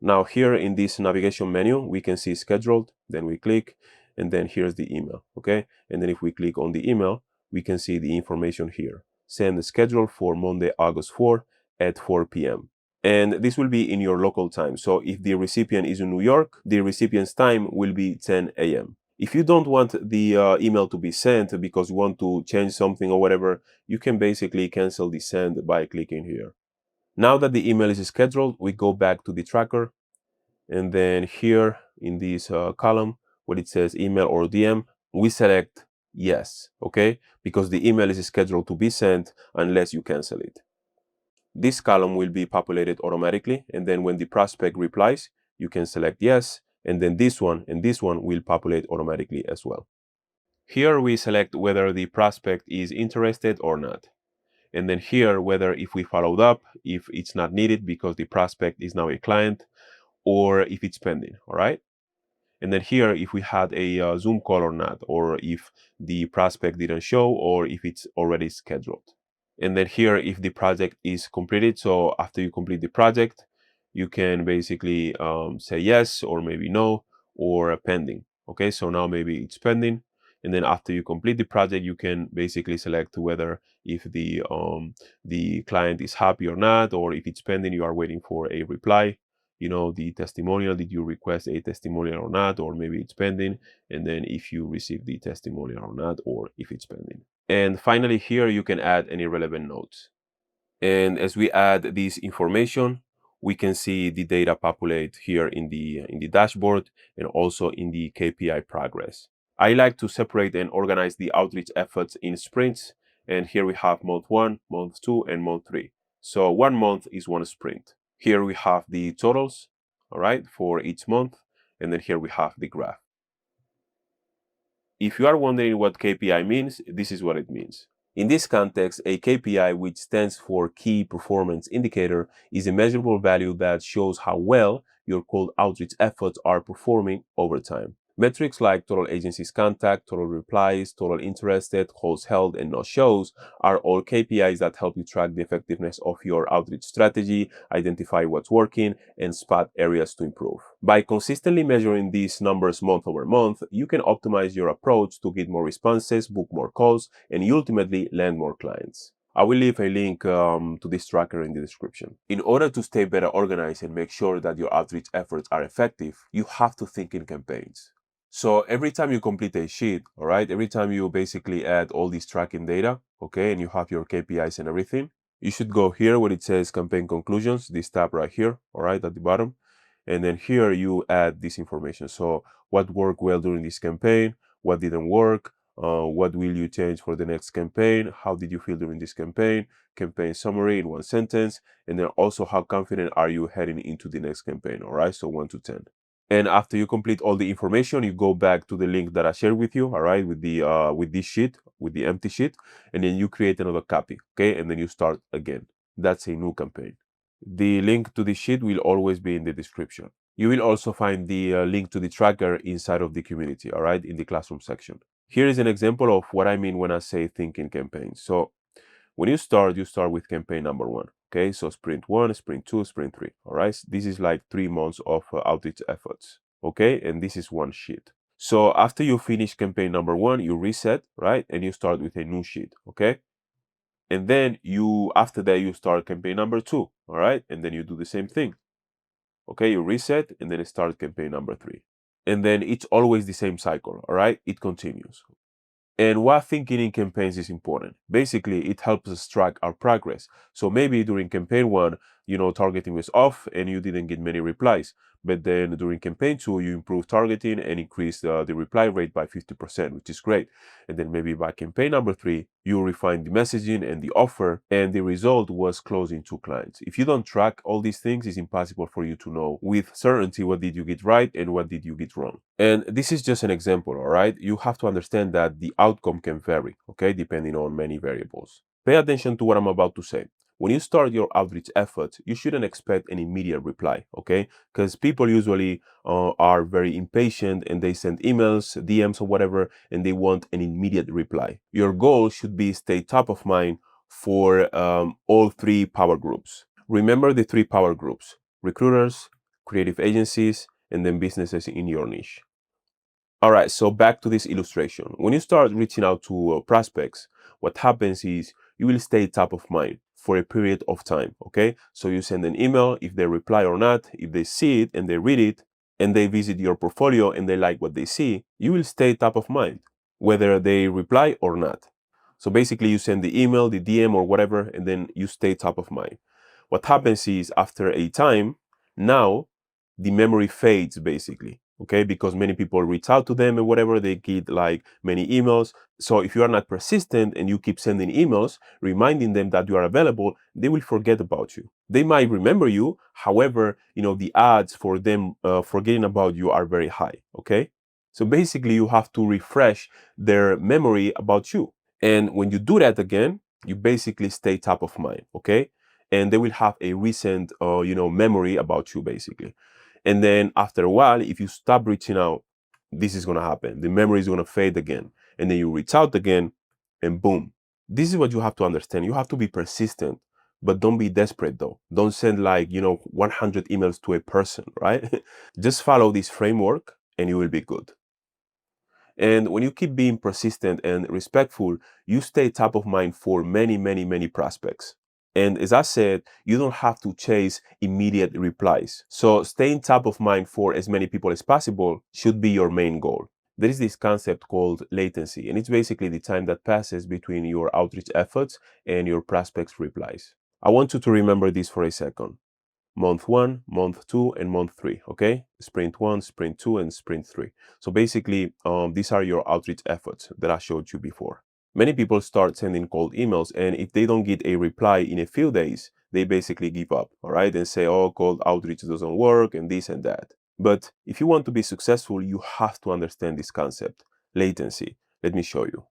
Now here in this navigation menu, we can see scheduled, then we click, and then here's the email, okay? And then if we click on the email, we can see the information here. Send the schedule for Monday, August 4 at 4 p.m. And this will be in your local time. So if the recipient is in New York, the recipient's time will be 10 a.m. If you don't want the email to be sent because you want to change something or whatever, you can basically cancel the send by clicking here. Now that the email is scheduled, we go back to the tracker, and then here in this column where it says email or DM, we select yes, okay? Because the email is scheduled to be sent unless you cancel it. This column will be populated automatically, and then when the prospect replies, you can select yes, and then this one and this one will populate automatically as well. Here we select whether the prospect is interested or not. And then here, whether if we followed up, if it's not needed because the prospect is now a client, or if it's pending, all right? And then here, if we had a Zoom call or not, or if the prospect didn't show, or if it's already scheduled. And then here, if the project is completed, so after you complete the project, you can basically say yes, or maybe no, or pending. Okay, so now maybe it's pending. And then after you complete the project, you can basically select whether if the client is happy or not, or if it's pending, you are waiting for a reply. The testimonial, did you request a testimonial or not, or maybe it's pending, and then if you receive the testimonial or not, or if it's pending. And finally, here you can add any relevant notes. And as we add this information, we can see the data populate here in the dashboard and also in the KPI progress. I like to separate and organize the outreach efforts in sprints. And here we have month 1, month 2, and month 3. So 1 month is 1 sprint. Here we have the totals, all right, for each month. And then here we have the graph. If you are wondering what KPI means, this is what it means. In this context, a KPI, which stands for Key Performance Indicator, is a measurable value that shows how well your cold outreach efforts are performing over time. Metrics like total agencies contact, total replies, total interested, calls held, and no shows are all KPIs that help you track the effectiveness of your outreach strategy, identify what's working, and spot areas to improve. By consistently measuring these numbers month over month, you can optimize your approach to get more responses, book more calls, and ultimately land more clients. I will leave a link to this tracker in the description. In order to stay better organized and make sure that your outreach efforts are effective, you have to think in campaigns. So every time you complete a sheet, all right, every time you basically add all these tracking data, okay, and you have your KPIs and everything, you should go here where it says campaign conclusions, this tab right here, all right, at the bottom. And then here you add this information. So what worked well during this campaign, what didn't work, what will you change for the next campaign, how did you feel during this campaign summary in 1 sentence, and then also how confident are you heading into the next campaign, all right, so 1 to 10. And after you complete all the information, you go back to the link that I shared with you, all right, with this sheet, with the empty sheet, and then you create another copy, okay, and then you start again. That's a new campaign. The link to the sheet will always be in the description. You will also find the link to the tracker inside of the community, all right, in the classroom section. Here is an example of what I mean when I say think in campaigns. So when you start with campaign number 1. Okay, so sprint 1, sprint 2, sprint 3. All right, this is like 3 months of outreach efforts. Okay, and this is 1 sheet. So after you finish campaign number 1, you reset, right, and you start with a new sheet. Okay, and then after that you start campaign number 2. All right, and then you do the same thing. Okay, you reset and then start campaign number 3, and then it's always the same cycle. All right, it continues. And why thinking in campaigns is important. Basically, it helps us track our progress. So maybe during campaign 1, targeting was off and you didn't get many replies. But then during campaign 2, you improved targeting and increased the reply rate by 50%, which is great. And then maybe by campaign number 3, you refine the messaging and the offer, and the result was closing 2 clients. If you don't track all these things, it's impossible for you to know with certainty what did you get right and what did you get wrong. And this is just an example, all right? You have to understand that the outcome can vary, okay, depending on many variables. Pay attention to what I'm about to say. When you start your outreach effort, you shouldn't expect an immediate reply, okay? Because people usually are very impatient and they send emails, DMs or whatever, and they want an immediate reply. Your goal should be stay top of mind for all 3 power groups. Remember the 3 power groups: recruiters, creative agencies, and then businesses in your niche. All right, so back to this illustration. When you start reaching out to prospects, what happens is you will stay top of mind for a period of time, okay? So you send an email, if they reply or not, if they see it and they read it, and they visit your portfolio and they like what they see, you will stay top of mind, whether they reply or not. So basically you send the email, the DM or whatever, and then you stay top of mind. What happens is after a time, now the memory fades basically, okay? Because many people reach out to them and whatever, they get like many emails. So if you are not persistent and you keep sending emails, reminding them that you are available, they will forget about you. They might remember you. However, the odds for them forgetting about you are very high, okay? So basically you have to refresh their memory about you. And when you do that again, you basically stay top of mind, okay? And they will have a recent, memory about you basically. And then after a while, if you stop reaching out, this is going to happen. The memory is going to fade again. And then you reach out again and boom. This is what you have to understand. You have to be persistent, but don't be desperate though. Don't send 100 emails to a person, right? Just follow this framework and you will be good. And when you keep being persistent and respectful, you stay top of mind for many, many, many prospects. And as I said, you don't have to chase immediate replies. So staying top of mind for as many people as possible should be your main goal. There is this concept called latency, and it's basically the time that passes between your outreach efforts and your prospects' replies. I want you to remember this for a second. Month 1, month 2, and month 3, okay? Sprint 1, sprint 2, and sprint 3. So basically, these are your outreach efforts that I showed you before. Many people start sending cold emails, and if they don't get a reply in a few days, they basically give up, all right? And say, oh, cold outreach doesn't work, and this and that. But if you want to be successful, you have to understand this concept, latency. Let me show you.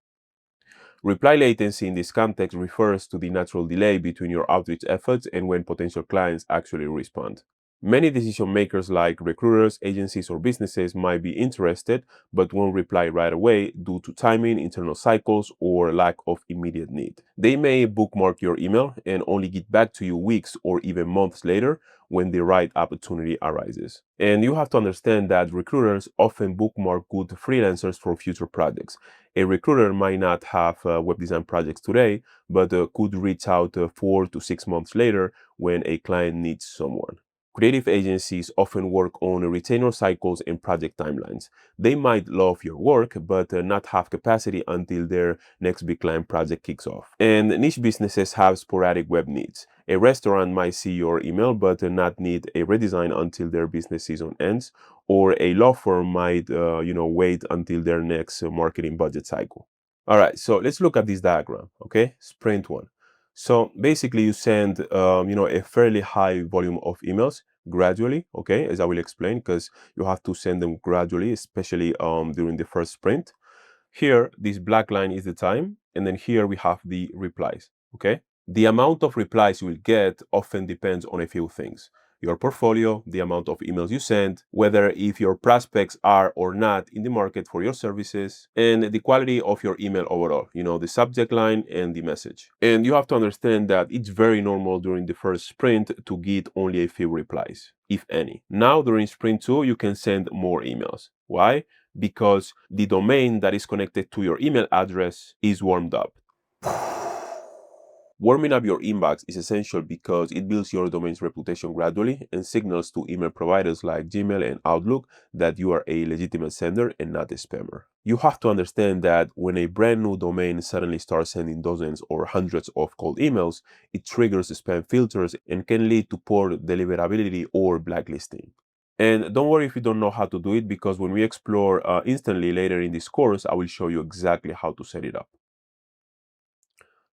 Reply latency in this context refers to the natural delay between your outreach efforts and when potential clients actually respond. Many decision makers like recruiters, agencies, or businesses might be interested but won't reply right away due to timing, internal cycles, or lack of immediate need. They may bookmark your email and only get back to you weeks or even months later when the right opportunity arises. And you have to understand that recruiters often bookmark good freelancers for future projects. A recruiter might not have web design projects today, but could reach out 4 to 6 months later when a client needs someone. Creative agencies often work on retainer cycles and project timelines. They might love your work, but not have capacity until their next big client project kicks off. And niche businesses have sporadic web needs. A restaurant might see your email, but not need a redesign until their business season ends. Or a law firm might, wait until their next marketing budget cycle. All right, so let's look at this diagram, okay? Sprint 1. So basically you send, a fairly high volume of emails gradually, okay, as I will explain, because you have to send them gradually, especially during the first sprint. Here, this black line is the time, and then here we have the replies, okay? The amount of replies you will get often depends on a few things. Your portfolio, the amount of emails you send, whether if your prospects are or not in the market for your services, and the quality of your email overall, the subject line and the message. And you have to understand that it's very normal during the first sprint to get only a few replies, if any. Now, during sprint 2, you can send more emails. Why? Because the domain that is connected to your email address is warmed up. Warming up your inbox is essential because it builds your domain's reputation gradually and signals to email providers like Gmail and Outlook that you are a legitimate sender and not a spammer. You have to understand that when a brand new domain suddenly starts sending dozens or hundreds of cold emails, it triggers spam filters and can lead to poor deliverability or blacklisting. And don't worry if you don't know how to do it, because when we explore instantly later in this course, I will show you exactly how to set it up.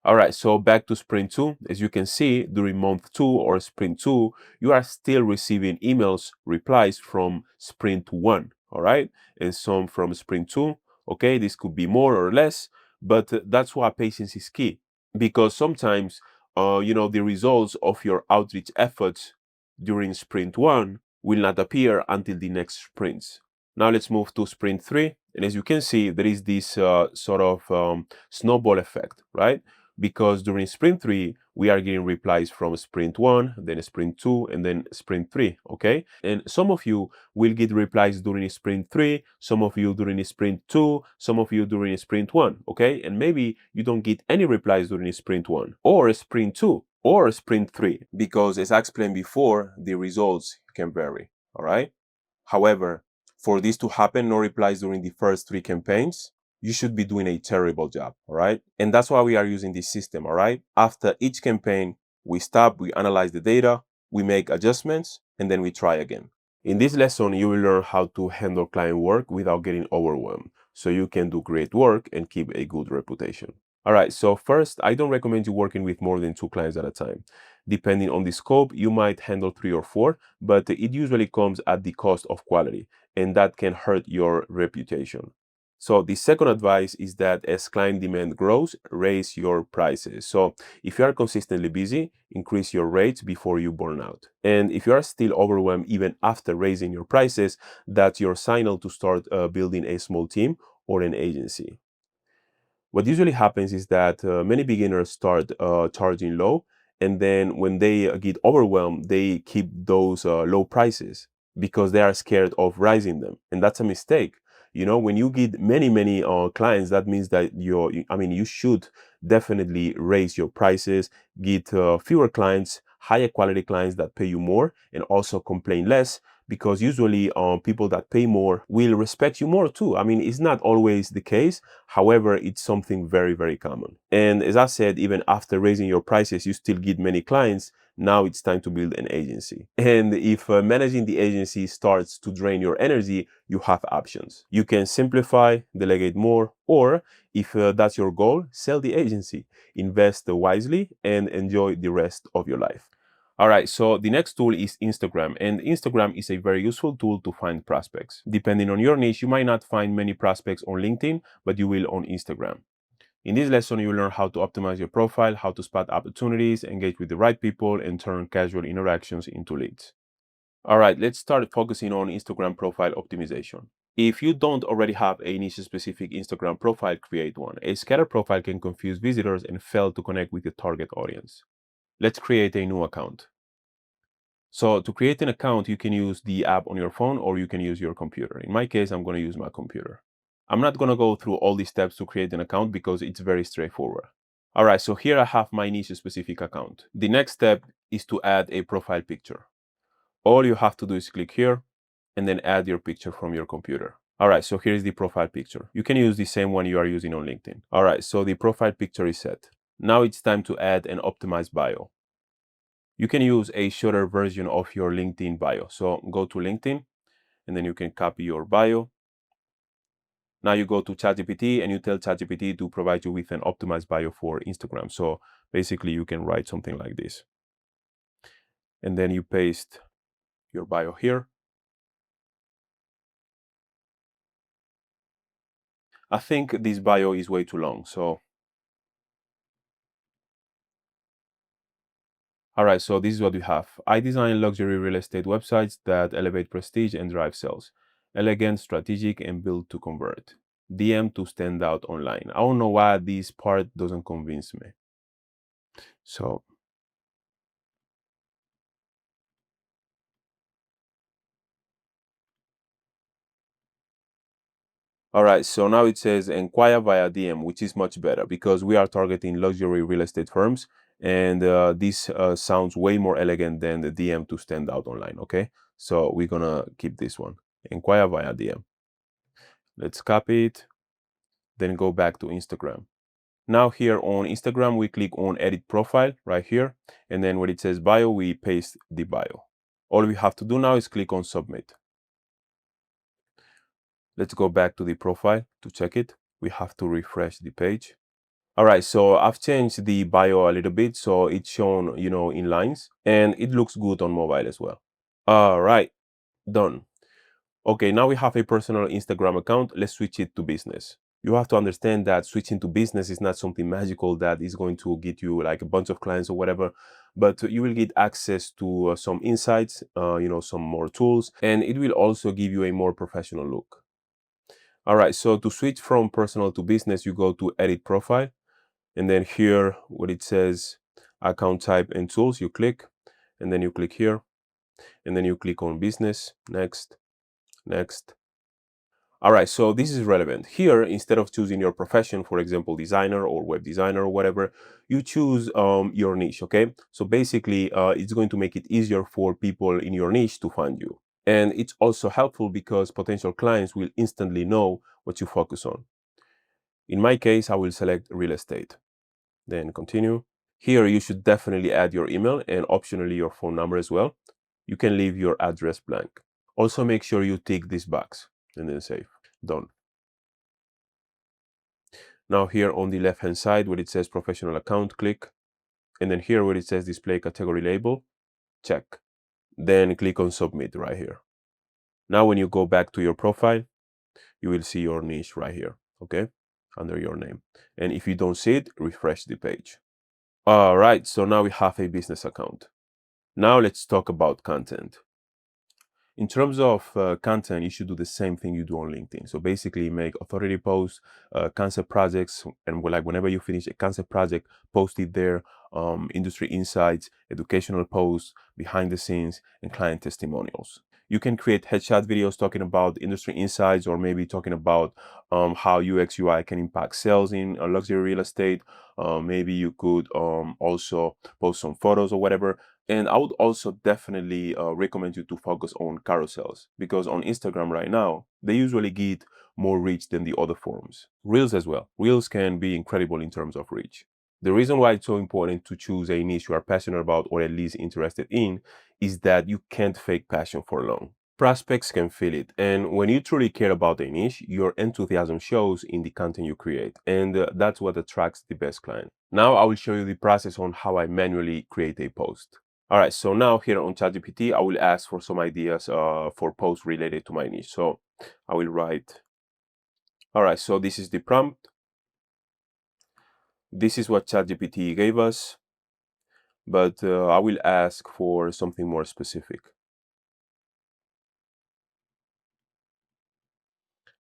All right, so back to sprint 2. As you can see, during month 2 or sprint 2, you are still receiving emails, replies from sprint 1, all right? And some from sprint 2. Okay, this could be more or less, but that's why patience is key, because sometimes, the results of your outreach efforts during sprint 1 will not appear until the next sprints. Now let's move to sprint 3. And as you can see, there is this sort of snowball effect, right? Because during sprint 3, we are getting replies from sprint 1, then sprint 2, and then sprint 3, okay? And some of you will get replies during sprint 3, some of you during sprint 2, some of you during sprint 1, okay? And maybe you don't get any replies during sprint 1, or sprint 2, or sprint 3, because as I explained before, the results can vary, all right? However, for this to happen, no replies during the first 3 campaigns, you should be doing a terrible job, all right? And that's why we are using this system, all right? After each campaign, we stop, we analyze the data, we make adjustments, and then we try again. In this lesson, you will learn how to handle client work without getting overwhelmed, so you can do great work and keep a good reputation. All right, so first, I don't recommend you working with more than 2 clients at a time. Depending on the scope, you might handle 3 or 4, but it usually comes at the cost of quality, and that can hurt your reputation. So the second advice is that as client demand grows, raise your prices. So if you are consistently busy, increase your rates before you burn out. And if you are still overwhelmed even after raising your prices, that's your signal to start building a small team or an agency. What usually happens is that many beginners start charging low, and then when they get overwhelmed, they keep those low prices because they are scared of rising them, and that's a mistake. When you get many clients, that means that you should definitely raise your prices, get fewer clients, higher quality clients that pay you more, and also complain less, because usually people that pay more will respect you more too. It's not always the case. However, it's something very, very common. And as I said, even after raising your prices, you still get many clients. Now it's time to build an agency. And if managing the agency starts to drain your energy, you have options. You can simplify, delegate more, or if that's your goal, sell the agency, invest wisely, and enjoy the rest of your life. All right, so the next tool is Instagram, and Instagram is a very useful tool to find prospects. Depending on your niche, you might not find many prospects on LinkedIn, but you will on Instagram. In this lesson, you will learn how to optimize your profile, how to spot opportunities, engage with the right people, and turn casual interactions into leads. All right, let's start focusing on Instagram profile optimization. If you don't already have a niche-specific Instagram profile, create one. A scattered profile can confuse visitors and fail to connect with your target audience. Let's create a new account. So to create an account, you can use the app on your phone or you can use your computer. In my case, I'm going to use my computer. I'm not going to go through all these steps to create an account because it's very straightforward. All right, so here I have my niche-specific account. The next step is to add a profile picture. All you have to do is click here and then add your picture from your computer. All right, so here's the profile picture. You can use the same one you are using on LinkedIn. All right, so the profile picture is set. Now it's time to add an optimized bio. You can use a shorter version of your LinkedIn bio. So go to LinkedIn and then you can copy your bio. Now you go to ChatGPT and you tell ChatGPT to provide you with an optimized bio for Instagram. So basically you can write something like this. And then you paste your bio here. I think this bio is way too long. So, all right, so this is what we have. I design luxury real estate websites that elevate prestige and drive sales. Elegant, strategic, and built to convert. DM to stand out online. I don't know why this part doesn't convince me. So, all right, so now it says inquire via DM, which is much better because we are targeting luxury real estate firms And this sounds way more elegant than the DM to stand out online, okay? So we're gonna keep this one, inquire via DM. Let's copy it, then go back to Instagram. Now here on Instagram, we click on edit profile right here. And then where it says bio, we paste the bio. All we have to do now is click on submit. Let's go back to the profile to check it. We have to refresh the page. All right, so I've changed the bio a little bit, so it's shown, in lines, and it looks good on mobile as well. All right, done. Okay, now we have a personal Instagram account. Let's switch it to business. You have to understand that switching to business is not something magical that is going to get you like a bunch of clients or whatever, but you will get access to some insights, some more tools, and it will also give you a more professional look. All right, so to switch from personal to business, you go to edit profile, and then here what it says account type and tools, you click, and then you click here, and then you click on business, next. All right, so this is relevant. Here, instead of choosing your profession, for example, designer or web designer or whatever, you choose your niche, okay? So basically, it's going to make it easier for people in your niche to find you. And it's also helpful because potential clients will instantly know what you focus on. In my case, I will select real estate. Then continue. Here, you should definitely add your email and optionally your phone number as well. You can leave your address blank. Also, make sure you tick this box and then save. Done. Now here on the left hand side where it says professional account, click. And then here where it says display category label, check. Then click on submit right here. Now when you go back to your profile, you will see your niche right here, okay? Under your name. And if you don't see it, refresh the page. All right, so now we have a business account. Now let's talk about content. In terms of content, you should do the same thing you do on LinkedIn. So basically make authority posts, concept projects, and like whenever you finish a concept project, post it there, industry insights, educational posts, behind the scenes, and client testimonials. You can create headshot videos talking about industry insights or maybe talking about how UX UI can impact sales in luxury real estate. Maybe you could also post some photos or whatever. And I would also definitely recommend you to focus on carousels because on Instagram right now, they usually get more reach than the other forms. Reels as well. Reels can be incredible in terms of reach. The reason why it's so important to choose a niche you are passionate about or at least interested in is that you can't fake passion for long. Prospects can feel it. And when you truly care about a niche, your enthusiasm shows in the content you create. And that's what attracts the best clients. Now I will show you the process on how I manually create a post. All right, so now here on ChatGPT, I will ask for some ideas for posts related to my niche. So I will write, all right, so this is the prompt. This is what ChatGPT gave us, but I will ask for something more specific.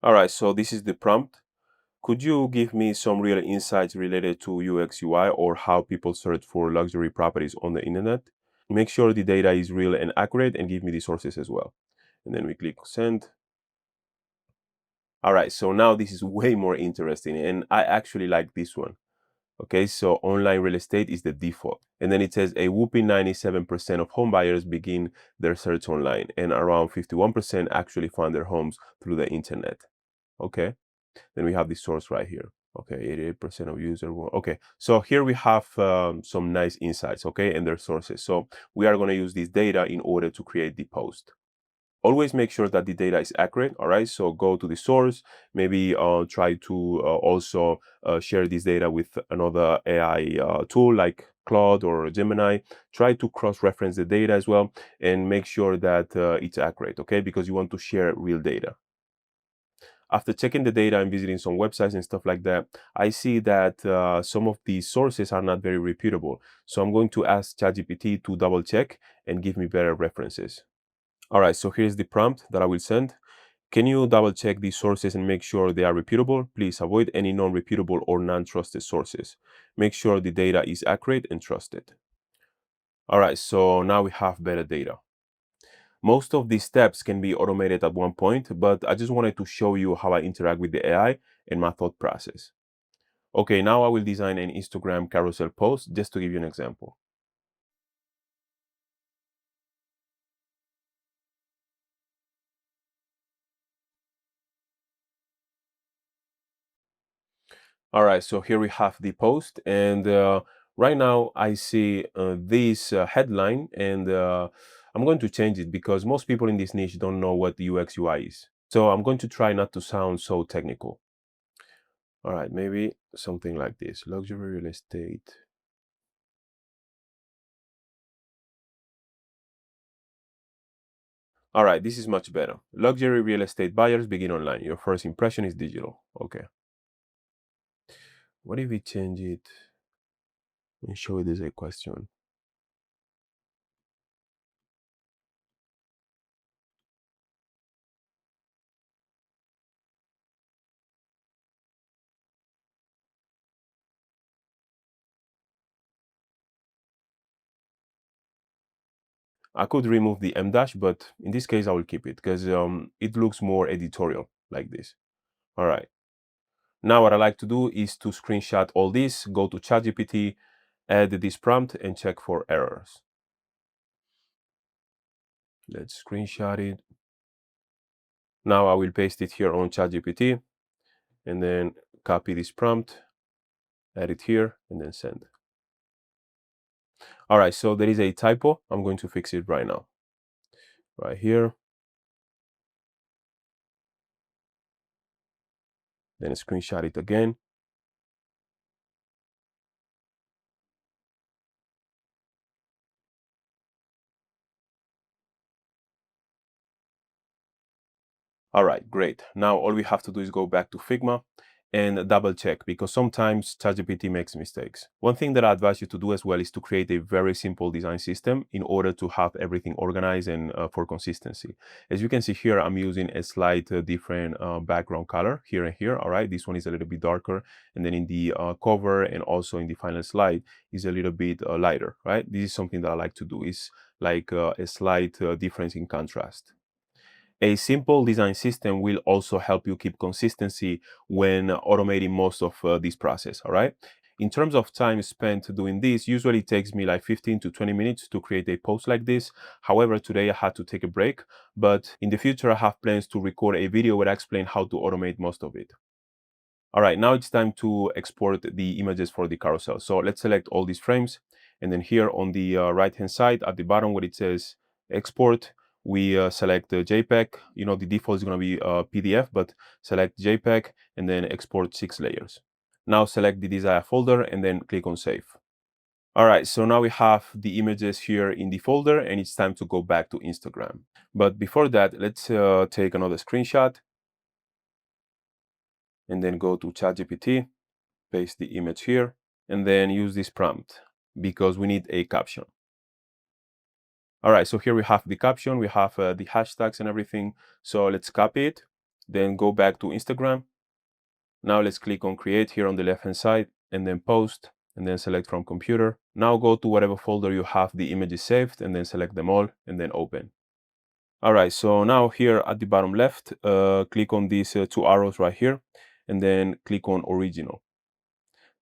All right, so this is the prompt. Could you give me some real insights related to UX UI or how people search for luxury properties on the internet? Make sure the data is real and accurate and give me the sources as well. And then we click send. All right, so now this is way more interesting and I actually like this one. Okay, so online real estate is the default. And then it says a whooping 97% of home buyers begin their search online and around 51% actually find their homes through the internet. Okay, then we have the source right here. Okay, 88% of users. Okay, so here we have some nice insights, okay, and their sources. So we are going to use this data in order to create the post. Always make sure that the data is accurate. All right, so go to the source, maybe try to also share this data with another AI tool like Claude or Gemini. Try to cross-reference the data as well and make sure that it's accurate, okay, because you want to share real data. After checking the data and visiting some websites and stuff like that, I see that some of these sources are not very reputable. So I'm going to ask ChatGPT to double check and give me better references. All right, so here's the prompt that I will send. Can you double check these sources and make sure they are reputable? Please avoid any non-reputable or non-trusted sources. Make sure the data is accurate and trusted. All right, so now we have better data. Most of these steps can be automated at one point, but I just wanted to show you how I interact with the AI and my thought process. Okay, now I will design an Instagram carousel post just to give you an example. All right, so here we have the post, and right now I see this headline, and I'm going to change it because most people in this niche don't know what UX UI is. So I'm going to try not to sound so technical. All right, maybe something like this: luxury real estate. All right, this is much better. Luxury real estate buyers begin online. Your first impression is digital. Okay. What if we change it and show it as a question? I could remove the M dash, but in this case, I will keep it because it looks more editorial like this. All right. Now what I like to do is to screenshot all this, go to ChatGPT, add this prompt and check for errors. Let's screenshot it. Now I will paste it here on ChatGPT and then copy this prompt, add it here and then send. All right, so there is a typo. I'm going to fix it right now. Right here. Then screenshot it again. All right, great. Now all we have to do is go back to Figma and double check because sometimes ChatGPT makes mistakes. One thing that I advise you to do as well is to create a very simple design system in order to have everything organized and for consistency. As you can see here, I'm using a slight different background color here and here. All right, this one is a little bit darker, and then in the cover and also in the final slide is a little bit lighter. Right, this is something that I like to do. Is like a slight difference in contrast. A simple design system will also help you keep consistency when automating most of this process, all right? In terms of time spent doing this, usually it takes me like 15 to 20 minutes to create a post like this. However, today I had to take a break, but in the future I have plans to record a video where I explain how to automate most of it. All right, now it's time to export the images for the carousel. So let's select all these frames. And then here on the right-hand side at the bottom where it says export, we select the JPEG. You know, the default is going to be PDF, but select JPEG and then export 6 layers. Now select the desired folder and then click on save. All right, so now we have the images here in the folder and it's time to go back to Instagram. But before that, let's take another screenshot and then go to ChatGPT, paste the image here, and then use this prompt because we need a caption. All right, so here we have the caption, we have the hashtags and everything. So let's copy it, then go back to Instagram. Now let's click on create here on the left hand side and then post and then select from computer. Now go to whatever folder you have the images saved and then select them all and then open. All right, so now here at the bottom left, click on these 2 arrows right here and then click on original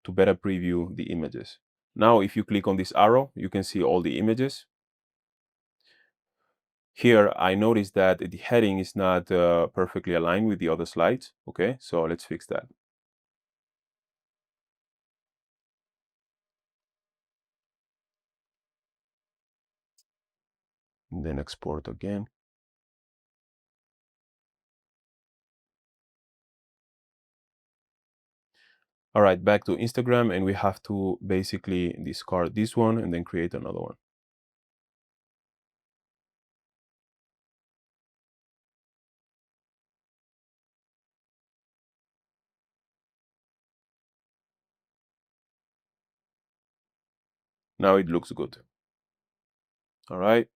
to better preview the images. Now, if you click on this arrow, you can see all the images. Here, I noticed that the heading is not perfectly aligned with the other slides. Okay, so let's fix that. And then export again. All right, back to Instagram, and we have to basically discard this one and then create another one. Now it looks good. All right.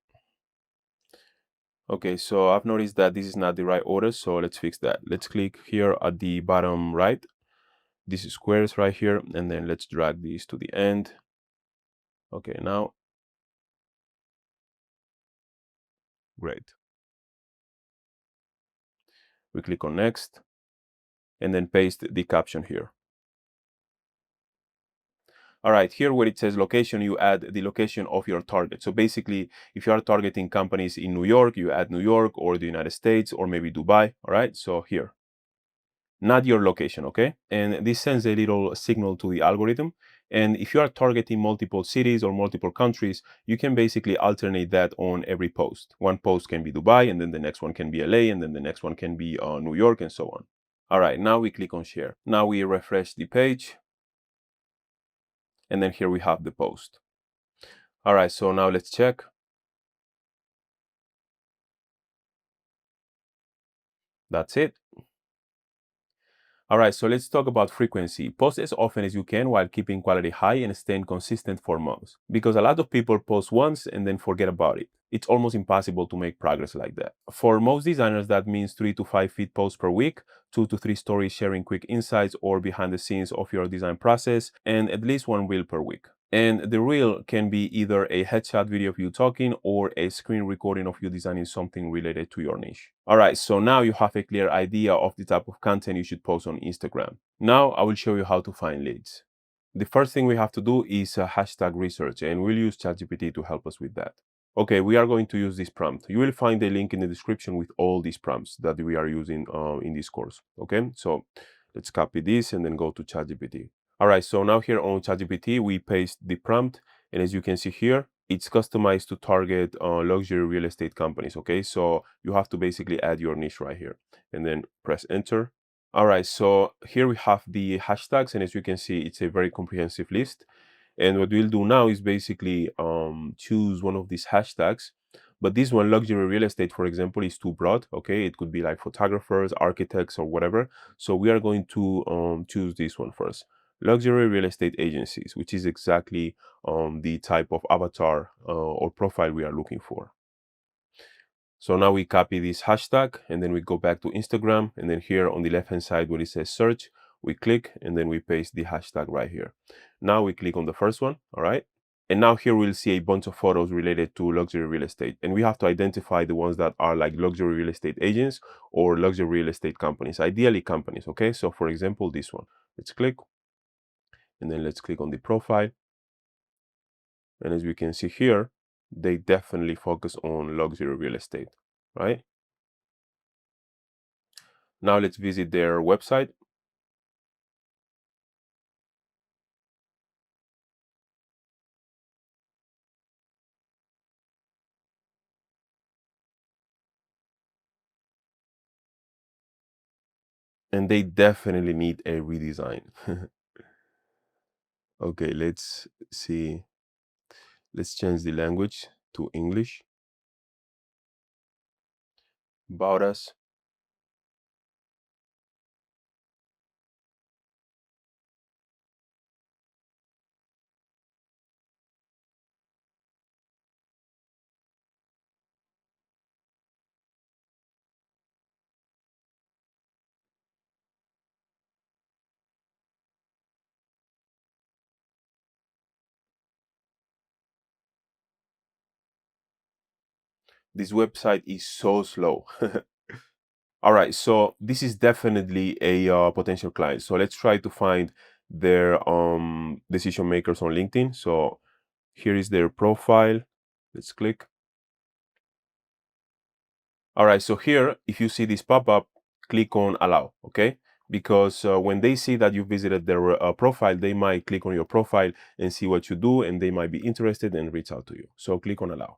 Okay, so I've noticed that this is not the right order, so let's fix that. Let's click here at the bottom right. This is squares right here, and then let's drag these to the end. Okay, now. Great. We click on next and then paste the caption here. All right, here where it says location, you add the location of your target. So basically, if you are targeting companies in New York, you add New York or the United States or maybe Dubai. All right, so here, not your location, okay? And this sends a little signal to the algorithm. And if you are targeting multiple cities or multiple countries, you can basically alternate that on every post. One post can be Dubai, and then the next one can be LA, and then the next one can be New York, and so on. All right, now we click on share. Now we refresh the page. And then here we have the post. All right, so now let's check. That's it. All right, so let's talk about frequency. Post as often as you can while keeping quality high and staying consistent for months. Because a lot of people post once and then forget about it. It's almost impossible to make progress like that. For most designers, that means 3 to 5 feed posts per week, 2 to 3 stories sharing quick insights or behind the scenes of your design process, and at least one reel per week. And the reel can be either a headshot video of you talking or a screen recording of you designing something related to your niche. All right, so now you have a clear idea of the type of content you should post on Instagram. Now I will show you how to find leads. The first thing we have to do is hashtag research, and we'll use ChatGPT to help us with that. Okay, we are going to use this prompt. You will find a link in the description with all these prompts that we are using in this course. Okay, so let's copy this and then go to ChatGPT. All right, so now here on ChatGPT, we paste the prompt. And as you can see here, it's customized to target luxury real estate companies. Okay, so you have to basically add your niche right here and then press enter. All right, so here we have the hashtags. And as you can see, it's a very comprehensive list. And what we'll do now is basically choose one of these hashtags. But this one, luxury real estate, for example, is too broad. Okay, it could be like photographers, architects, or whatever. So we are going to choose this one first. Luxury real estate agencies, which is exactly the type of avatar or profile we are looking for. So now we copy this hashtag and then we go back to Instagram, and then here on the left hand side where it says search, we click and then we paste the hashtag right here. Now we click on the first one. All right. And now here we'll see a bunch of photos related to luxury real estate. And we have to identify the ones that are like luxury real estate agents or luxury real estate companies, ideally companies. Okay. So for example, this one, let's click and then let's click on the profile. And as we can see here, they definitely focus on luxury real estate, right? Now let's visit their website. And they definitely need a redesign. Okay, let's see. Let's change the language to English. About us. This website is so slow. All right, so this is definitely a potential client. So let's try to find their decision makers on LinkedIn. So here is their profile. Let's click. All right, so here, if you see this pop-up, click on allow, okay? Because when they see that you visited their profile, they might click on your profile and see what you do, and they might be interested and reach out to you. So click on allow.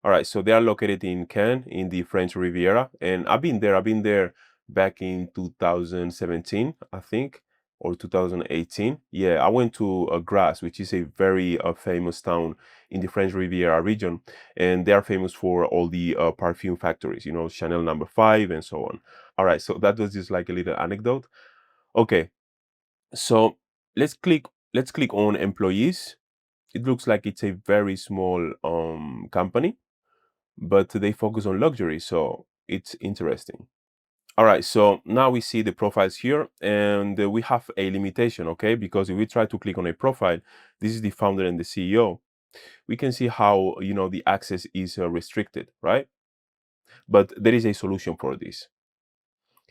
All right, so they are located in Cannes, in the French Riviera, and I've been there back in 2017, I think, or 2018. Yeah, I went to Grasse, which is a very famous town in the French Riviera region, and they are famous for all the perfume factories, you know, Chanel number 5 and so on. All right, so that was just like a little anecdote. Okay, so let's click on employees. It looks like it's a very small company, but they focus on luxury, so it's interesting. All right, so now we see the profiles here, and we have a limitation, okay? Because if we try to click on a profile, this is the founder and the CEO. We can see how, you know, the access is restricted, right? But there is a solution for this.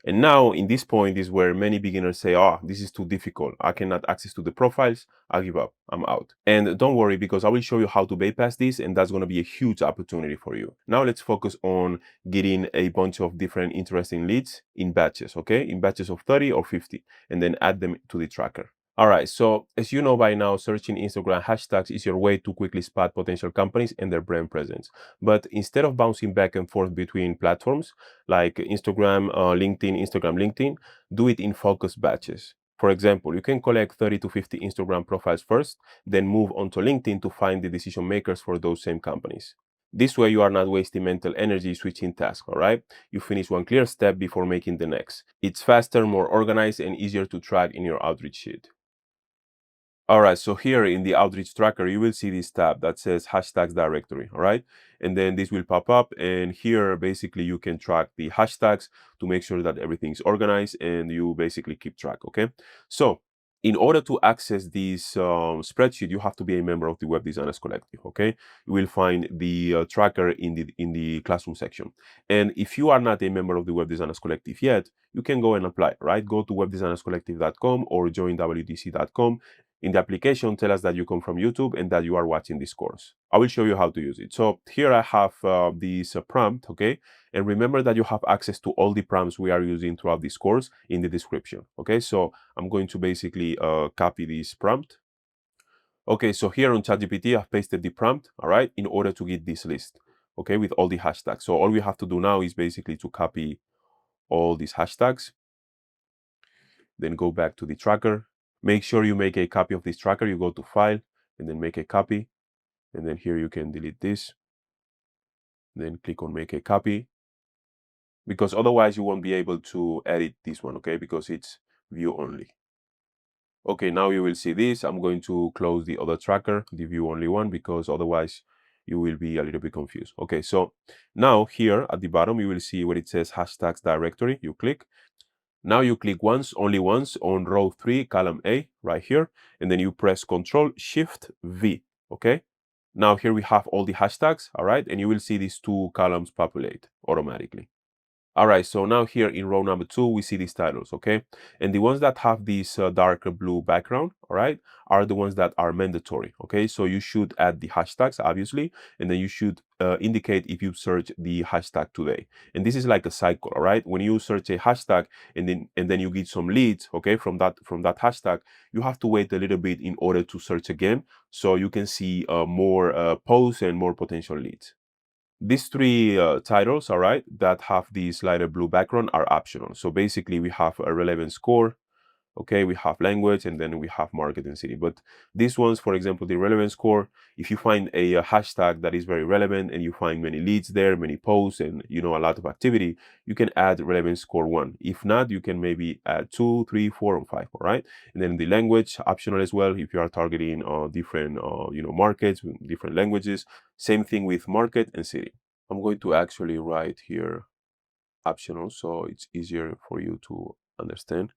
And now in this point is where many beginners say, oh, this is too difficult. I cannot access to the profiles. I give up. I'm out. And don't worry, because I will show you how to bypass this, and that's going to be a huge opportunity for you. Now let's focus on getting a bunch of different interesting leads in batches, okay? In batches of 30 or 50, and then add them to the tracker. All right, so as you know by now, searching Instagram hashtags is your way to quickly spot potential companies and their brand presence. But instead of bouncing back and forth between platforms like Instagram, LinkedIn, do it in focused batches. For example, you can collect 30 to 50 Instagram profiles first, then move on to LinkedIn to find the decision makers for those same companies. This way, you are not wasting mental energy switching tasks, all right? You finish one clear step before making the next. It's faster, more organized, and easier to track in your outreach sheet. All right, so here in the outreach tracker, you will see this tab that says hashtags directory, all right? And then this will pop up, and here basically you can track the hashtags to make sure that everything's organized and you basically keep track, okay? So in order to access this spreadsheet, you have to be a member of the Web Designers Collective, okay? You will find the tracker in the classroom section. And if you are not a member of the Web Designers Collective yet, you can go and apply, right? Go to webdesignerscollective.com or joinwdc.com. In the application, tell us that you come from YouTube and that you are watching this course. I will show you how to use it. So here I have this prompt, okay? And remember that you have access to all the prompts we are using throughout this course in the description, okay? So I'm going to basically copy this prompt. Okay, so here on ChatGPT, I've pasted the prompt, all right, in order to get this list, okay, with all the hashtags. So all we have to do now is basically to copy all these hashtags, then go back to the tracker. Make sure you make a copy of this tracker. You go to File and then make a copy. And then here you can delete this. Then click on Make a Copy. Because otherwise you won't be able to edit this one, okay? Because it's view only. Okay, now you will see this. I'm going to close the other tracker, the view only one, because otherwise you will be a little bit confused. Okay, so now here at the bottom, you will see where it says hashtags directory. You click. Now you click once, only once on row 3, column A, right here, and then you press Ctrl-Shift-V, okay? Now here we have all the hashtags, all right? And you will see these two columns populate automatically. All right, so now here in row number 2, we see these titles, okay? And the ones that have this darker blue background, all right, are the ones that are mandatory, okay? So you should add the hashtags, obviously, and then you should indicate if you search the hashtag today. And this is like a cycle, all right? When you search a hashtag and then you get some leads, okay, from that hashtag, you have to wait a little bit in order to search again, so you can see more posts and more potential leads. These three titles, all right, that have this lighter blue background are optional. So basically we have a relevant score, okay, we have language, and then we have market and city. But these ones, for example, the relevant score, if you find a hashtag that is very relevant and you find many leads there, many posts, and you know a lot of activity, you can add relevant score 1. If not, you can maybe add 2, 3, 4, or 5, all right? And then the language, optional as well, if you are targeting different markets, different languages. Same thing with market and city. I'm going to actually write here optional so it's easier for you to understand.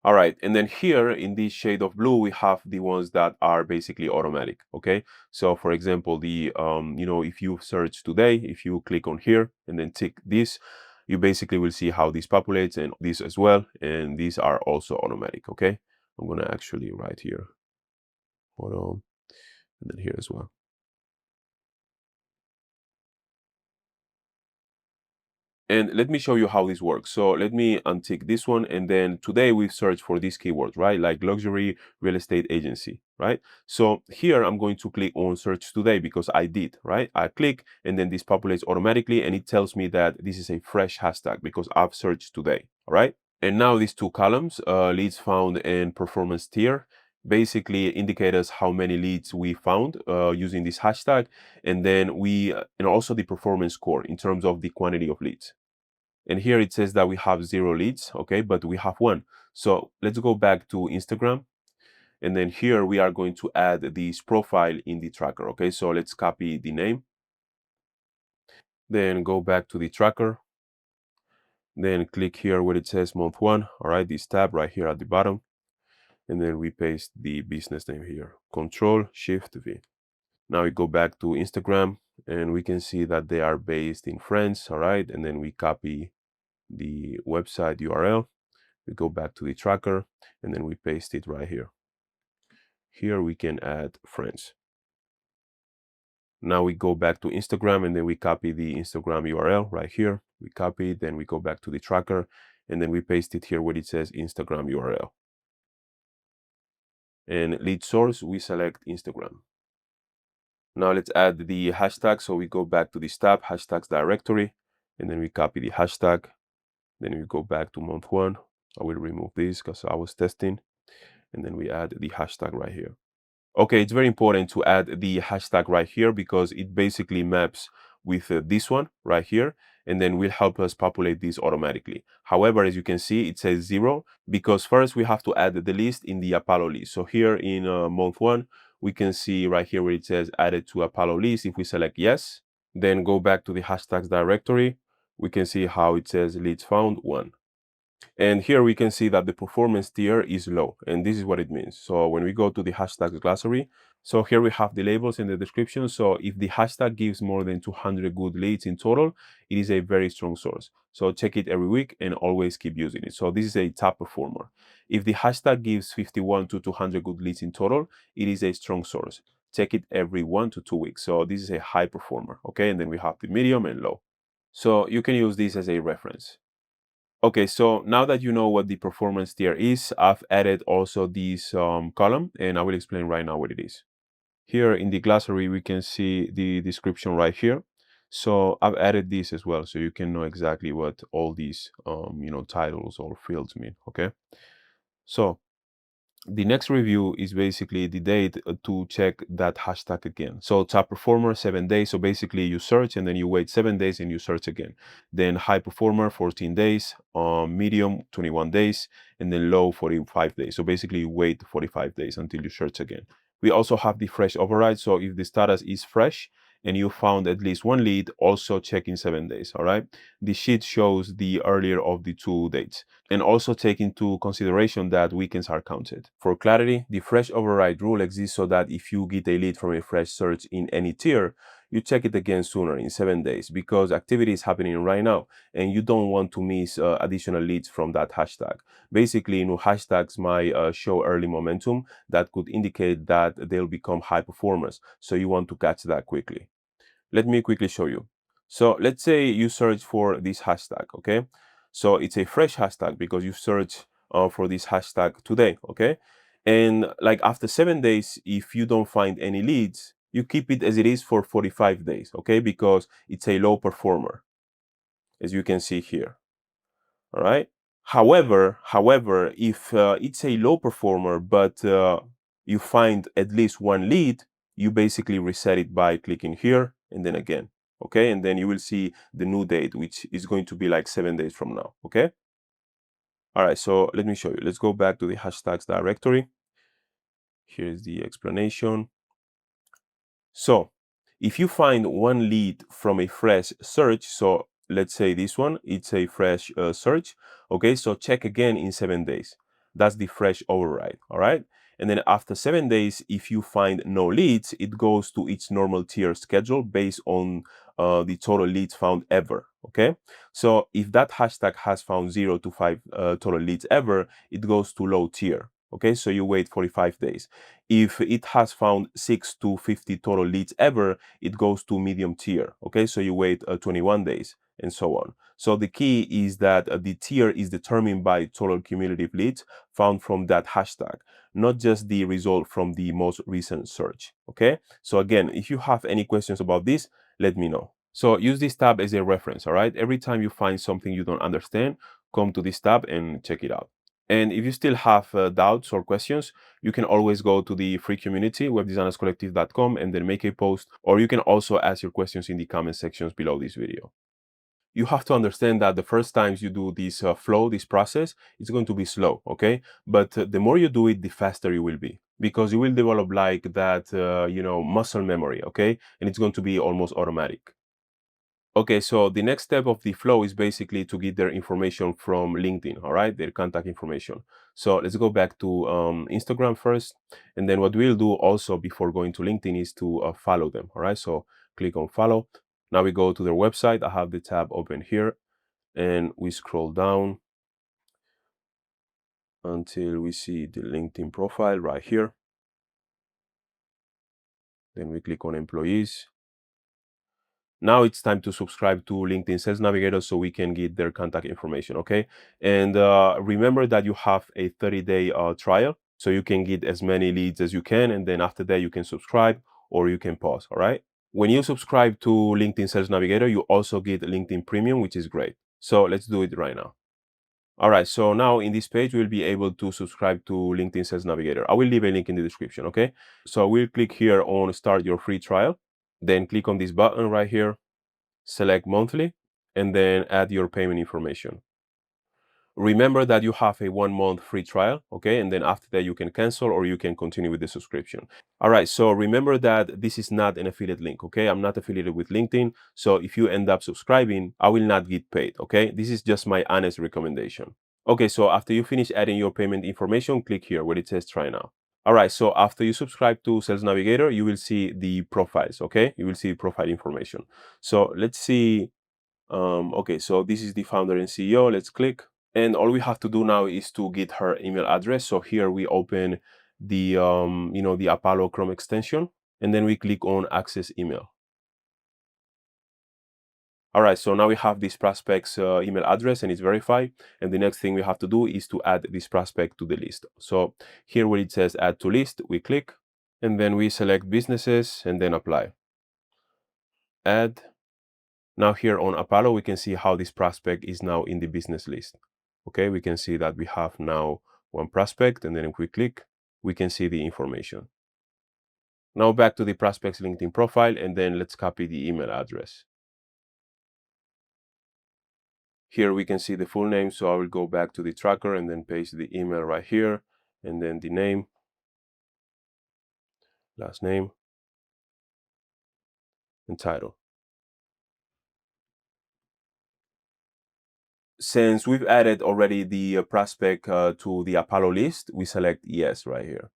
All right, and then here in this shade of blue, we have the ones that are basically automatic, okay? So for example, the, if you search today, if you click on here and then tick this, you basically will see how this populates, and this as well, and these are also automatic, okay? I'm gonna actually write here, hold on, and then here as well. And let me show you how this works. So let me untick this one. And then today we've searched for these keywords, right? Like luxury real estate agency, right? So here I'm going to click on search today because I did, right? I click and then this populates automatically and it tells me that this is a fresh hashtag because I've searched today, all right? And now these two columns, leads found and performance tier, basically indicate us how many leads we found using this hashtag, and then and also the performance score in terms of the quantity of leads. And here it says that we have 0 leads, okay, but we have 1. So let's go back to Instagram, and then here we are going to add this profile in the tracker, okay? So let's copy the name, then go back to the tracker, then click here where it says month 1, all right, this tab right here at the bottom. And then we paste the business name here, Control-Shift-V. Now we go back to Instagram and we can see that they are based in France, all right? And then we copy the website URL. We go back to the tracker and then we paste it right here. Here we can add friends. Now we go back to Instagram and then we copy the Instagram URL right here. We copy it, then we go back to the tracker and then we paste it here where it says Instagram URL. And lead source, we select Instagram. Now let's add the hashtag. So we go back to this tab, hashtags directory, and then we copy the hashtag. Then we go back to month 1. I will remove this because I was testing. And then we add the hashtag right here. Okay, it's very important to add the hashtag right here because it basically maps with this one right here and then will help us populate this automatically. However, as you can see, it says 0 because first we have to add the list in the Apollo list. So here in month 1, we can see right here where it says added to Apollo list. If we select yes, then go back to the hashtags directory, we can see how it says leads found 1. And here we can see that the performance tier is low, and this is what it means. So when we go to the hashtags glossary, so here we have the labels in the description. So if the hashtag gives more than 200 good leads in total, it is a very strong source. So check it every week and always keep using it. So this is a top performer. If the hashtag gives 51 to 200 good leads in total, it is a strong source. Check it every 1 to 2 weeks. So this is a high performer, okay? And then we have the medium and low. So you can use this as a reference. Okay, so now that you know what the performance tier is, I've added also this column, and I will explain right now what it is. Here in the glossary, we can see the description right here. So I've added this as well, so you can know exactly what all these, titles or fields mean, okay? So the next review is basically the date to check that hashtag again. So top performer 7 days. So basically you search and then you wait 7 days and you search again. Then high performer 14 days, medium 21 days, and then low 45 days. So basically you wait 45 days until you search again. We also have the fresh override. So if the status is fresh and you found at least 1 lead, also check in 7 days, all right? The sheet shows the earlier of the 2 dates. And also take into consideration that weekends are counted. For clarity, the fresh override rule exists so that if you get a lead from a fresh search in any tier, you check it again sooner in 7 days because activity is happening right now and you don't want to miss additional leads from that hashtag. Basically, new hashtags might show early momentum that could indicate that they'll become high performers. So you want to catch that quickly. Let me quickly show you. So let's say you search for this hashtag, okay? So it's a fresh hashtag because you search for this hashtag today, okay? And like after 7 days, if you don't find any leads, you keep it as it is for 45 days, okay? Because it's a low performer, as you can see here, all right? However, if it's a low performer, but you find at least 1 lead, you basically reset it by clicking here and then again, okay? And then you will see the new date, which is going to be like 7 days from now, okay? All right, so let me show you. Let's go back to the hashtags directory. Here's the explanation. So if you find 1 lead from a fresh search, so let's say this one, it's a fresh search, okay? So check again in 7 days. That's the fresh override, all right? And then after 7 days, if you find no leads, it goes to its normal tier schedule based on the total leads found ever, okay? So if that hashtag has found 0 to 5 total leads ever, it goes to low tier, okay? So you wait 45 days. If it has found 6 to 50 total leads ever, it goes to medium tier, okay? So you wait 21 days and so on. So the key is that the tier is determined by total cumulative leads found from that hashtag, not just the result from the most recent search, okay? So again, if you have any questions about this, let me know. So use this tab as a reference, all right? Every time you find something you don't understand, come to this tab and check it out. And if you still have doubts or questions, you can always go to the free community, webdesignerscollective.com, and then make a post, or you can also ask your questions in the comment sections below this video. You have to understand that the first times you do this this process, it's going to be slow, okay? But the more you do it, the faster you will be because you will develop like that, muscle memory, okay? And it's going to be almost automatic. Okay, so the next step of the flow is basically to get their information from LinkedIn, all right, their contact information. So let's go back to Instagram first. And then what we'll do also before going to LinkedIn is to follow them, all right? So click on follow. Now we go to their website. I have the tab open here and we scroll down until we see the LinkedIn profile right here. Then we click on employees. Now it's time to subscribe to LinkedIn Sales Navigator so we can get their contact information, okay? And remember that you have a 30-day trial, so you can get as many leads as you can, and then after that you can subscribe or you can pause, all right? When you subscribe to LinkedIn Sales Navigator, you also get LinkedIn Premium, which is great. So let's do it right now. All right, so now in this page, we'll be able to subscribe to LinkedIn Sales Navigator. I will leave a link in the description, okay? So we'll click here on Start Your Free Trial. Then click on this button right here, select monthly, and then add your payment information. Remember that you have a 1-month free trial, okay? And then after that, you can cancel or you can continue with the subscription. All right, so remember that this is not an affiliate link, okay? I'm not affiliated with LinkedIn. So if you end up subscribing, I will not get paid, okay? This is just my honest recommendation. Okay, so after you finish adding your payment information, click here where it says try now. All right, so after you subscribe to Sales Navigator, you will see the profiles, okay? You will see profile information. So let's see. Okay, so this is the founder and CEO. Let's click. And all we have to do now is to get her email address. So here we open the, the Apollo Chrome extension, and then we click on Access Email. All right, so now we have this prospect's email address and it's verified. And the next thing we have to do is to add this prospect to the list. So here where it says add to list, we click and then we select businesses and then apply. Add. Now here on Apollo, we can see how this prospect is now in the business list. Okay, we can see that we have now one prospect, and then if we click, we can see the information. Now back to the prospect's LinkedIn profile, and then let's copy the email address. Here we can see the full name, so I will go back to the tracker and then paste the email right here, and then the name, last name, and title. Since we've added already the prospect to the Apollo list, we select yes right here.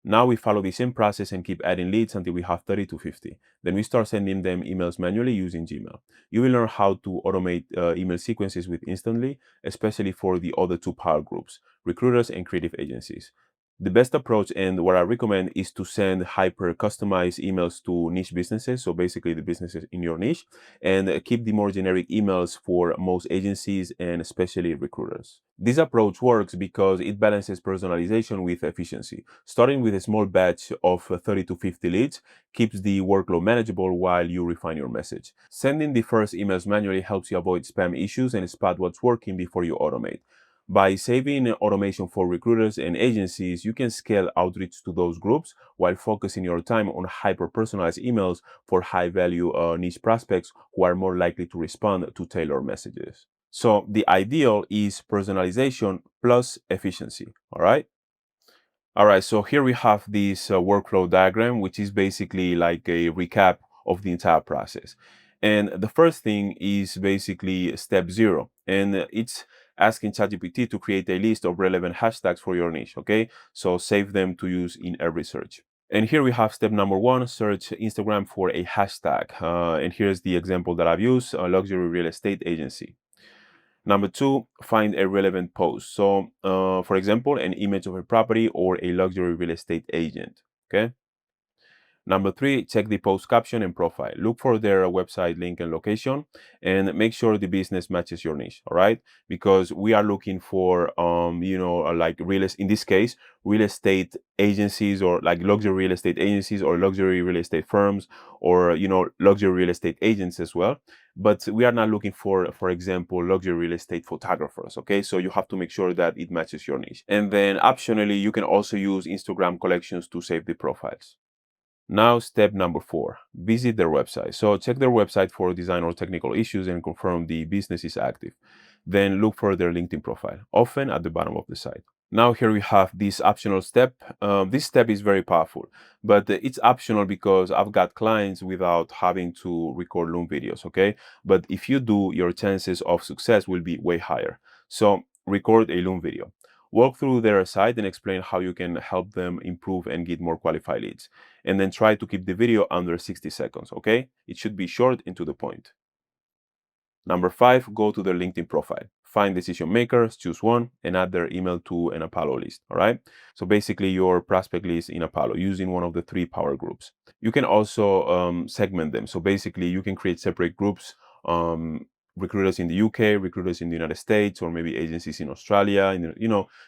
Now we follow the same process and keep adding leads until we have 30 to 50. Then we start sending them emails manually using Gmail. You will learn how to automate email sequences with Instantly, especially for the other two power groups, recruiters and creative agencies. The best approach and what I recommend is to send hyper customized emails to niche businesses. So basically the businesses in your niche, and keep the more generic emails for most agencies and especially recruiters. This approach works because it balances personalization with efficiency. Starting with a small batch of 30 to 50 leads keeps the workload manageable while you refine your message. Sending the first emails manually helps you avoid spam issues and spot what's working before you automate. By saving automation for recruiters and agencies, you can scale outreach to those groups while focusing your time on hyper-personalized emails for high-value niche prospects who are more likely to respond to tailored messages. So the ideal is personalization plus efficiency, all right? All right, so here we have this workflow diagram, which is basically like a recap of the entire process. And the first thing is basically step 0, and it's asking ChatGPT to create a list of relevant hashtags for your niche, okay? So save them to use in every search. And here we have step number 1, search Instagram for a hashtag. And here's the example that I've used, a luxury real estate agency. Number 2, find a relevant post. So, for example, an image of a property or a luxury real estate agent, okay? Number 3, check the post caption and profile. Look for their website link and location, and make sure the business matches your niche, all right? Because we are looking for, like in this case, real estate agencies or like luxury real estate agencies or luxury real estate firms or, luxury real estate agents as well. But we are not looking for example, luxury real estate photographers, okay? So you have to make sure that it matches your niche. And then optionally, you can also use Instagram collections to save the profiles. Now, step number 4, visit their website. So check their website for design or technical issues and confirm the business is active. Then look for their LinkedIn profile, often at the bottom of the site. Now here we have this optional step. This step is very powerful, but it's optional because I've got clients without having to record Loom videos, okay? But if you do, your chances of success will be way higher. So record a Loom video. Walk through their site and explain how you can help them improve and get more qualified leads. And then try to keep the video under 60 seconds, okay? It should be short and to the point. Number 5, go to their LinkedIn profile. Find decision makers, choose one, and add their email to an Apollo list. All right. So basically, your prospect list in Apollo using one of the 3 power groups. You can also segment them. So basically, you can create separate groups. Recruiters in the UK, recruiters in the United States, or maybe agencies in Australia. And,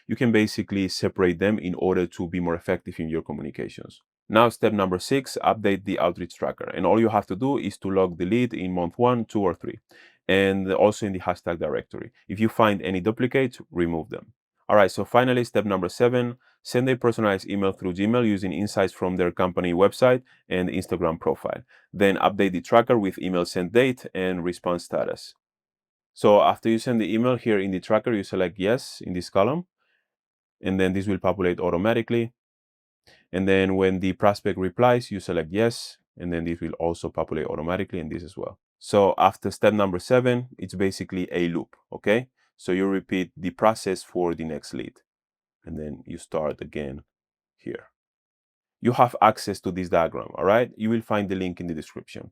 you can basically separate them in order to be more effective in your communications. Now, step number 6, update the outreach tracker. And all you have to do is to log the lead in month 1, 2, or 3, and also in the hashtag directory. If you find any duplicates, remove them. All right, so finally, step number 7, send a personalized email through Gmail using insights from their company website and Instagram profile. Then update the tracker with email sent date and response status. So after you send the email here in the tracker, you select yes in this column, and then this will populate automatically. And then when the prospect replies, you select yes, and then this will also populate automatically in this as well. So after step number 7, it's basically a loop, okay? So you repeat the process for the next lead, and then you start again here. You have access to this diagram, all right? You will find the link in the description.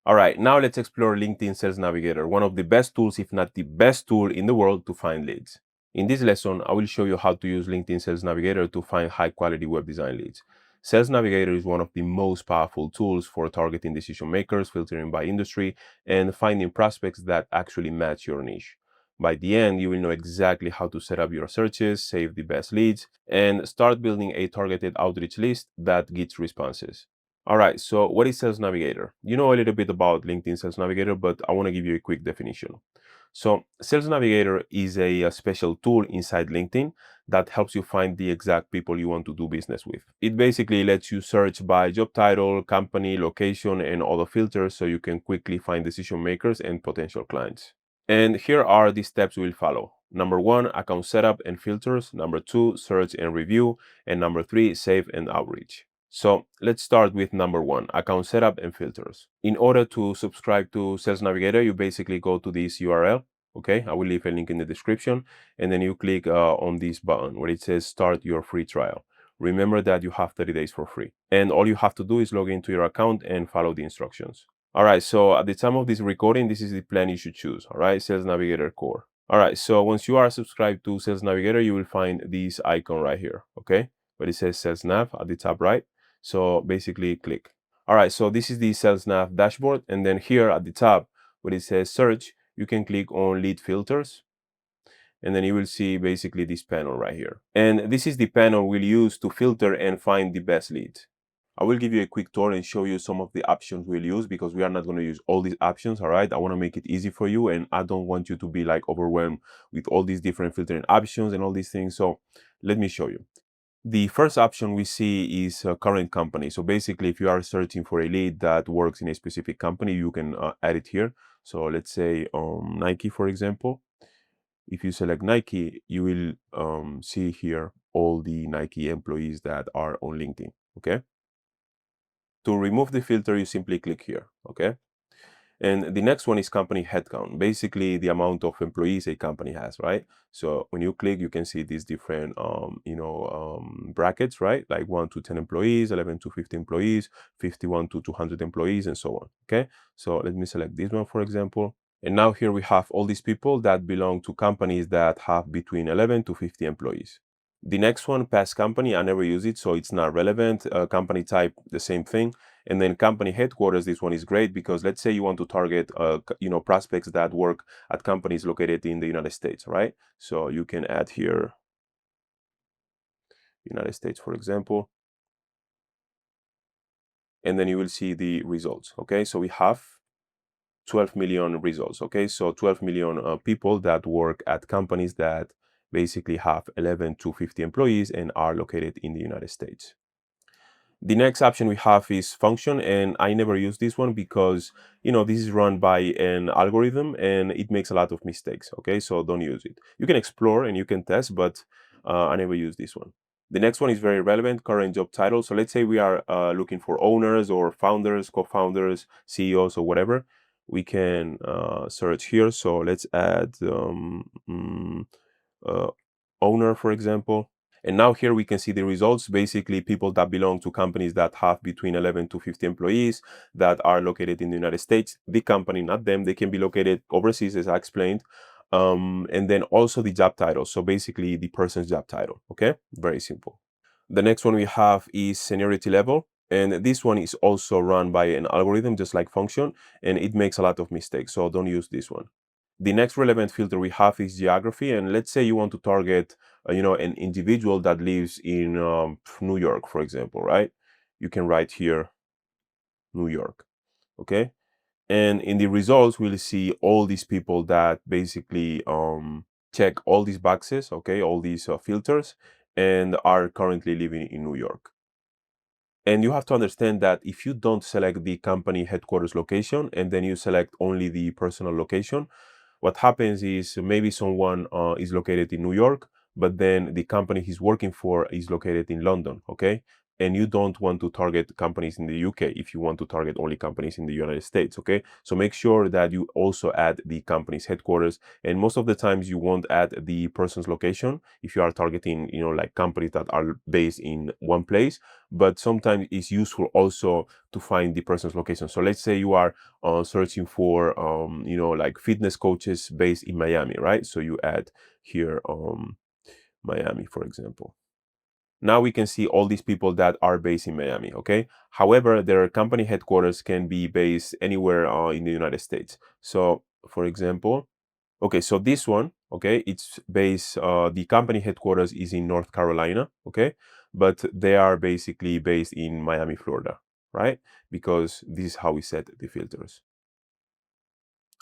All right, now let's explore LinkedIn Sales Navigator, one of the best tools, if not the best tool in the world to find leads. In this lesson, I will show you how to use LinkedIn Sales Navigator to find high-quality web design leads. Sales Navigator is one of the most powerful tools for targeting decision makers, filtering by industry, and finding prospects that actually match your niche. By the end, you will know exactly how to set up your searches, save the best leads, and start building a targeted outreach list that gets responses. All right, so what is Sales Navigator? You know a little bit about LinkedIn Sales Navigator, but I want to give you a quick definition. So, Sales Navigator is a special tool inside LinkedIn that helps you find the exact people you want to do business with. It basically lets you search by job title, company, location, and other filters so you can quickly find decision makers and potential clients. And here are the steps we'll follow. Number 1, account setup and filters. Number 2, search and review. And number 3, save and outreach. So let's start with number 1, account setup and filters. In order to subscribe to Sales Navigator, you basically go to this URL. Okay, I will leave a link in the description, and then you click on this button where it says start your free trial. Remember that you have 30 days for free, and all you have to do is log into your account and follow the instructions. All right, so at the time of this recording, this is the plan you should choose. All right, Sales Navigator Core. All right, so once you are subscribed to Sales Navigator, you will find this icon right here. Okay, where it says Sales Nav at the top right. So basically click. All right, so this is the Sales Nav dashboard. And then here at the top, where it says search, you can click on lead filters. And then you will see basically this panel right here. And this is the panel we'll use to filter and find the best leads. I will give you a quick tour and show you some of the options we'll use because we are not going to use all these options, all right? I want to make it easy for you, and I don't want you to be like overwhelmed with all these different filtering options and all these things. So let me show you. The first option we see is current company. So basically, if you are searching for a lead that works in a specific company, you can add it here. So let's say Nike, for example. If you select Nike, you will see here all the Nike employees that are on LinkedIn, okay? To remove the filter, you simply click here, okay? And the next one is company headcount, basically the amount of employees a company has, right? So when you click, you can see these different, brackets, right? Like 1 to 10 employees, 11 to 50 employees, 51 to 200 employees, and so on, okay? So let me select this one, for example. And now here we have all these people that belong to companies that have between 11 to 50 employees. The next one, past company, I never use it, so it's not relevant. Company type, the same thing. And then company headquarters, this one is great because let's say you want to target, prospects that work at companies located in the United States, right? So you can add here United States, for example. And then you will see the results, okay? So we have 12 million results, okay? So 12 million people that work at companies that basically have 11 to 50 employees and are located in the United States. The next option we have is function, and I never use this one because, this is run by an algorithm and it makes a lot of mistakes, okay? So don't use it. You can explore and you can test, but I never use this one. The next one is very relevant, current job title. So let's say we are looking for owners or founders, co-founders, CEOs, or whatever. We can search here. So let's add owner, for example. And now here we can see the results, basically people that belong to companies that have between 11 to 50 employees that are located in the United States. The company, not them, they can be located overseas, as I explained. And then also the job title. So basically the person's job title, okay? Very simple. The next one we have is seniority level. And this one is also run by an algorithm, just like function, and it makes a lot of mistakes. So don't use this one. The next relevant filter we have is geography. And let's say you want to target, an individual that lives in New York, for example, right? You can write here, New York, okay? And in the results, we'll see all these people that basically check all these boxes, okay, all these filters, and are currently living in New York. And you have to understand that if you don't select the company headquarters location and then you select only the personal location, what happens is maybe someone is located in New York, but then the company he's working for is located in London, okay? And you don't want to target companies in the UK if you want to target only companies in the United States, okay? So make sure that you also add the company's headquarters. And most of the times you won't add the person's location if you are targeting, like companies that are based in one place. But sometimes it's useful also to find the person's location. So let's say you are searching for, like fitness coaches based in Miami, right? So you add here Miami, for example. Now we can see all these people that are based in Miami, okay? However, their company headquarters can be based anywhere in the United States. So, for example, okay, so this one, okay, it's based, the company headquarters is in North Carolina, okay? But they are basically based in Miami, Florida, right? Because this is how we set the filters.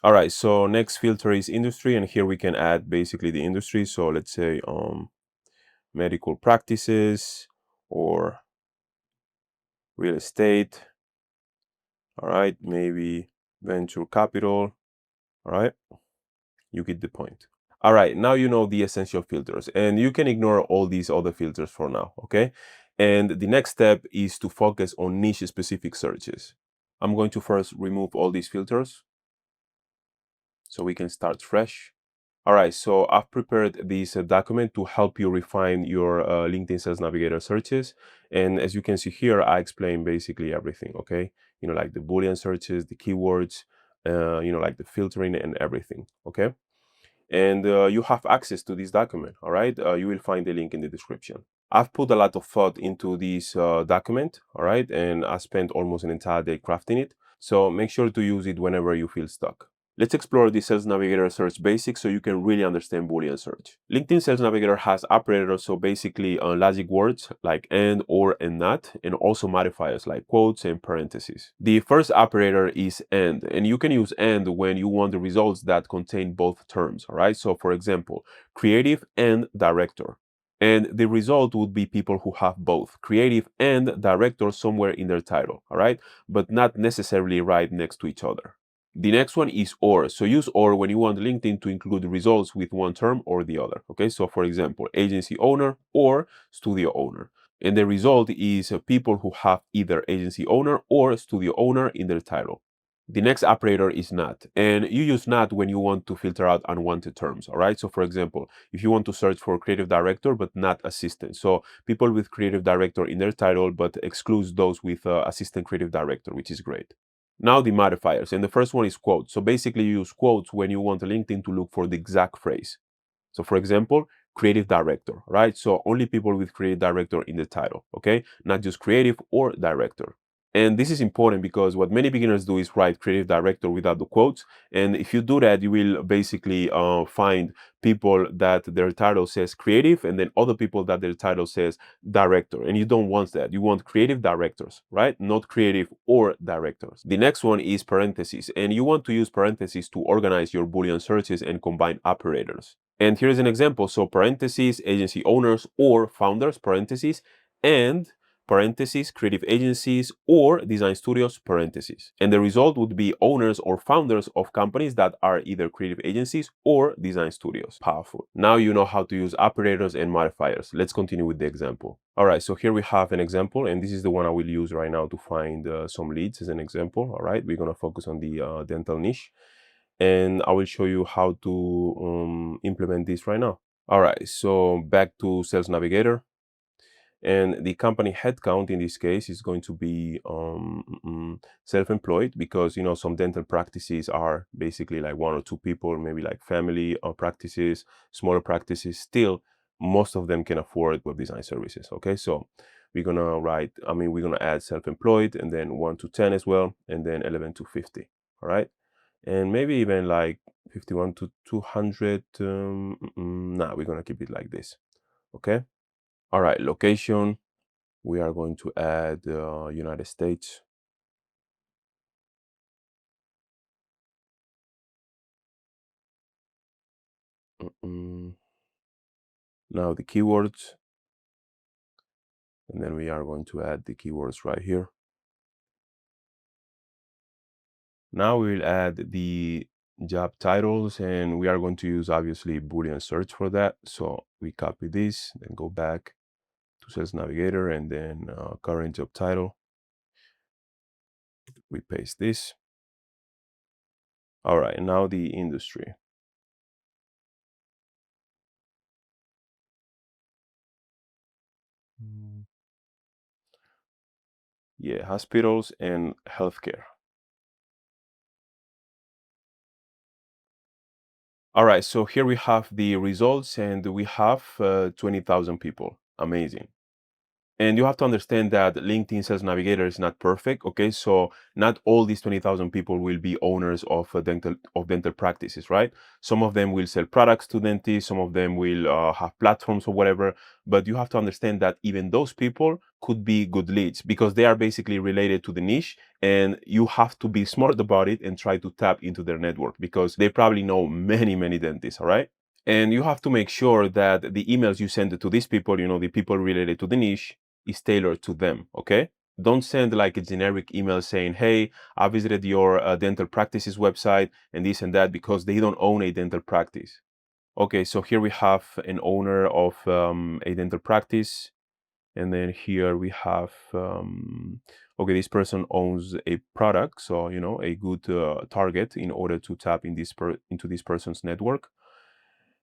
All right, so next filter is industry, and here we can add basically the industry. So let's say medical practices or real estate. All right, maybe venture capital. All right, you get the point. All right, now you know the essential filters, and you can ignore all these other filters for now, okay? And the next step is to focus on niche specific searches. I'm going to first remove all these filters so we can start fresh. All right, so I've prepared this document to help you refine your LinkedIn Sales Navigator searches. And as you can see here, I explain basically everything, okay? Like the Boolean searches, the keywords, like the filtering and everything, okay? And you have access to this document, all right? You will find the link in the description. I've put a lot of thought into this document, all right? And I spent almost an entire day crafting it. So make sure to use it whenever you feel stuck. Let's explore the Sales Navigator search basics so you can really understand Boolean search. LinkedIn Sales Navigator has operators, so basically logic words like and, or, and not, and also modifiers like quotes and parentheses. The first operator is and you can use and when you want the results that contain both terms, all right? So for example, creative and director. And the result would be people who have both creative and director somewhere in their title, all right? But not necessarily right next to each other. The next one is or. So use or when you want LinkedIn to include results with one term or the other. Okay, so for example, agency owner or studio owner. And the result is people who have either agency owner or studio owner in their title. The next operator is not. And you use not when you want to filter out unwanted terms. All right. So for example, if you want to search for creative director, but not assistant. So people with creative director in their title, but excludes those with assistant creative director, which is great. Now the modifiers, and the first one is quotes. So basically you use quotes when you want LinkedIn to look for the exact phrase. So for example, creative director, right? So only people with creative director in the title, okay? Not just creative or director. And this is important because what many beginners do is write creative director without the quotes. And if you do that, you will basically find people that their title says creative and then other people that their title says director. And you don't want that. You want creative directors, right? Not creative or directors. The next one is parentheses. And you want to use parentheses to organize your Boolean searches and combine operators. And here's an example. So parentheses, agency owners or founders, parentheses, and parentheses, creative agencies or design studios, parentheses. And the result would be owners or founders of companies that are either creative agencies or design studios. Powerful. Now you know how to use operators and modifiers. Let's continue with the example. All right, so here we have an example, and this is the one I will use right now to find some leads as an example. All right, we're gonna focus on the dental niche, and I will show you how to implement this right now. All right, so back to Sales Navigator. And the company headcount in this case is going to be self-employed, because some dental practices are basically like one or two people, maybe like family practices, smaller practices. Still, most of them can afford web design services. Okay, so we're gonna add self-employed, and then 1 to 10 as well, and then 11 to 50. All right, and maybe even like 51 to 200. Nah, we're gonna keep it like this. Okay. All right, location, we are going to add United States. Now the keywords, and then we are going to add the keywords right here. Now we'll add the job titles, and we are going to use obviously Boolean search for that. So we copy this, then go back to Sales Navigator, and then current job title. We paste this. All right, now the industry. Yeah, hospitals and healthcare. All right, so here we have the results, and we have 20,000 people. Amazing. And you have to understand that LinkedIn Sales Navigator is not perfect. Okay, so not all these 20,000 people will be owners of dental practices, right? Some of them will sell products to dentists, some of them will have platforms or whatever. But you have to understand that even those people could be good leads, because they are basically related to the niche, and you have to be smart about it and try to tap into their network, because they probably know many dentists. All right. And you have to make sure that the emails you send to these people, the people related to the niche, is tailored to them. Okay, don't send like a generic email saying, hey, I visited your dental practice's website and this and that, because they don't own a dental practice. Okay, so here we have an owner of a dental practice, and then here we have okay, this person owns a product, so a good target in order to tap into this person's network.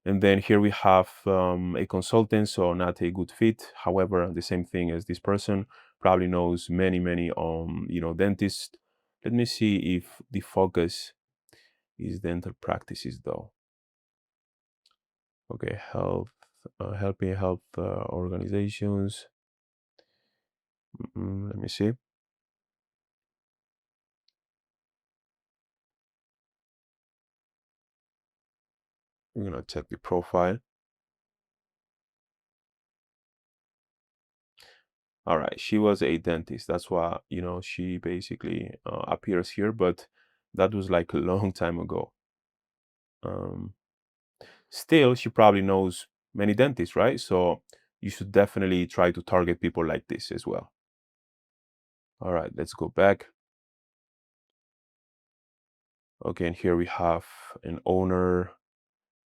And then here we have a consultant, so not a good fit. However, the same thing as this person, probably knows many dentists. Let me see if the focus is dental practices though. Okay, helping health organizations. Let me see. We're gonna check the profile. All right, she was a dentist. That's why, she basically appears here, but that was like a long time ago. Still, she probably knows many dentists, right? So you should definitely try to target people like this as well. All right, let's go back. Okay, and here we have an owner.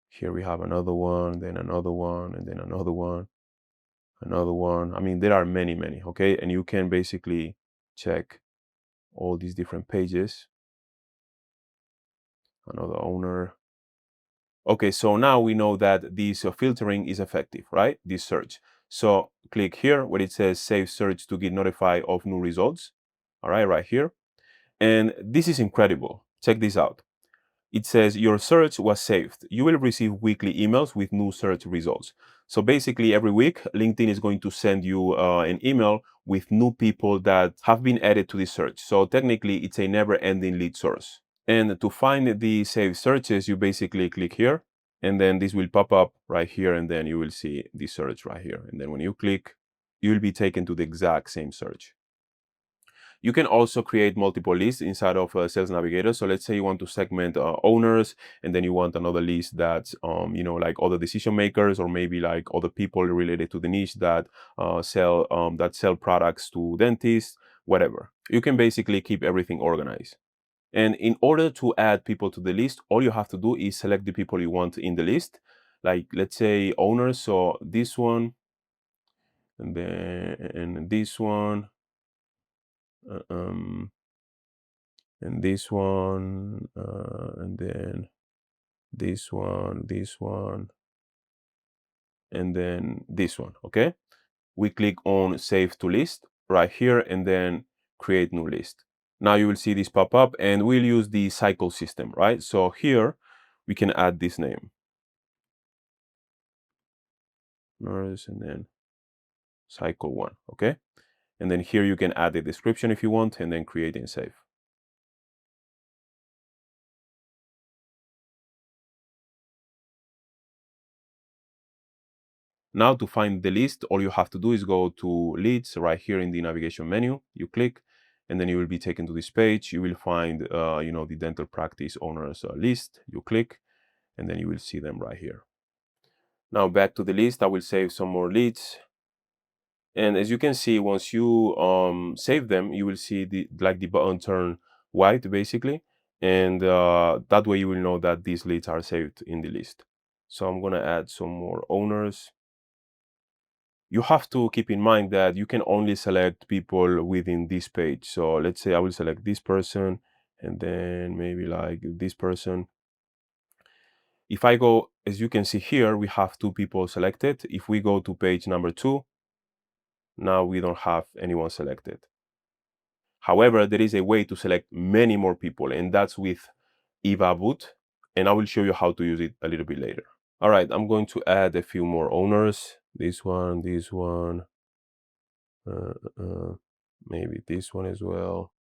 Here we have another one, then another one, and then another one, another one. I mean, there are many, okay? And you can basically check all these different pages. Another owner. Okay, so now we know that this filtering is effective, right? This search. So click here where it says save search to get notified of new results. All right, right here. And this is incredible. Check this out. It says your search was saved. You will receive weekly emails with new search results. So basically every week, LinkedIn is going to send you an email with new people that have been added to this search. So technically it's a never ending lead source. And to find the saved searches, you basically click here, and then this will pop up right here, and then you will see the search right here. And then when you click, you will be taken to the exact same search. You can also create multiple lists inside of Sales Navigator. So let's say you want to segment owners, and then you want another list that's like other decision makers, or maybe like other people related to the niche that sell products to dentists, whatever. You can basically keep everything organized. And in order to add people to the list, all you have to do is select the people you want in the list. Like let's say owners, so this one, and then this one, and this one, and then this one, and then this one, okay? We click on Save to List right here, and then Create New List. Now you will see this pop up, and we'll use the cycle system, right? So here we can add this name, nurse, and then cycle 1, okay? And then here you can add the description if you want, and then create and save. Now to find the list, all you have to do is go to leads right here in the navigation menu. You click, and then you will be taken to this page. You will find, the dental practice owners list. You click, and then you will see them right here. Now back to the list, I will save some more leads. And as you can see, once you save them, you will see the button turn white basically. And that way you will know that these leads are saved in the list. So I'm gonna add some more owners. You have to keep in mind that you can only select people within this page. So let's say I will select this person, and then maybe like this person. If I go, as you can see here, we have 2 people selected. If we go to page number 2, now we don't have anyone selected. However, there is a way to select many more people, and that's with EvaBoot, and I will show you how to use it a little bit later. All right, I'm going to add a few more owners. This one, maybe this one as well.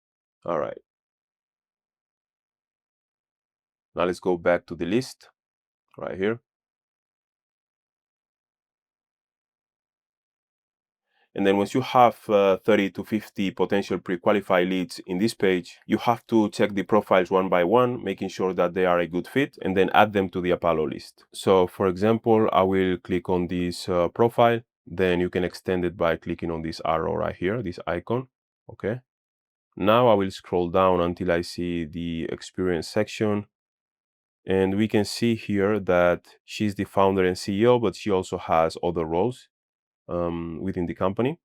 All right. Now let's go back to the list right here. And then once you have 30 to 50 potential pre-qualified leads in this page, you have to check the profiles one by one, making sure that they are a good fit, and then add them to the Apollo list. So for example, I will click on this profile. Then you can extend it by clicking on this arrow right here, this icon. Okay. Now I will scroll down until I see the experience section. And we can see here that she's the founder and CEO, but she also has other roles within the company.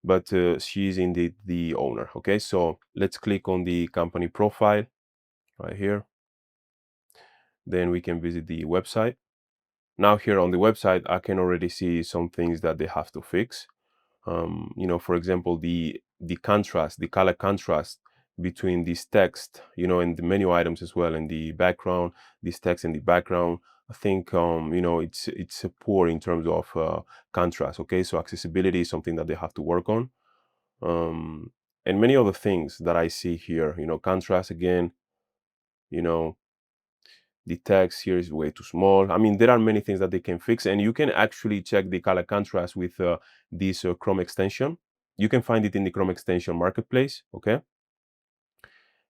But she's indeed the owner. Okay, so let's click on the company profile right here. Then we can visit the website. Now here on the website, I can already see some things that they have to fix. For example, the contrast, the color contrast between this text, and the menu items as well, and the background, this text in the background. I think it's poor in terms of contrast. Okay, so accessibility is something that they have to work on, and many other things that I see here. Contrast again. The text here is way too small. I mean, there are many things that they can fix, and you can actually check the color contrast with this Chrome extension. You can find it in the Chrome extension marketplace, okay?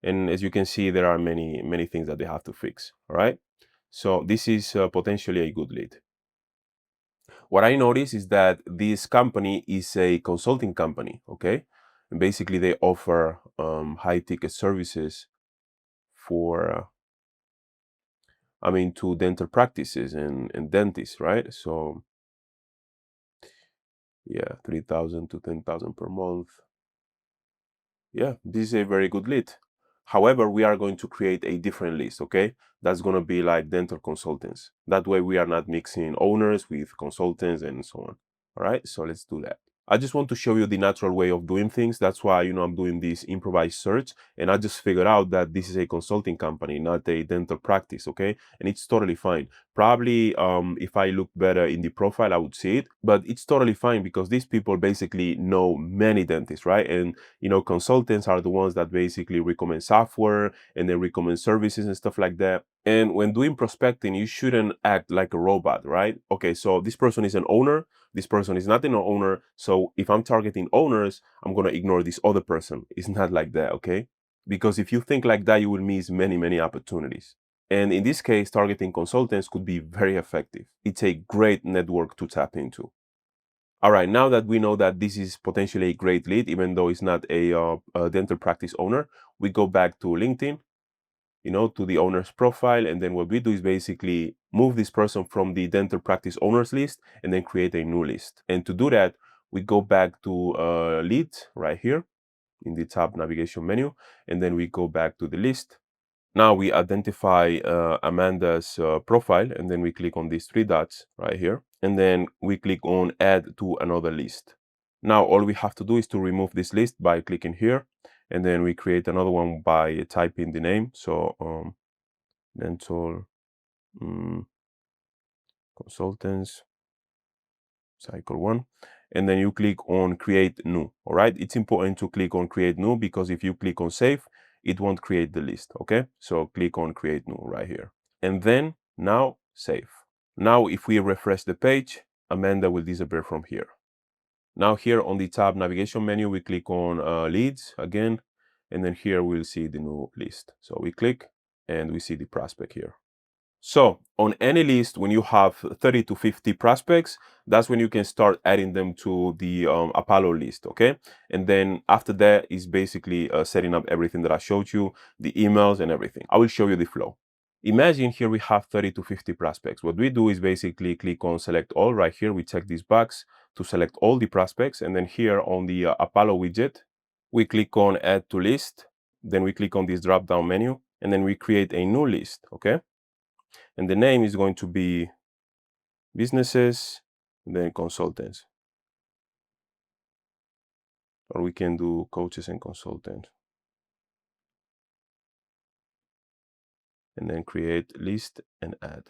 And as you can see, there are many things that they have to fix, all right? So this is potentially a good lead. What I notice is that this company is a consulting company, okay? And basically, they offer high-ticket services for to dental practices and dentists, right? So yeah, 3,000 to 10,000 per month. Yeah, this is a very good lead. However, we are going to create a different list, okay? That's going to be like dental consultants. That way we are not mixing owners with consultants and so on. All right, so let's do that. I just want to show you the natural way of doing things. That's why, I'm doing this improvised search, and I just figured out that this is a consulting company, not a dental practice, okay? And it's totally fine. Probably, if I look better in the profile, I would see it, but it's totally fine because these people basically know many dentists, right? And, consultants are the ones that basically recommend software and they recommend services and stuff like that. And when doing prospecting, you shouldn't act like a robot, right? Okay, so this person is an owner, this person is not an owner. So if I'm targeting owners, I'm gonna ignore this other person. It's not like that, okay? Because if you think like that, you will miss many, many opportunities. And in this case, targeting consultants could be very effective. It's a great network to tap into. All right, now that we know that this is potentially a great lead, even though it's not a dental practice owner, we go back to LinkedIn, to the owner's profile. And then what we do is basically move this person from the dental practice owners list and then create a new list. And to do that, we go back to leads right here in the top navigation menu. And then we go back to the list. Now we identify Amanda's profile, and then we click on these three dots right here. And then we click on add to another list. Now all we have to do is to remove this list by clicking here. And then we create another one by typing the name. So dental consultants cycle 1. And then you click on create new. All right, it's important to click on create new, because if you click on save, it won't create the list. Okay, so click on create new right here, and then now save. Now if we refresh the page, Amanda will disappear from here. Now here on the tab navigation menu, we click on leads again, and then here we'll see the new list. So we click and we see the prospect here. So on any list, when you have 30 to 50 prospects, that's when you can start adding them to the Apollo list, okay? And then after that is basically setting up everything that I showed you, the emails and everything. I will show you the flow. Imagine here we have 30 to 50 prospects. What we do is basically click on select all right here. We check this box to select all the prospects. And then here on the Apollo widget, we click on add to list. Then we click on this drop down menu, and then we create a new list, okay? And the name is going to be businesses, and then consultants. Or we can do coaches and consultants. And then create list and add.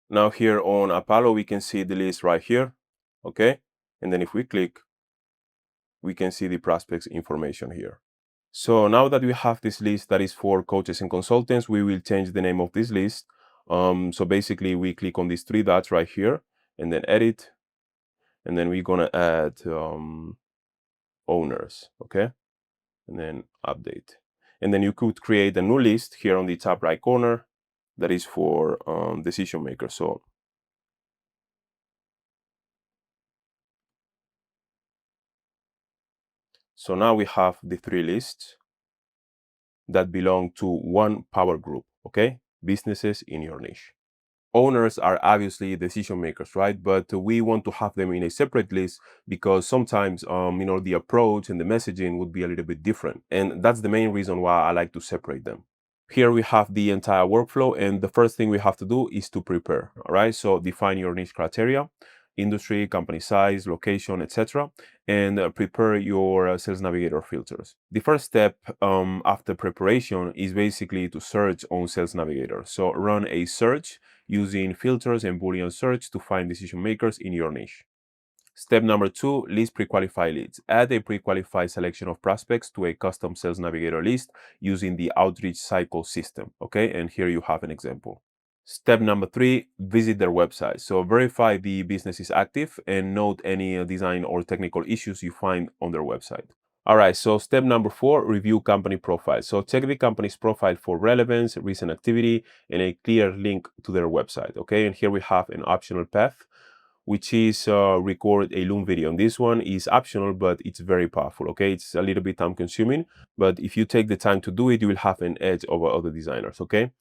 Now here on Apollo, we can see the list right here, okay? And then if we click, we can see the prospects information here. So now that we have this list that is for coaches and consultants, we will change the name of this list. So basically we click on these three dots right here and then edit. And then we're gonna add owners, okay? And then update. And then you could create a new list here on the top right corner that is for decision makers. So now we have the three lists that belong to one power group, okay? Businesses in your niche. Owners are obviously decision makers, right? But we want to have them in a separate list because sometimes, the approach and the messaging would be a little bit different. And that's the main reason why I like to separate them. Here we have the entire workflow, and the first thing we have to do is to prepare, all right? So define your niche criteria, industry, company size, location, etc., and prepare your Sales Navigator filters. The first step after preparation is basically to search on Sales Navigator. So run a search using filters and Boolean search to find decision makers in your niche. Step number 2, list pre-qualified leads. Add a pre-qualified selection of prospects to a custom Sales Navigator list using the outreach cycle system. Okay, and here you have an example. Step number 3, visit their website. So verify the business is active and note any design or technical issues you find on their website. All right, so step number 4, review company profile. So check the company's profile for relevance, recent activity, and a clear link to their website. Okay, and here we have an optional path, which is record a Loom video. And this one is optional, but it's very powerful, okay? It's a little bit time consuming, but if you take the time to do it, you will have an edge over other designers, okay?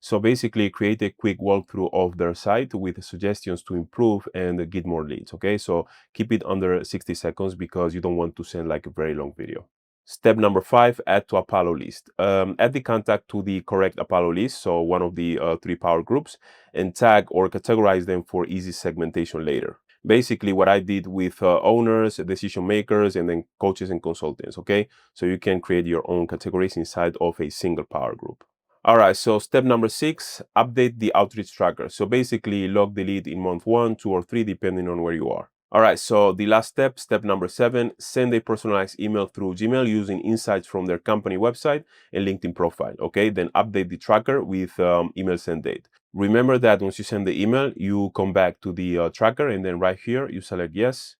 So basically create a quick walkthrough of their site with suggestions to improve and get more leads, okay? So keep it under 60 seconds because you don't want to send like a very long video. Step number 5, add to Apollo list. Add the contact to the correct Apollo list, so one of the 3 power groups, and tag or categorize them for easy segmentation later. Basically what I did with owners, decision makers, and then coaches and consultants, okay? So you can create your own categories inside of a single power group. All right, so step number 6, update the outreach tracker. So basically log the lead in month 1, 2, or 3, depending on where you are. All right, so the last step, step number 7, send a personalized email through Gmail using insights from their company website and LinkedIn profile. Okay, then update the tracker with email send date. Remember that once you send the email, you come back to the tracker, and then right here you select yes,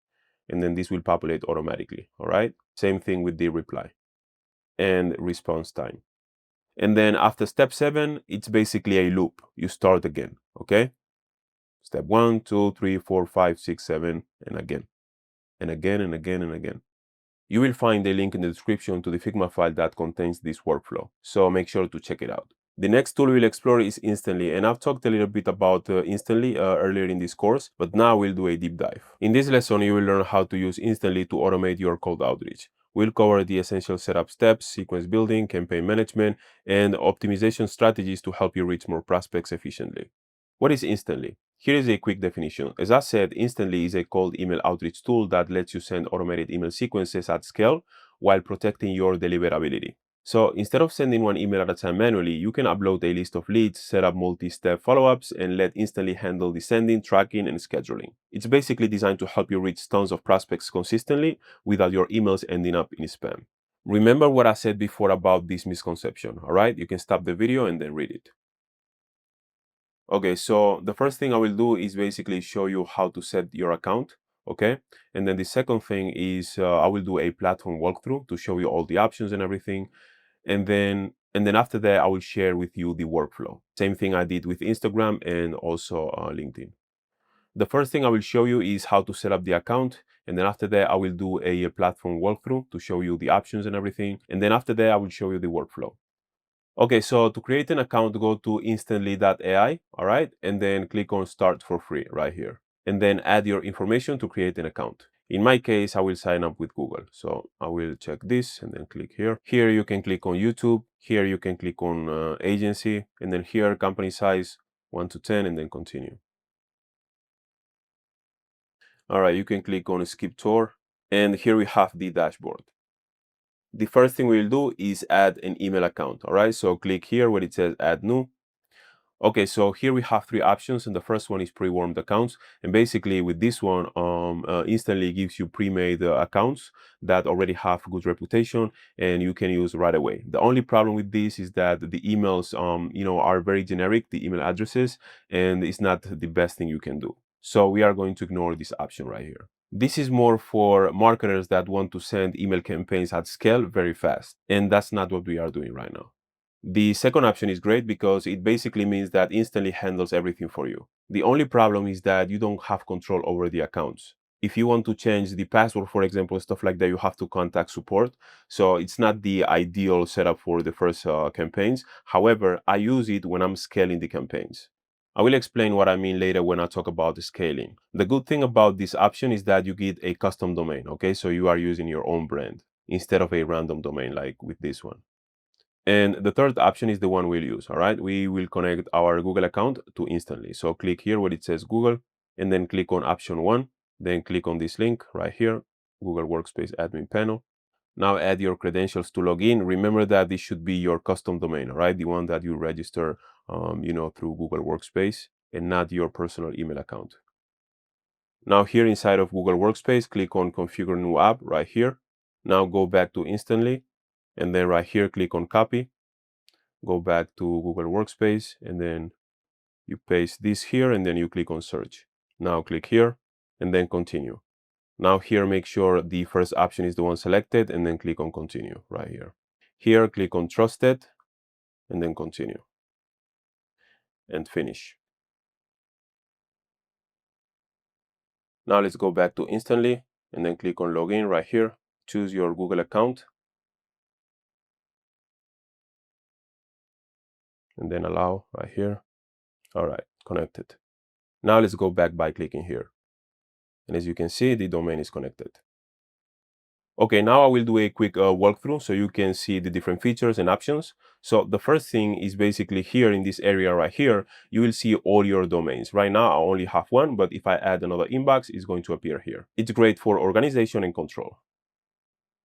and then this will populate automatically. All right, same thing with the reply and response time. And then after step 7, it's basically a loop. You start again. Okay, step 1, 2, 3, 4, 5, 6, 7, and again. And again and again and again. You will find a link in the description to the Figma file that contains this workflow, so make sure to check it out. The next tool we'll explore is Instantly, and I've talked a little bit about Instantly earlier in this course, but now we'll do a deep dive. In this lesson, you will learn how to use Instantly to automate your cold outreach. We'll cover the essential setup steps, sequence building, campaign management, and optimization strategies to help you reach more prospects efficiently. What is Instantly? Here is a quick definition. As I said, Instantly is a cold email outreach tool that lets you send automated email sequences at scale while protecting your deliverability. So instead of sending one email at a time manually, you can upload a list of leads, set up multi-step follow-ups, and let Instantly handle the sending, tracking, and scheduling. It's basically designed to help you reach tons of prospects consistently without your emails ending up in spam. Remember what I said before about this misconception, all right? You can stop the video and then read it. Okay, so the first thing I will do is basically show you how to set your account, okay? And then the second thing is I will do a platform walkthrough to show you all the options and everything. And then after that, I will share with you the workflow. Same thing I did with Instagram and also LinkedIn. The first thing I will show you is how to set up the account. And then after that, I will do a platform walkthrough to show you the options and everything. And then after that, I will show you the workflow. Okay, so to create an account, go to instantly.ai, all right? And then click on start for free right here. And then add your information to create an account. In my case, I will sign up with Google. So I will check this and then click here. Here you can click on YouTube. Here you can click on agency. And then here, company size 1 to 10, and then continue. All right, you can click on skip tour. And here we have the dashboard. The first thing we'll do is add an email account. All right, so click here where it says add new. Okay, so here we have 3 options, and the first one is pre-warmed accounts. And basically with this one, Instantly gives you pre-made accounts that already have good reputation and you can use right away. The only problem with this is that the emails, are very generic, the email addresses, and it's not the best thing you can do. So we are going to ignore this option right here. This is more for marketers that want to send email campaigns at scale very fast, and that's not what we are doing right now. The second option is great because it basically means that Instantly handles everything for you. The only problem is that you don't have control over the accounts. If you want to change the password, for example, stuff like that, you have to contact support. So it's not the ideal setup for the first campaigns. However, I use it when I'm scaling the campaigns. I will explain what I mean later when I talk about the scaling. The good thing about this option is that you get a custom domain, okay? So you are using your own brand instead of a random domain like with this one. And the third option is the one we'll use, all right? We will connect our Google account to Instantly. So click here where it says Google, and then click on option 1, then click on this link right here, Google Workspace admin panel. Now add your credentials to log in. Remember that this should be your custom domain, all right? The one that you register, through Google Workspace and not your personal email account. Now here inside of Google Workspace, click on configure new app right here. Now go back to Instantly, and then right here, click on copy. Go back to Google Workspace, and then you paste this here, and then you click on search. Now click here, and then continue. Now here, make sure the first option is the one selected, and then click on continue right here. Here, click on trusted, and then continue. And finish. Now let's go back to Instantly, and then click on login right here. Choose your Google account. And then allow right here. All right, connected. Now let's go back by clicking here. And as you can see, the domain is connected. Okay, now I will do a quick walkthrough so you can see the different features and options. So the first thing is basically here in this area right here, you will see all your domains. Right now, I only have one, but if I add another inbox, it's going to appear here. It's great for organization and control.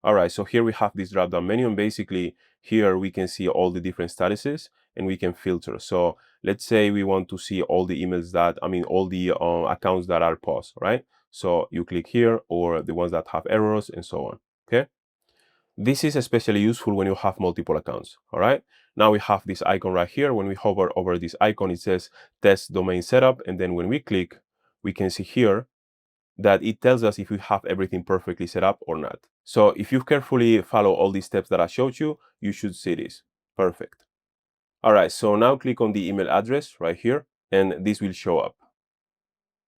All right, so here we have this drop-down menu, and basically here we can see all the different statuses and we can filter. So let's say we want to see all the emails all the accounts that are paused, right? So you click here, or the ones that have errors and so on, okay? This is especially useful when you have multiple accounts, all right? Now we have this icon right here. When we hover over this icon, it says test domain setup. And then when we click, we can see here that it tells us if we have everything perfectly set up or not. So if you carefully follow all these steps that I showed you, you should see this. Perfect. All right, so now click on the email address right here, and this will show up.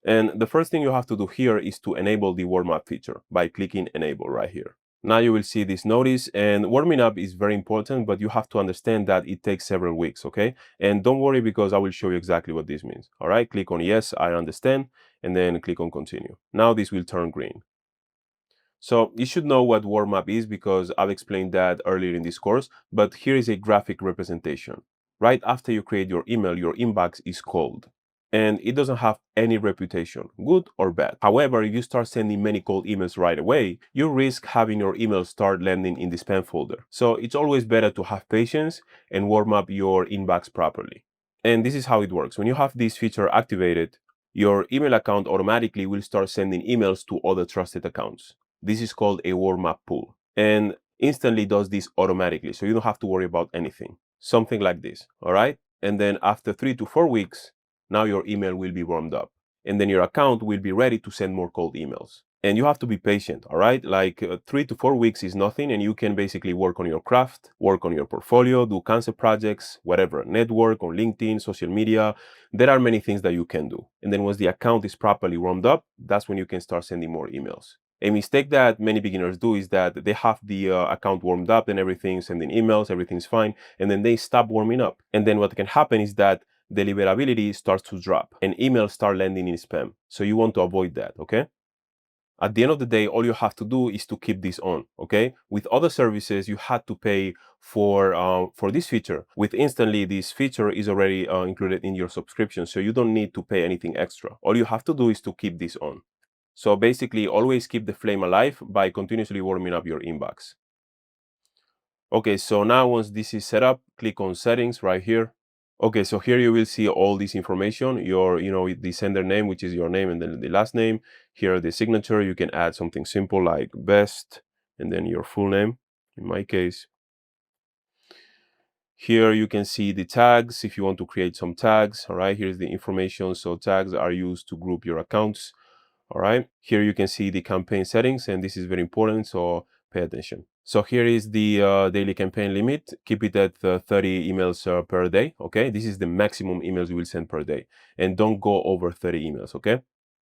And the first thing you have to do here is to enable the warm up feature by clicking enable right here. Now you will see this notice, and warming up is very important, but you have to understand that it takes several weeks, okay? And don't worry, because I will show you exactly what this means. All right, click on yes, I understand, and then click on continue. Now this will turn green. So you should know what warm up is, because I've explained that earlier in this course, but here is a graphic representation. Right after you create your email, your inbox is cold, and it doesn't have any reputation, good or bad. However, if you start sending many cold emails right away, you risk having your emails start landing in the spam folder. So it's always better to have patience and warm up your inbox properly. And this is how it works. When you have this feature activated, your email account automatically will start sending emails to other trusted accounts. This is called a warm up pull, and instantly does this automatically, so you don't have to worry about anything. Something like this, all right? And then after 3 to 4 weeks, now your email will be warmed up, and then your account will be ready to send more cold emails. And you have to be patient, all right? Like 3 to 4 weeks is nothing, and you can basically work on your craft, work on your portfolio, do concept projects, whatever, network on LinkedIn, social media. There are many things that you can do. And then once the account is properly warmed up, that's when you can start sending more emails. A mistake that many beginners do is that they have the account warmed up and everything, sending emails, everything's fine, and then they stop warming up. And then what can happen is that deliverability starts to drop and emails start landing in spam. So you want to avoid that, okay? At the end of the day, all you have to do is to keep this on, okay? With other services, you had to pay for this feature. With Instantly, this feature is already included in your subscription, so you don't need to pay anything extra. All you have to do is to keep this on. So basically, always keep the flame alive by continuously warming up your inbox. Okay, so now once this is set up, click on settings right here. Okay, so here you will see all this information, your, the sender name, which is your name, and then the last name. Here, the signature, you can add something simple like best, and then your full name, in my case. Here you can see the tags, if you want to create some tags, all right? Here's the information. So tags are used to group your accounts. All right, here you can see the campaign settings, and this is very important, so pay attention. So here is the daily campaign limit. Keep it at 30 emails per day, okay? This is the maximum emails you will send per day, and don't go over 30 emails, okay?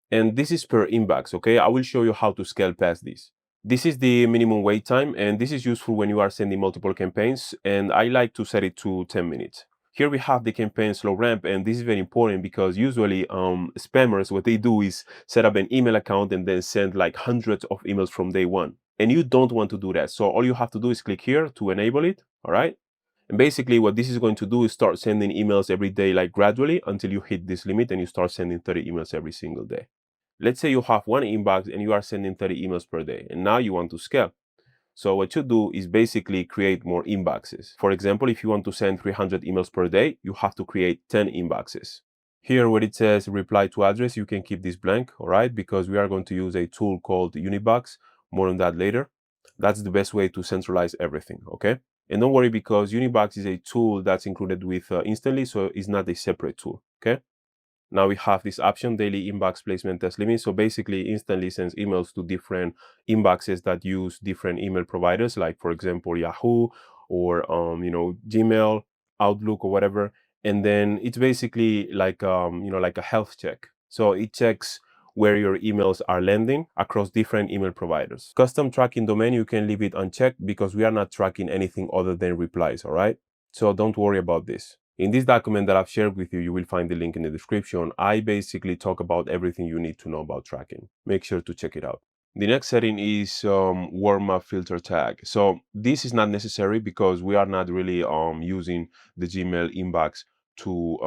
And this is per inbox, okay? I will show you how to scale past this. This is the minimum wait time, and this is useful when you are sending multiple campaigns, and I like to set it to 10 minutes. Here we have the campaign slow ramp, and this is very important because usually spammers, what they do is set up an email account and then send like hundreds of emails from day one. And you don't want to do that. So all you have to do is click here to enable it, all right? And basically what this is going to do is start sending emails every day, like gradually, until you hit this limit and you start sending 30 emails every single day. Let's say you have one inbox and you are sending 30 emails per day, and now you want to scale. So what you do is basically create more inboxes. For example, if you want to send 300 emails per day, you have to create 10 inboxes. Here where it says reply to address, you can keep this blank, all right? Because we are going to use a tool called Unibox. More on that later. That's the best way to centralize everything, okay? And don't worry, because Unibox is a tool that's included with Instantly, so it's not a separate tool, okay? Now we have this option, daily inbox placement test limit. So basically Instantly sends emails to different inboxes that use different email providers, like for example, Yahoo or, Gmail, Outlook or whatever. And then it's basically like, like a health check. So it checks where your emails are landing across different email providers. Custom tracking domain, you can leave it unchecked because we are not tracking anything other than replies, all right? So don't worry about this. In this document that I've shared with you, you will find the link in the description. I basically talk about everything you need to know about tracking. Make sure to check it out. The next setting is warm-up filter tag. So this is not necessary because we are not really using the Gmail inbox to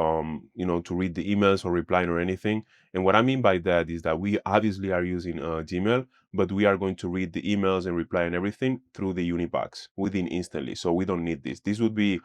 to read the emails or reply or anything. And what I mean by that is that we obviously are using Gmail, but we are going to read the emails and reply and everything through the Unibox within instantly. So we don't need this. This would be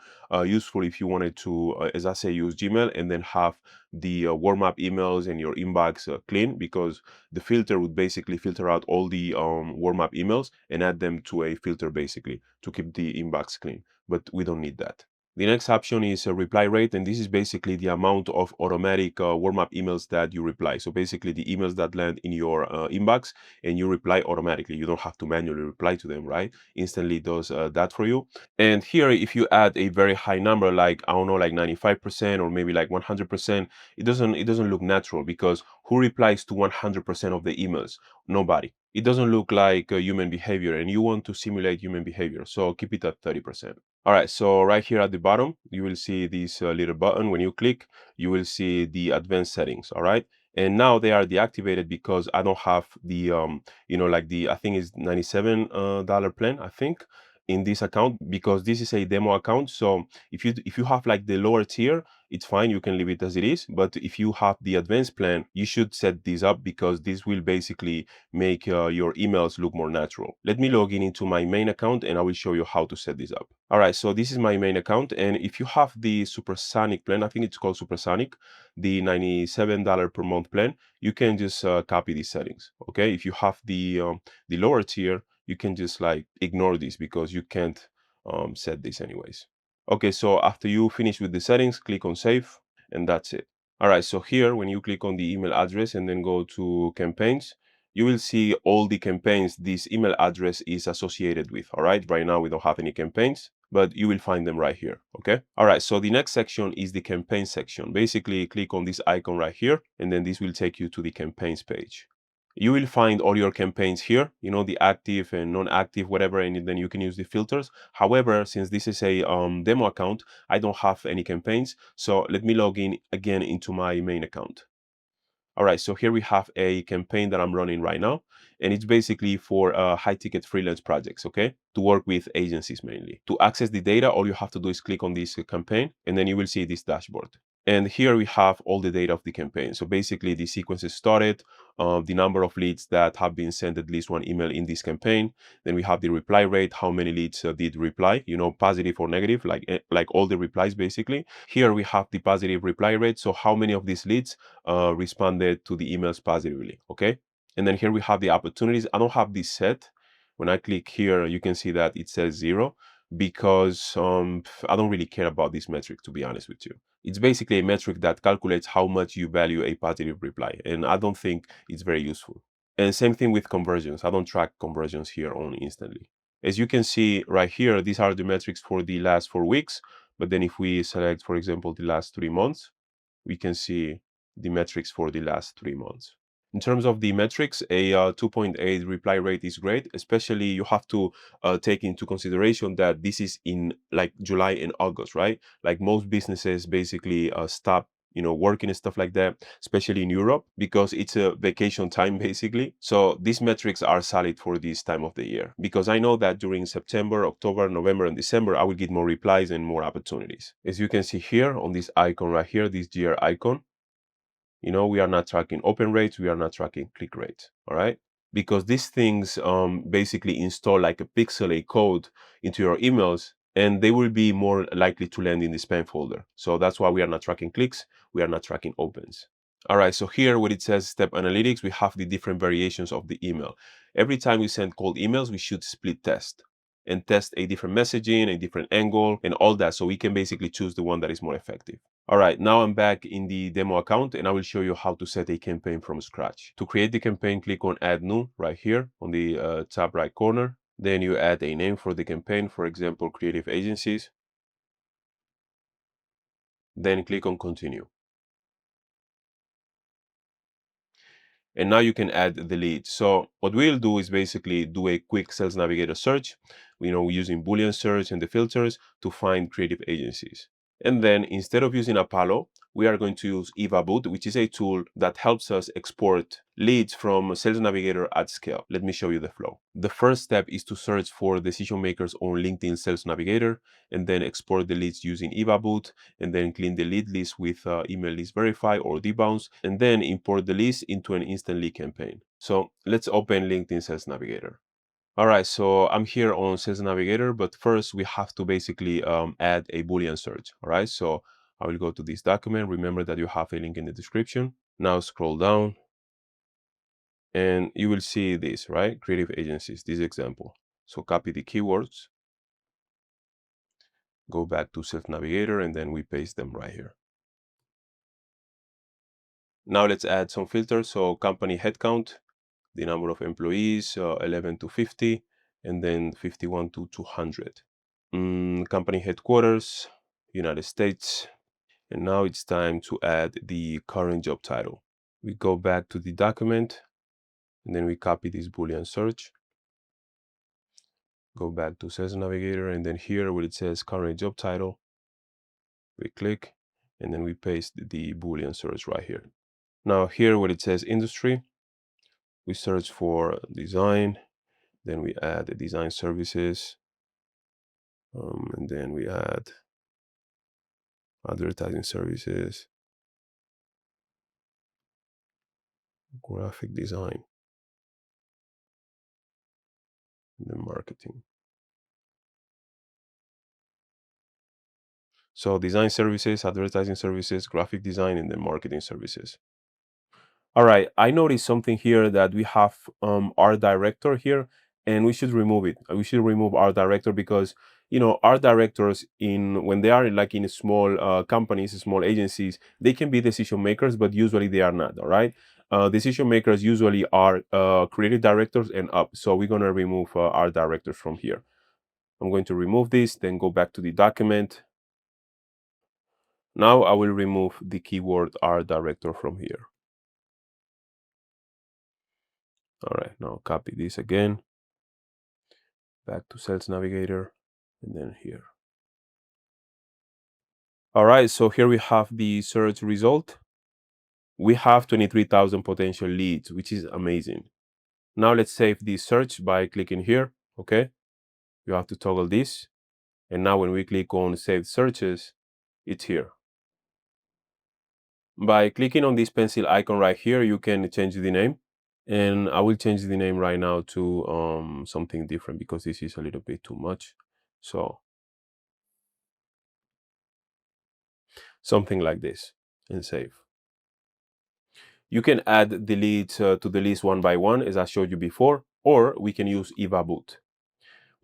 useful if you wanted to, as I say, use Gmail and then have the warm-up emails and your inbox clean, because the filter would basically filter out all the warm-up emails and add them to a filter basically to keep the inbox clean. But we don't need that. The next option is a reply rate, and this is basically the amount of automatic warm-up emails that you reply. So basically the emails that land in your inbox and you reply automatically. You don't have to manually reply to them, right? Instantly does that for you. And here, if you add a very high number, like, I don't know, like 95% or maybe like 100%, it doesn't look natural, because who replies to 100% of the emails? Nobody. It doesn't look like human behavior, and you want to simulate human behavior. So keep it at 30%. All right, so right here at the bottom, you will see this little button. When you click, you will see the advanced settings, all right? And now they are deactivated because I don't have the, like the, I think it's $97 plan, I think, in this account, because this is a demo account. So if you have like the lower tier, it's fine, you can leave it as it is. But if you have the advanced plan, you should set this up, because this will basically make your emails look more natural. Let me log in into my main account and I will show you how to set this up. All right, so this is my main account, and if you have the Supersonic plan, I think it's called Supersonic, the $97 per month plan, you can just copy these settings. Okay, if you have the lower tier, you can just like ignore this, because you can't set this anyways. Okay, so after you finish with the settings, click on save, and that's it. All right, so here, when you click on the email address and then go to campaigns, you will see all the campaigns this email address is associated with. All right, right now we don't have any campaigns, but you will find them right here. Okay. All right, so the next section is the campaign section. Basically, click on this icon right here, and then this will take you to the campaigns page. You will find all your campaigns here, the active and non-active, whatever, and then you can use the filters. However, since this is a demo account, I don't have any campaigns. So let me log in again into my main account. All right, so here we have a campaign that I'm running right now, and it's basically for high-ticket freelance projects, okay? To work with agencies mainly. To access the data, all you have to do is click on this campaign, and then you will see this dashboard. And here we have all the data of the campaign. So basically the sequences started, the number of leads that have been sent at least one email in this campaign. Then we have the reply rate, how many leads did reply, positive or negative, like all the replies basically. Here we have the positive reply rate. So how many of these leads responded to the emails positively, okay? And then here we have the opportunities. I don't have this set. When I click here, you can see that it says 0, because I don't really care about this metric, to be honest with you. It's basically a metric that calculates how much you value a positive reply, and I don't think it's very useful. And same thing with conversions. I don't track conversions here on Instantly. As you can see right here, these are the metrics for the last 4 weeks. But then if we select, for example, the last 3 months, we can see the metrics for the last 3 months. In terms of the metrics, a 2.8 reply rate is great. Especially, you have to take into consideration that this is in like July and August, right? Like most businesses basically stop working and stuff like that, especially in Europe, because it's a vacation time basically. So these metrics are solid for this time of the year, because I know that during September, October, November, and December, I will get more replies and more opportunities. As you can see here on this icon right here, this GR icon, we are not tracking open rates, we are not tracking click rates, all right? Because these things basically install like a pixel, a code into your emails, and they will be more likely to land in the spam folder. So that's why we are not tracking clicks, we are not tracking opens. All right, so here where it says step analytics, we have the different variations of the email. Every time we send cold emails, we should split test and test a different messaging, a different angle, and all that, so we can basically choose the one that is more effective. All right, now I'm back in the demo account, and I will show you how to set a campaign from scratch. To create the campaign, click on Add New right here on the top right corner. Then you add a name for the campaign, for example, Creative Agencies. Then click on Continue. And now you can add the lead. So what we'll do is basically do a quick Sales Navigator search, using Boolean search and the filters to find creative agencies. And then instead of using Apollo, we are going to use EvaBoot, which is a tool that helps us export leads from Sales Navigator at scale. Let me show you the flow. The first step is to search for decision makers on LinkedIn Sales Navigator, and then export the leads using EvaBoot, and then clean the lead list with email list verify or debounce, and then import the list into an instant lead campaign. So let's open LinkedIn Sales Navigator. All right, so I'm here on Sales Navigator, but first we have to basically add a Boolean search. All right, so I will go to this document. Remember that you have a link in the description. Now scroll down and you will see this, right? Creative agencies, this example. So copy the keywords, go back to Sales Navigator, and then we paste them right here. Now let's add some filters. So company headcount, the number of employees, 11 to 50, and then 51 to 200. Company headquarters, United States. And now it's time to add the current job title. We go back to the document, and then we copy this Boolean search. Go back to Sales Navigator, and then here where it says current job title, we click, and then we paste the Boolean search right here. Now here where it says industry, we search for design, then we add the design services, and then we add advertising services, graphic design, and then marketing. So design services, advertising services, graphic design, and then marketing services. All right, I noticed something here that we have our director here, and we should remove it. We should remove our director because, you know, our directors when they are like in small companies, small agencies, they can be decision makers, but usually they are not. All right, decision makers usually are creative directors and up. So we're gonna remove our directors from here. I'm going to remove this, then go back to the document. Now I will remove the keyword our director from here. All right, now copy this again, back to Sales Navigator, and then here. All right, so here we have the search result. We have 23,000 potential leads, which is amazing. Now let's save this search by clicking here, okay? You have to toggle this. And now when we click on Save Searches, it's here. By clicking on this pencil icon right here, you can change the name. And I will change the name right now to something different because this is a little bit too much. So something like this, and save. You can add the leads to the list one by one, as I showed you before, or we can use EvaBoot.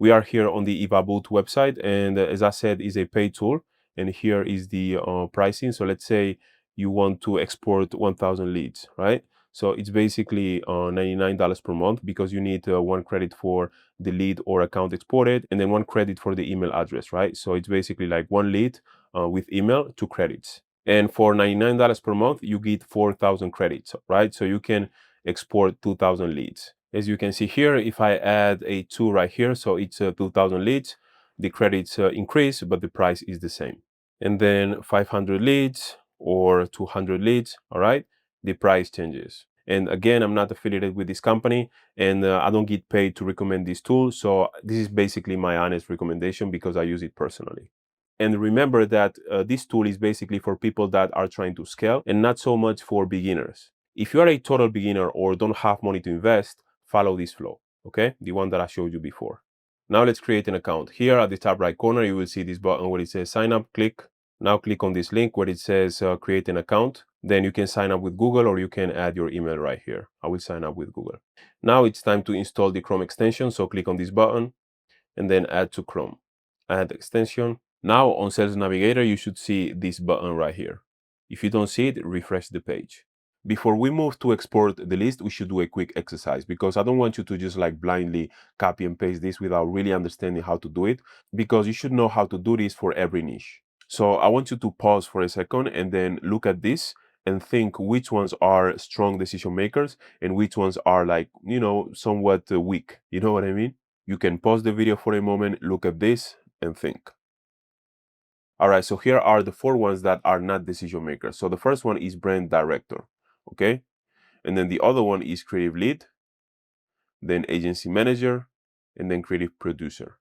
We are here on the EvaBoot website, and as I said, is a paid tool. And here is the pricing. So let's say you want to export 1,000 leads, right? So it's basically $99 per month because you need 1 credit for the lead or account exported, and then 1 credit for the email address, right? So it's basically like 1 lead with email, 2 credits. And for $99 per month, you get 4,000 credits, right? So you can export 2,000 leads. As you can see here, if I add a 2 right here, so it's 2,000 leads, the credits increase, but the price is the same. And then 500 leads or 200 leads, all right, the price changes. And again, I'm not affiliated with this company, and I don't get paid to recommend this tool. So this is basically my honest recommendation because I use it personally. And remember that this tool is basically for people that are trying to scale and not so much for beginners. If you are a total beginner or don't have money to invest, follow this flow, okay? The one that I showed you before. Now let's create an account. Here at the top right corner, you will see this button where it says sign up, click. Now click on this link where it says create an account. Then you can sign up with Google or you can add your email right here. I will sign up with Google. Now it's time to install the Chrome extension. So click on this button and then add to Chrome. Add extension. Now on Sales Navigator, you should see this button right here. If you don't see it, refresh the page. Before we move to export the list, we should do a quick exercise because I don't want you to just like blindly copy and paste this without really understanding how to do it, because you should know how to do this for every niche. So I want you to pause for a second and then look at this and think which ones are strong decision makers and which ones are like, you know, somewhat weak. You know what I mean? You can pause the video for a moment, look at this and think. All right, so here are the 4 ones that are not decision makers. So the first one is brand director, okay? And then the other one is creative lead, then agency manager, and then creative producer.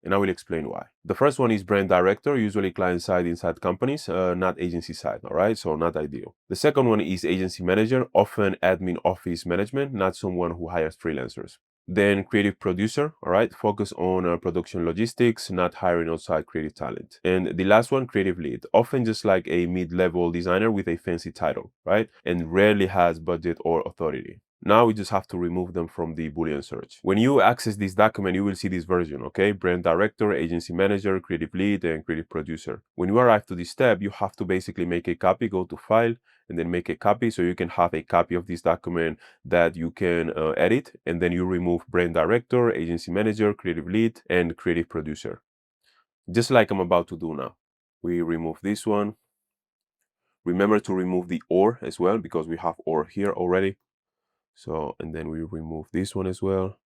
And I will explain why. The first one is brand director, usually client side inside companies, not agency side, all right? So not ideal. The second one is agency manager, often admin office management, not someone who hires freelancers. Then creative producer, all right? Focus on production logistics, not hiring outside creative talent. And the last one, creative lead, often just like a mid-level designer with a fancy title, right? And rarely has budget or authority. Now we just have to remove them from the Boolean search. When you access this document, you will see this version, okay? Brand director, agency manager, creative lead, and creative producer. When you arrive to this tab, you have to basically make a copy, go to file, and then make a copy so you can have a copy of this document that you can edit. And then you remove brand director, agency manager, creative lead, and creative producer. Just like I'm about to do now. We remove this one. Remember to remove the or as well, because we have or here already. So, and then we remove this one as well.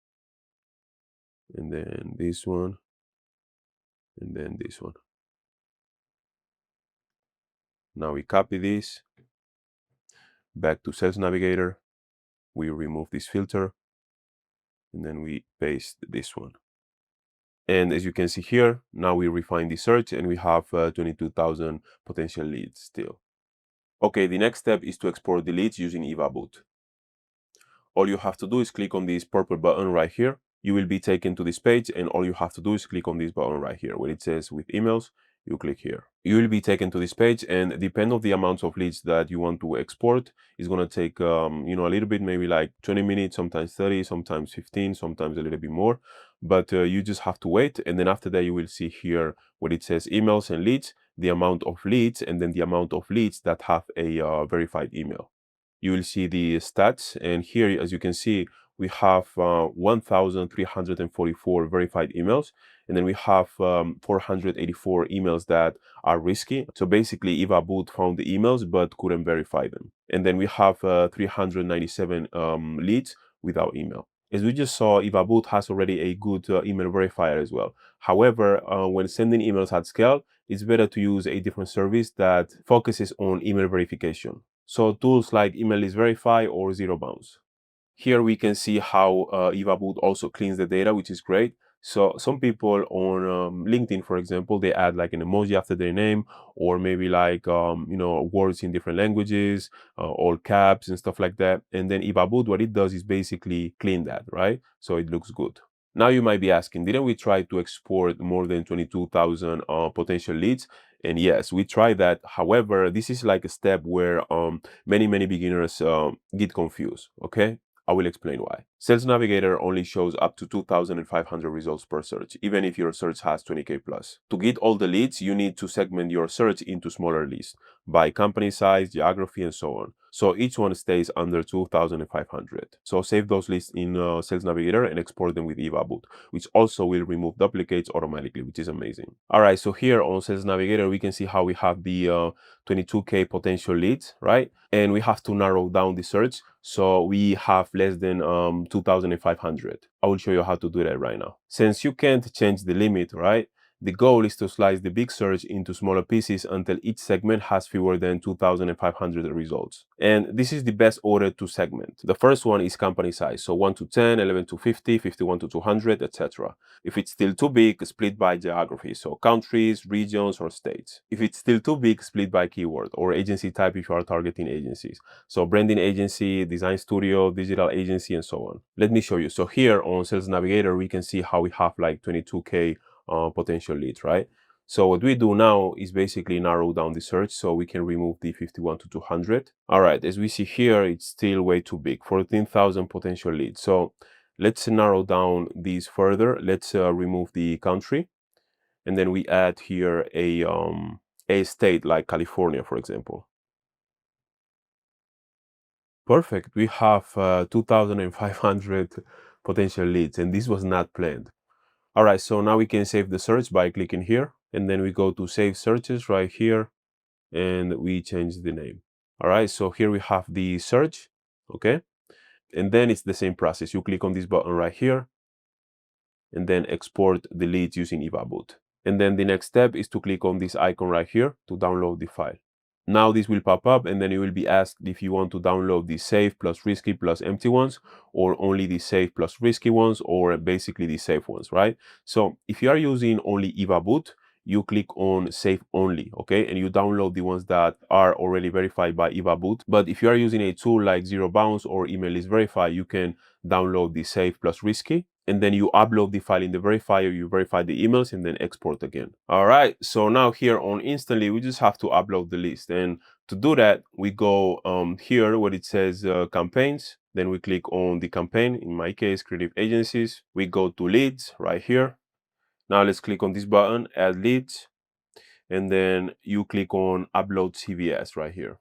And then this one. And then this one. Now we copy this. Back to Sales Navigator. We remove this filter. And then we paste this one. And as you can see here, now we refine the search and we have 22,000 potential leads still. Okay, the next step is to export the leads using EvaBoot. All you have to do is click on this purple button right here. You will be taken to this page, and all you have to do is click on this button right here where it says with emails. You click here. You will be taken to this page, and depending on the amount of leads that you want to export, it's going to take a little bit, maybe like 20 minutes, sometimes 30, sometimes 15, sometimes a little bit more. But you just have to wait, and then after that you will see here where it says emails and leads, the amount of leads, and then the amount of leads that have a verified email. You will see the stats, and here, as you can see, we have 1,344 verified emails, and then we have 484 emails that are risky. So basically, EvaBoot found the emails but couldn't verify them. And then we have 397 leads without email. As we just saw, EvaBoot has already a good email verifier as well. However, when sending emails at scale, it's better to use a different service that focuses on email verification. So tools like Email List Verify or Zero Bounce. Here we can see how EvaBoot also cleans the data, which is great. So some people on LinkedIn, for example, they add like an emoji after their name, or maybe like words in different languages, all caps and stuff like that. And then EvaBoot, what it does is basically clean that, right? So it looks good. Now you might be asking, didn't we try to export more than 22,000 potential leads? And yes, we tried that. However, this is like a step where many beginners get confused, okay? I will explain why. Sales Navigator only shows up to 2,500 results per search, even if your search has 20K plus. To get all the leads, you need to segment your search into smaller lists by company size, geography, and so on. So each one stays under 2,500. So save those lists in Sales Navigator and export them with EvaBoot, which also will remove duplicates automatically, which is amazing. All right, so here on Sales Navigator, we can see how we have the 22K potential leads, right? And we have to narrow down the search. So we have less than 2,500. I will show you how to do that right now. Since you can't change the limit, right? The goal is to slice the big search into smaller pieces until each segment has fewer than 2,500 results. And this is the best order to segment. The first one is company size. So 1 to 10, 11 to 50, 51 to 200, etc. If it's still too big, split by geography. So countries, regions, or states. If it's still too big, split by keyword or agency type if you are targeting agencies. So branding agency, design studio, digital agency, and so on. Let me show you. So here on Sales Navigator, we can see how we have like 22K potential leads, right? So what we do now is basically narrow down the search so we can remove the 51 to 200. All right, as we see here, it's still way too big, 14,000 potential leads. So let's narrow down these further. Let's remove the country. And then we add here a state like California, for example. Perfect. We have 2,500 potential leads, and this was not planned. All right, so now we can save the search by clicking here, and then we go to save searches right here, and we change the name. All right, so here we have the search, okay? And then it's the same process. You click on this button right here, and then export the leads using EvaBoot. And then the next step is to click on this icon right here to download the file. Now this will pop up, and then you will be asked if you want to download the safe plus risky plus empty ones, or only the safe plus risky ones, or basically the safe ones, right? So if you are using only Eva Boot, you click on safe only, okay? And you download the ones that are already verified by Eva Boot. But if you are using a tool like Zero Bounce or Email is Verify, you can download the safe plus risky, and then you upload the file in the verifier, you verify the emails, and then export again. All right, so now here on Instantly, we just have to upload the list. And to do that, we go here where it says campaigns, then we click on the campaign, in my case, creative agencies. We go to leads right here. Now let's click on this button, add leads, and then you click on upload CVS right here.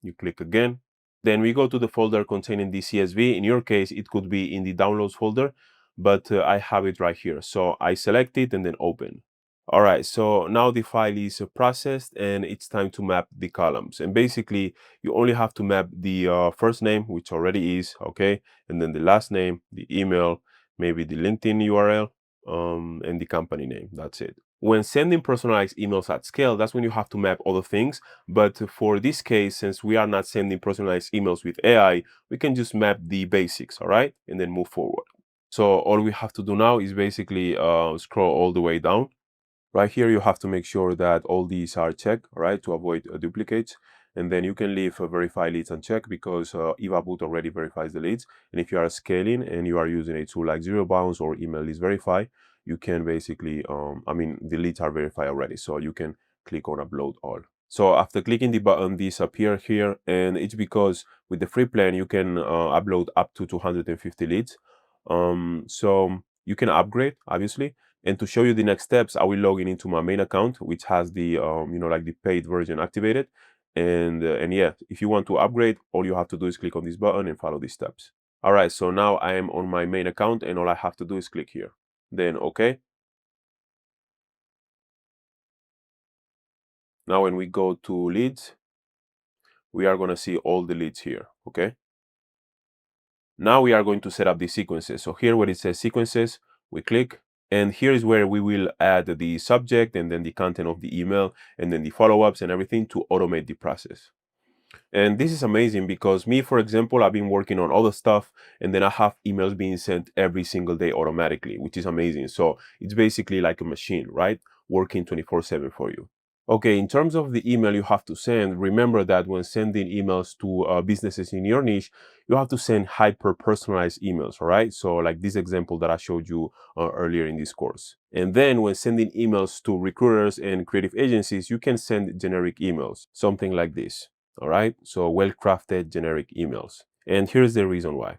You click again. Then we go to the folder containing the CSV. In your case, it could be in the downloads folder, but I have it right here. So I select it and then open. All right, so now the file is processed and it's time to map the columns. And basically, you only have to map the first name, which already is, okay? And then the last name, the email, maybe the LinkedIn URL, and the company name. That's it. When sending personalized emails at scale, that's when you have to map other things. But for this case, since we are not sending personalized emails with AI, we can just map the basics, all right? And then move forward. So all we have to do now is basically scroll all the way down. Right here, you have to make sure that all these are checked, right, to avoid duplicates. And then you can leave verify leads unchecked because Eva Boot already verifies the leads. And if you are scaling and you are using a tool like Zero Bounce or Email is Verify, you can basically, the leads are verified already. So you can click on upload all. So after clicking the button, these appear here. And it's because with the free plan, you can upload up to 250 leads. So you can upgrade, obviously. And to show you the next steps, I will log in into my main account, which has the, like the paid version activated. And yeah, if you want to upgrade, all you have to do is click on this button and follow these steps. All right, so now I am on my main account and all I have to do is click here. Then, okay. Now when we go to leads, we are going to see all the leads here, okay. Now we are going to set up the sequences. So here where it says sequences, we click. And here is where we will add the subject and then the content of the email and then the follow-ups and everything to automate the process. And this is amazing because me, for example, I've been working on other stuff and then I have emails being sent every single day automatically, which is amazing. So it's basically like a machine, right? Working 24/7 for you. Okay, in terms of the email you have to send, remember that when sending emails to businesses in your niche, you have to send hyper-personalized emails, all right? So like this example that I showed you earlier in this course. And then when sending emails to recruiters and creative agencies, you can send generic emails, something like this, all right? So well-crafted generic emails. And here's the reason why.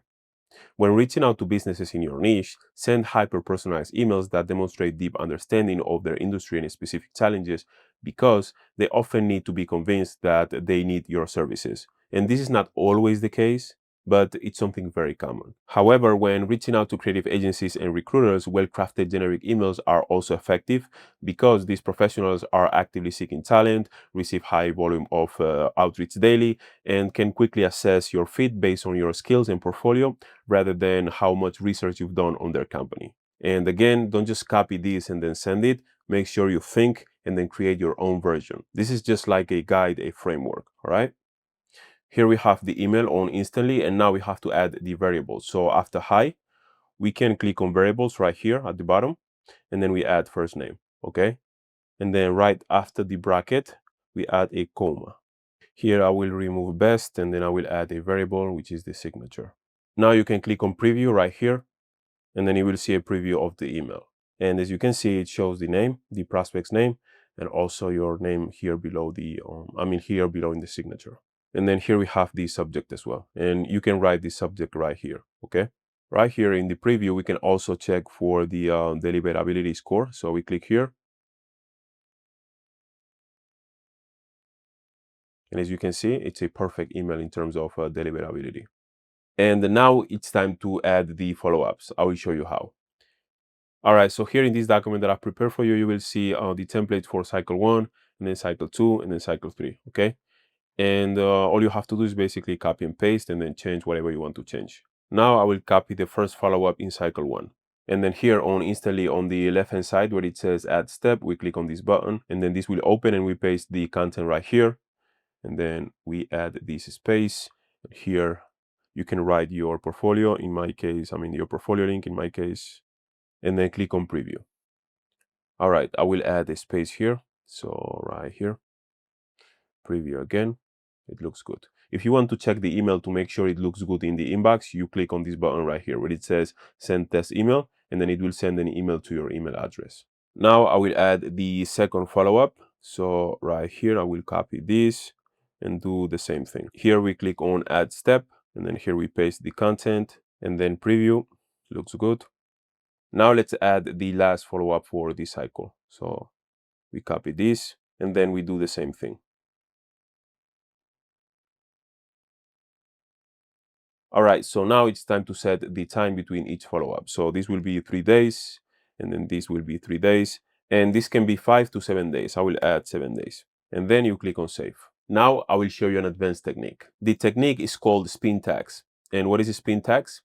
When reaching out to businesses in your niche, send hyper-personalized emails that demonstrate deep understanding of their industry and specific challenges because they often need to be convinced that they need your services. And this is not always the case, but it's something very common. However, when reaching out to creative agencies and recruiters, well-crafted generic emails are also effective because these professionals are actively seeking talent, receive high volume of outreach daily, and can quickly assess your fit based on your skills and portfolio rather than how much research you've done on their company. And again, don't just copy this and then send it. Make sure you think and then create your own version. This is just like a guide, a framework, all right? Here we have the email on Instantly, and now we have to add the variables. So after hi, we can click on variables right here at the bottom, and then we add first name, okay? And then right after the bracket, we add a comma. Here I will remove best, and then I will add a variable, which is the signature. Now you can click on preview right here, and then you will see a preview of the email. And as you can see, it shows the name, the prospect's name, and also your name here below the, here below in the signature. And then here we have the subject as well. And you can write the subject right here, okay? Right here in the preview, we can also check for the deliverability score. So we click here. And as you can see, it's a perfect email in terms of deliverability. And now it's time to add the follow-ups. I will show you how. All right, so here in this document that I've prepared for you, you will see the template for cycle 1, and then cycle 2, and then cycle 3, okay? And all you have to do is basically copy and paste and then change whatever you want to change. Now I will copy the first follow-up in cycle 1. And then here on instantly on the left hand side where it says add step, we click on this button, and then this will open and we paste the content right here. And then we add this space. Here you can write your portfolio. In my case, your portfolio link in my case, and then click on preview. All right, I will add a space here. So right here, preview again, it looks good. If you want to check the email to make sure it looks good in the inbox, you click on this button right here where it says send test email, and then it will send an email to your email address. Now I will add the second follow-up. So right here, I will copy this and do the same thing. Here we click on add step, and then here we paste the content and then preview. Looks good. Now let's add the last follow-up for this cycle. So we copy this and then we do the same thing. All right, so now it's time to set the time between each follow-up. So this will be 3 days, and then this will be 3 days, and this can be 5 to 7 days. I will add 7 days, and then you click on save. Now I will show you an advanced technique. The technique is called spin tags. And what is a spin tags?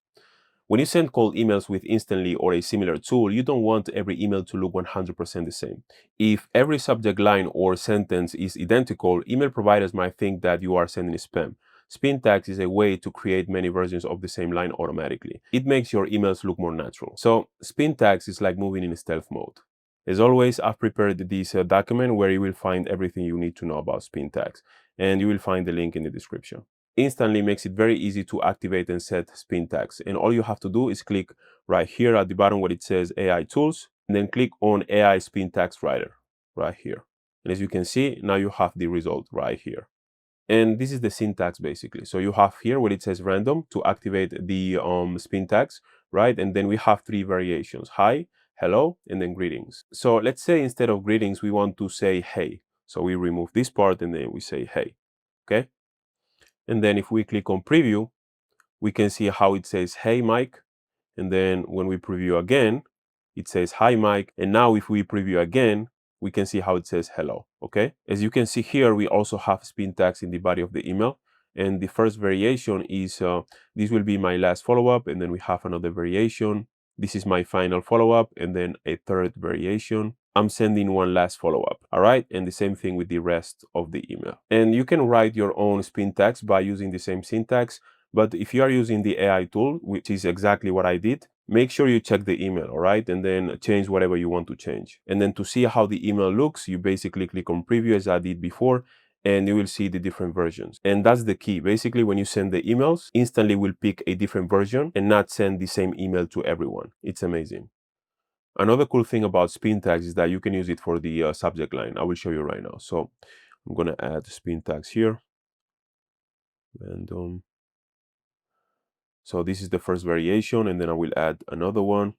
When you send cold emails with Instantly or a similar tool, you don't want every email to look 100% the same. If every subject line or sentence is identical, email providers might think that you are sending spam. Spin tags is a way to create many versions of the same line automatically. It makes your emails look more natural. So spin tags is like moving in stealth mode. As always, I've prepared this document where you will find everything you need to know about spin tags, and you will find the link in the description. Instantly makes it very easy to activate and set spin tags, and all you have to do is click right here at the bottom where it says AI tools, and then click on AI spin tags writer right here. And as you can see, now you have the result right here. And this is the syntax basically. So you have here where it says random to activate the spin tags, right? And then we have 3 variations: hi, hello, and then greetings. So let's say instead of greetings, we want to say hey. So we remove this part and then we say hey, okay? And then if we click on preview, we can see how it says hey Mike. And then when we preview again, it says hi Mike. And now if we preview again, we can see how it says hello, okay? As you can see here, we also have spin tags in the body of the email. And the first variation is, this will be my last follow-up, and then we have another variation. This is my final follow-up, and then a third variation. I'm sending one last follow-up, all right? And the same thing with the rest of the email. And you can write your own spin tags by using the same syntax, but if you are using the AI tool, which is exactly what I did, make sure you check the email, all right? And then change whatever you want to change. And then to see how the email looks, you basically click on preview as I did before, and you will see the different versions. And that's the key. Basically, when you send the emails, Instantly will pick a different version and not send the same email to everyone. It's amazing. Another cool thing about spin tags is that you can use it for the subject line. I will show you right now. So I'm gonna add spin tags here. Random. So this is the first variation, and then I will add another one.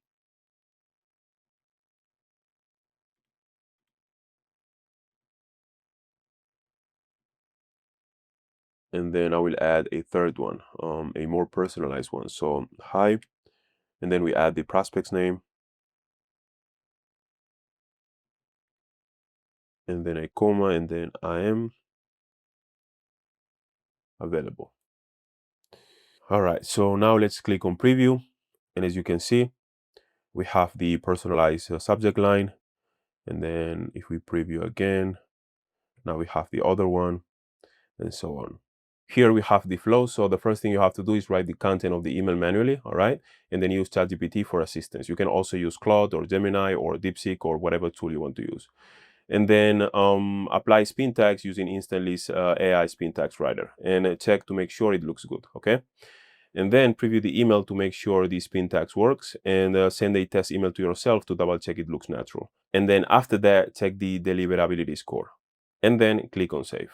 And then I will add a third one, a more personalized one. So hi, and then we add the prospect's name, and then a comma, and then I am available. All right, so now let's click on preview. And as you can see, we have the personalized subject line. And then if we preview again, now we have the other one, and so on. Here we have the flow. So the first thing you have to do is write the content of the email manually, all right? And then use ChatGPT for assistance. You can also use Claude or Gemini or DeepSeek or whatever tool you want to use. And then apply spin tags using Instantly's AI spin tags writer, and check to make sure it looks good, okay? And then preview the email to make sure the spin tags works, and send a test email to yourself to double check it looks natural. And then after that, check the deliverability score, and then click on save.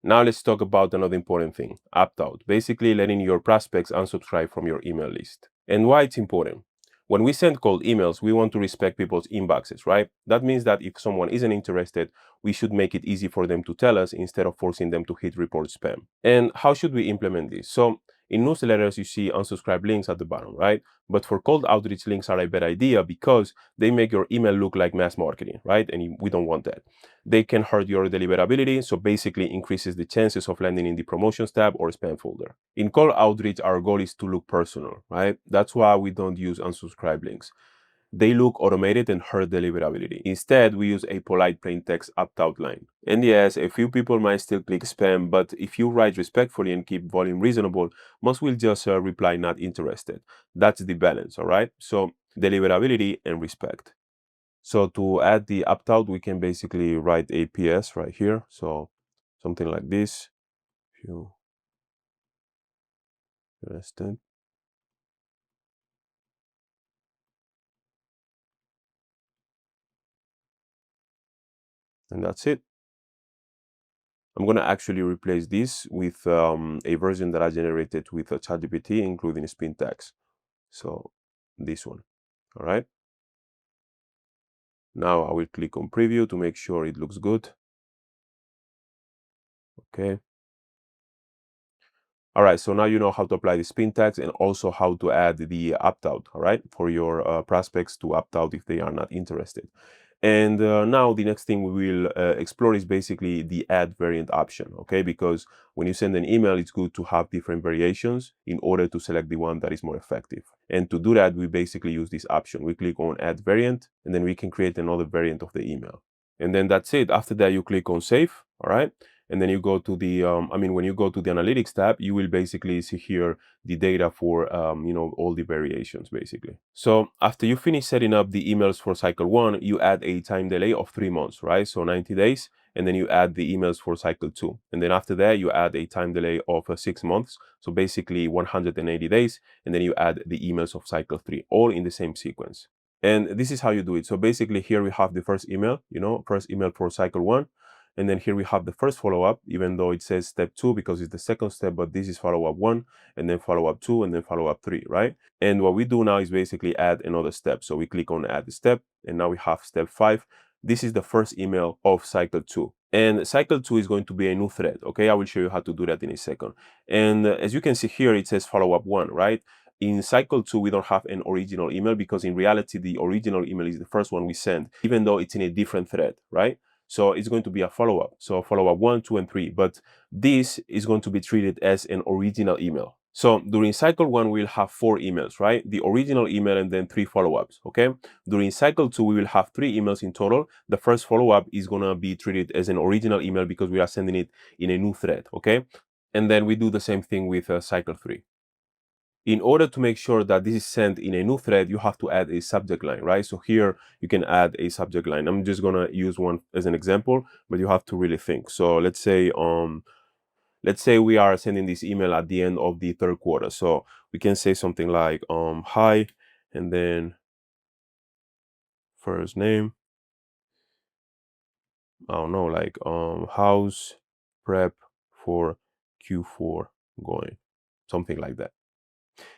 Now let's talk about another important thing, opt-out, basically letting your prospects unsubscribe from your email list. And why it's important. When we send cold emails, we want to respect people's inboxes, right? That means that if someone isn't interested, we should make it easy for them to tell us instead of forcing them to hit report spam. And how should we implement this? So In newsletters, you see unsubscribe links at the bottom, right? But for cold outreach, links are a bad idea because they make your email look like mass marketing, right? And we don't want that. They can hurt your deliverability, so basically increases the chances of landing in the promotions tab or spam folder. In cold outreach, our goal is to look personal, right? That's why we don't use unsubscribe links. They look automated and hurt deliverability. Instead, we use a polite plain text opt-out line. And yes, a few people might still click spam, but if you write respectfully and keep volume reasonable, most will just reply not interested. That's the balance, all right? So deliverability and respect. So to add the opt-out, we can basically write a PS right here. So something like this. If you understand. And that's it. I'm going to actually replace this with a version that I generated with ChatGPT, including spin tags. So this one, all right? Now I will click on preview to make sure it looks good. Okay. All right, so now you know how to apply the spin tags and also how to add the opt-out, all right, for your prospects to opt out if they are not interested. And now the next thing we will explore is basically the add variant option, okay? Because when you send an email, it's good to have different variations in order to select the one that is more effective. And to do that, we basically use this option. We click on add variant, and then we can create another variant of the email. And then that's it. After that, you click on save, all right? And then you go to the, when you go to the analytics tab, you will basically see here the data for, all the variations basically. So after you finish setting up the emails for cycle 1, you add a time delay of 3 months, right? So 90 days, and then you add the emails for cycle 2. And then after that, you add a time delay of 6 months. So basically 180 days, and then you add the emails of cycle 3, all in the same sequence. And this is how you do it. So basically here we have the first email, first email for cycle 1. And then here we have the first follow-up, even though it says step 2 because it's the second step, but this is follow-up 1, and then follow-up 2, and then follow-up 3, right? And what we do now is basically add another step. So we click on add the step, and now we have step 5. This is the first email of cycle 2. And cycle 2 is going to be a new thread, okay? I will show you how to do that in a second. And as you can see here, it says follow-up 1, right? In cycle 2, we don't have an original email because in reality, the original email is the first one we send, even though it's in a different thread, right? So it's going to be a follow-up. So follow-up 1, 2, and 3. But this is going to be treated as an original email. So during cycle 1, we'll have 4 emails, right? The original email and then 3 follow-ups, okay? During cycle 2, we will have 3 emails in total. The first follow-up is going to be treated as an original email because we are sending it in a new thread, okay? And then we do the same thing with cycle 3. In order to make sure that this is sent in a new thread, you have to add a subject line, right? So here you can add a subject line. I'm just gonna use one as an example, but you have to really think. So let's say we are sending this email at the end of the 3rd quarter. So we can say something like hi, and then first name. I don't know, like how's prep for Q4 going, something like that.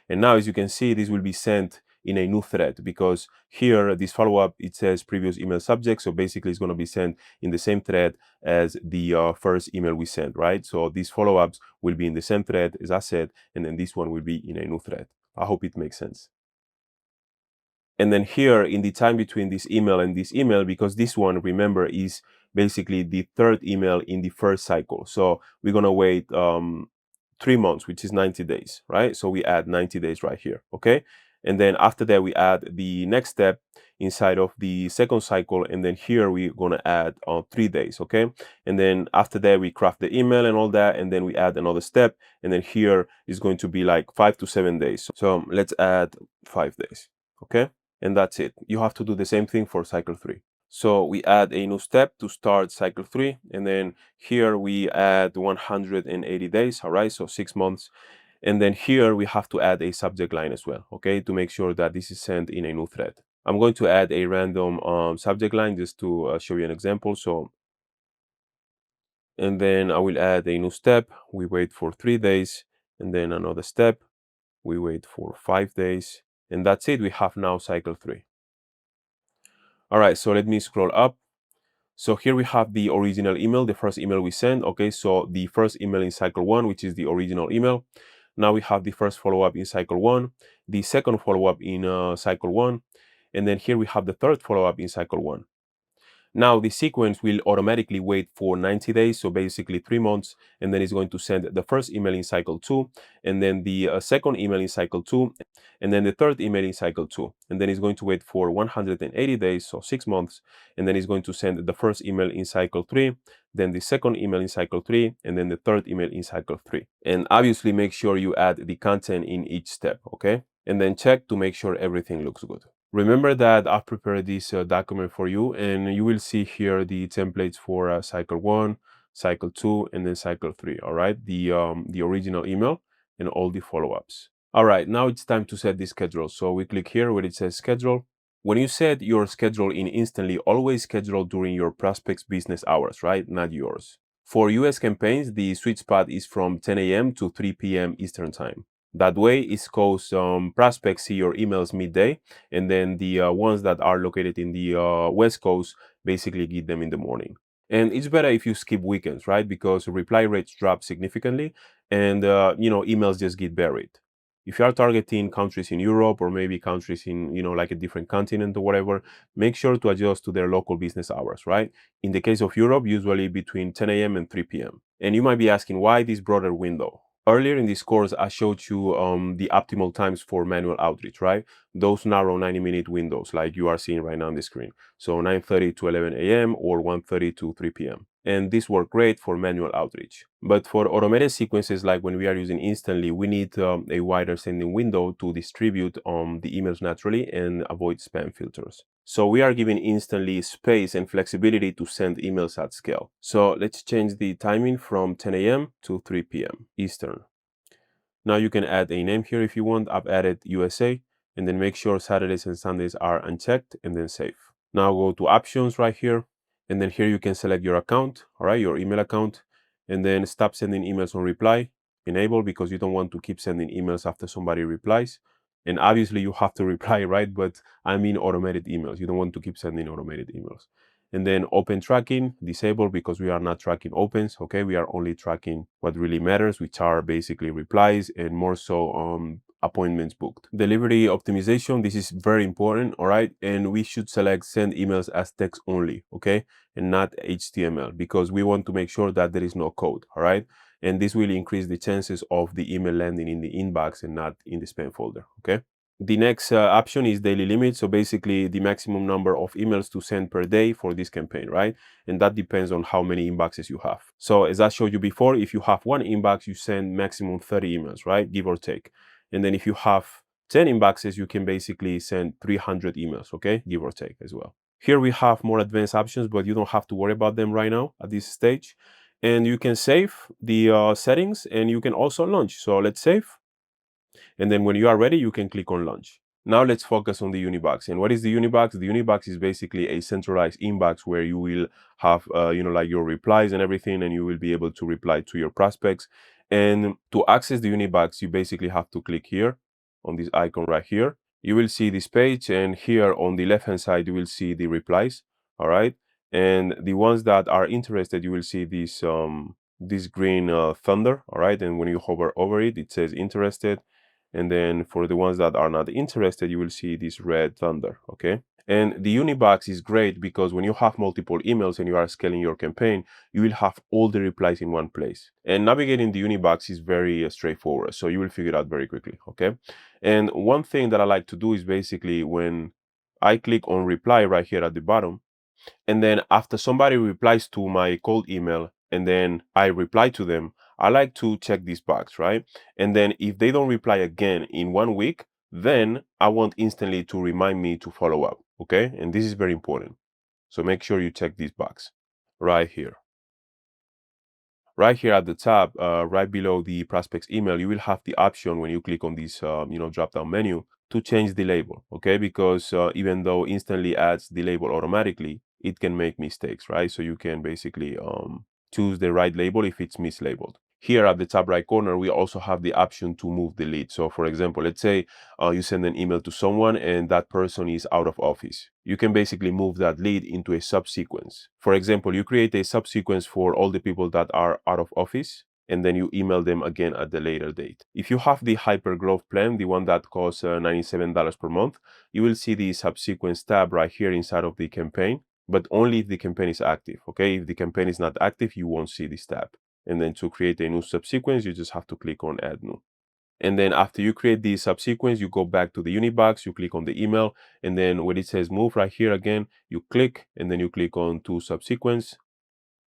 And now, as you can see, this will be sent in a new thread because here, this follow-up, it says previous email subject. So basically, it's going to be sent in the same thread as the first email we sent, right? So these follow-ups will be in the same thread, as I said, and then this one will be in a new thread. I hope it makes sense. And then here, in the time between this email and this email, because this one, remember, is basically the 3rd email in the first cycle. So we're going to wait 3 months, which is 90 days, right? So we add 90 days right here, okay? And then after that, we add the next step inside of the second cycle. And then here, we're going to add 3 days, okay? And then after that, we craft the email and all that. And then we add another step. And then here is going to be like 5 to 7 days. So let's add 5 days, okay? And that's it. You have to do the same thing for cycle 3. So we add a new step to start cycle 3. And then here we add 180 days, all right? So 6 months. And then here we have to add a subject line as well, okay? To make sure that this is sent in a new thread. I'm going to add a random subject line just to show you an example. So, and then I will add a new step. We wait for 3 days. And then another step. We wait for 5 days. And that's it. We have now cycle 3. All right, so let me scroll up. So here we have the original email, the first email we sent. Okay, so the first email in cycle 1, which is the original email. Now we have the first follow-up in cycle 1, the second follow-up in cycle 1, and then here we have the third follow-up in cycle 1. Now the sequence will automatically wait for 90 days, so basically 3 months, and then it's going to send the first email in cycle 2, and then the second email in cycle 2, and then the third email in cycle 2, and then it's going to wait for 180 days, so 6 months, and then it's going to send the first email in cycle 3, then the second email in cycle 3, and then the third email in cycle 3. And obviously make sure you add the content in each step, okay? And then check to make sure everything looks good. Remember that I've prepared this document for you, and you will see here the templates for cycle 1, cycle 2, and then cycle 3, all right? The original email and all the follow-ups. All right, now it's time to set the schedule. So we click here where it says schedule. When you set your schedule in Instantly, always schedule during your prospect's business hours, right? Not yours. For US campaigns, the sweet spot is from 10 a.m. to 3 p.m. Eastern time. That way, East Coast prospects see your emails midday, and then the ones that are located in the West Coast basically get them in the morning. And it's better if you skip weekends, right? Because reply rates drop significantly, and emails just get buried. If you are targeting countries in Europe or maybe countries in like a different continent or whatever, make sure to adjust to their local business hours, right? In the case of Europe, usually between 10 a.m. and 3 p.m. And you might be asking, why this broader window? Earlier in this course, I showed you the optimal times for manual outreach, right? Those narrow 90-minute windows like you are seeing right now on the screen. So 9:30 to 11 a.m. or 1:30 to 3 p.m. And this works great for manual outreach. But for automated sequences, like when we are using Instantly, we need a wider sending window to distribute the emails naturally and avoid spam filters. So we are giving Instantly space and flexibility to send emails at scale. So let's change the timing from 10 a.m. to 3 p.m. Eastern. Now you can add a name here if you want. I've added USA, and then make sure Saturdays and Sundays are unchecked and then save. Now go to options right here, and then here you can select your account, all right, your email account, and then stop sending emails on reply, enable, because you don't want to keep sending emails after somebody replies. And obviously you have to reply, right? But I mean automated emails. You don't want to keep sending automated emails. And then open tracking, disable, because we are not tracking opens, okay? We are only tracking what really matters, which are basically replies and more so appointments booked. Delivery optimization, this is very important, all right? And we should select send emails as text only, okay? And not HTML, because we want to make sure that there is no code, all right? And this will increase the chances of the email landing in the inbox and not in the spam folder, okay? The next option is daily limit. So basically the maximum number of emails to send per day for this campaign, right? And that depends on how many inboxes you have. So as I showed you before, if you have one inbox, you send maximum 30 emails, right? Give or take. And then if you have 10 inboxes, you can basically send 300 emails, okay? Give or take as well. Here we have more advanced options, but you don't have to worry about them right now at this stage. And you can save the settings, and you can also launch. So let's save. And then when you are ready, you can click on launch. Now let's focus on the Unibox. And what is the Unibox? The Unibox is basically a centralized inbox where you will have, like your replies and everything, and you will be able to reply to your prospects. And to access the Unibox, you basically have to click here on this icon right here. You will see this page, and here on the left-hand side, you will see the replies. All right. And the ones that are interested, you will see this green thunder. All right. And when you hover over it, it says interested. And then for the ones that are not interested, you will see this red thunder, okay? And the Unibox is great because when you have multiple emails and you are scaling your campaign, you will have all the replies in one place. And navigating the Unibox is very straightforward, so you will figure it out very quickly, okay? And one thing that I like to do is basically when I click on reply right here at the bottom, and then after somebody replies to my cold email and then I reply to them, I like to check this box, right? And then if they don't reply again in 1 week, then I want Instantly to remind me to follow up, okay? And this is very important. So make sure you check this box right here. Right here at the top, right below the prospect's email, you will have the option when you click on this, drop-down menu to change the label, okay? Because even though Instantly adds the label automatically, it can make mistakes, right? So you can basically choose the right label if it's mislabeled. Here at the top right corner, we also have the option to move the lead. So for example, let's say you send an email to someone and that person is out of office. You can basically move that lead into a subsequence. For example, you create a subsequence for all the people that are out of office. and then you email them again at the later date. If you have the hyper growth plan, the one that costs $97 per month, you will see the subsequence tab right here inside of the campaign, but only if the campaign is active, okay? If the campaign is not active, you won't see this tab. And then to create a new subsequence, you just have to click on add new. And then after you create the subsequence, you go back to the Unibox, you click on the email, and then when it says move right here again, you click, and then you click on to subsequence,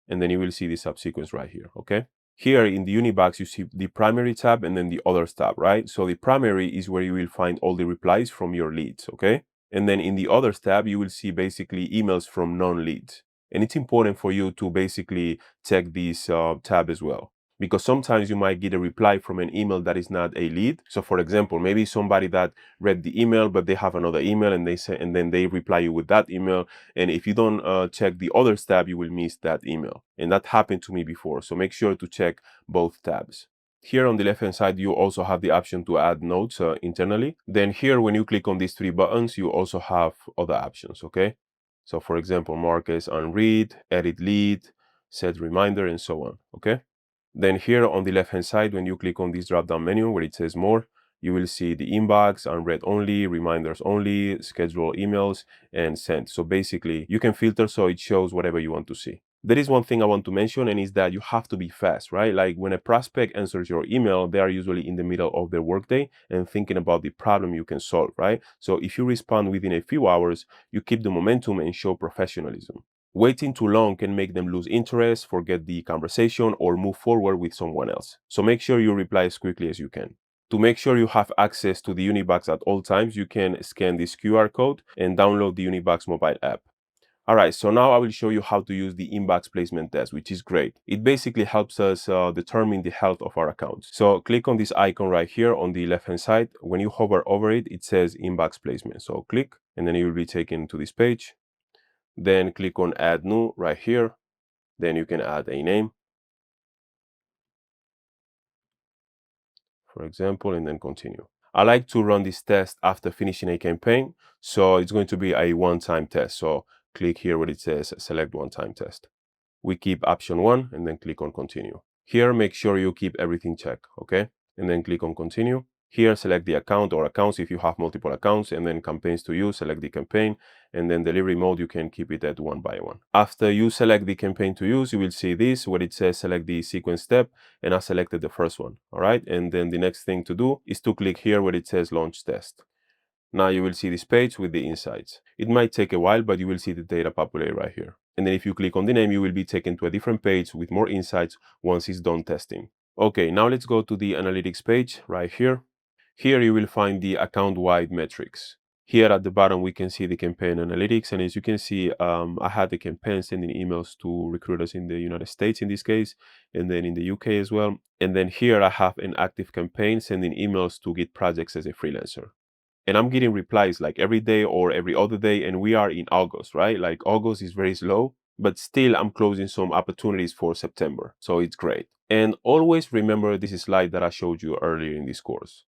and then you will see the subsequence right here, okay? Here in the Unibox, you see the primary tab and then the others tab, right? So the primary is where you will find all the replies from your leads, okay? And then in the others tab, you will see basically emails from non-leads. And it's important for you to basically check this tab as well, because sometimes you might get a reply from an email that is not a lead. So for example, maybe somebody that read the email, but they have another email and they say, and then they reply you with that email. And if you don't check the others tab, you will miss that email. And that happened to me before. So make sure to check both tabs. Here on the left hand side, you also have the option to add notes internally. Then here, when you click on these three buttons, you also have other options, okay? So for example, mark as unread, edit lead, set reminder, and so on, okay? Then here on the left hand side, when you click on this drop down menu where it says more, you will see the inbox, unread only, reminders only, schedule emails, and send. So basically you can filter so it shows whatever you want to see. There is one thing I want to mention, and is that you have to be fast, right? Like when a prospect answers your email, they are usually in the middle of their workday and thinking about the problem you can solve, right? So if you respond within a few hours, you keep the momentum and show professionalism. Waiting too long can make them lose interest, forget the conversation, or move forward with someone else. So make sure you reply as quickly as you can. To make sure you have access to the Unibox at all times, you can scan this QR code and download the Unibox mobile app. All right, so now I will show you how to use the inbox placement test, which is great. It basically helps us determine the health of our accounts. So click on this icon right here on the left hand side. When you hover over it, it says inbox placement. So click, and then you will be taken to this page. Then click on add new right here. Then you can add a name, for example, and then continue. I like to run this test after finishing a campaign. So it's going to be a one-time test. So click here where it says select one-time test. We keep option 1 and then click on continue. Here, make sure you keep everything checked, okay? And then click on continue. Here, select the account or accounts if you have multiple accounts, and then campaigns to use, select the campaign, and then delivery mode, you can keep it at 1 by 1. After you select the campaign to use, you will see this where it says select the sequence step, and I selected the first one, all right? And then the next thing to do is to click here where it says launch test. Now you will see this page with the insights. It might take a while, but you will see the data populate right here. And then if you click on the name, you will be taken to a different page with more insights once it's done testing. Okay, now let's go to the analytics page right here. Here you will find the account-wide metrics. Here at the bottom, we can see the campaign analytics. And as you can see, I had the campaign sending emails to recruiters in the United States in this case, and then in the UK as well. And then here I have an active campaign sending emails to get projects as a freelancer. And I'm getting replies like every day or every other day, and we are in August, right? Like August is very slow, but still I'm closing some opportunities for September. So it's great. And always remember this slide that I showed you earlier in this course.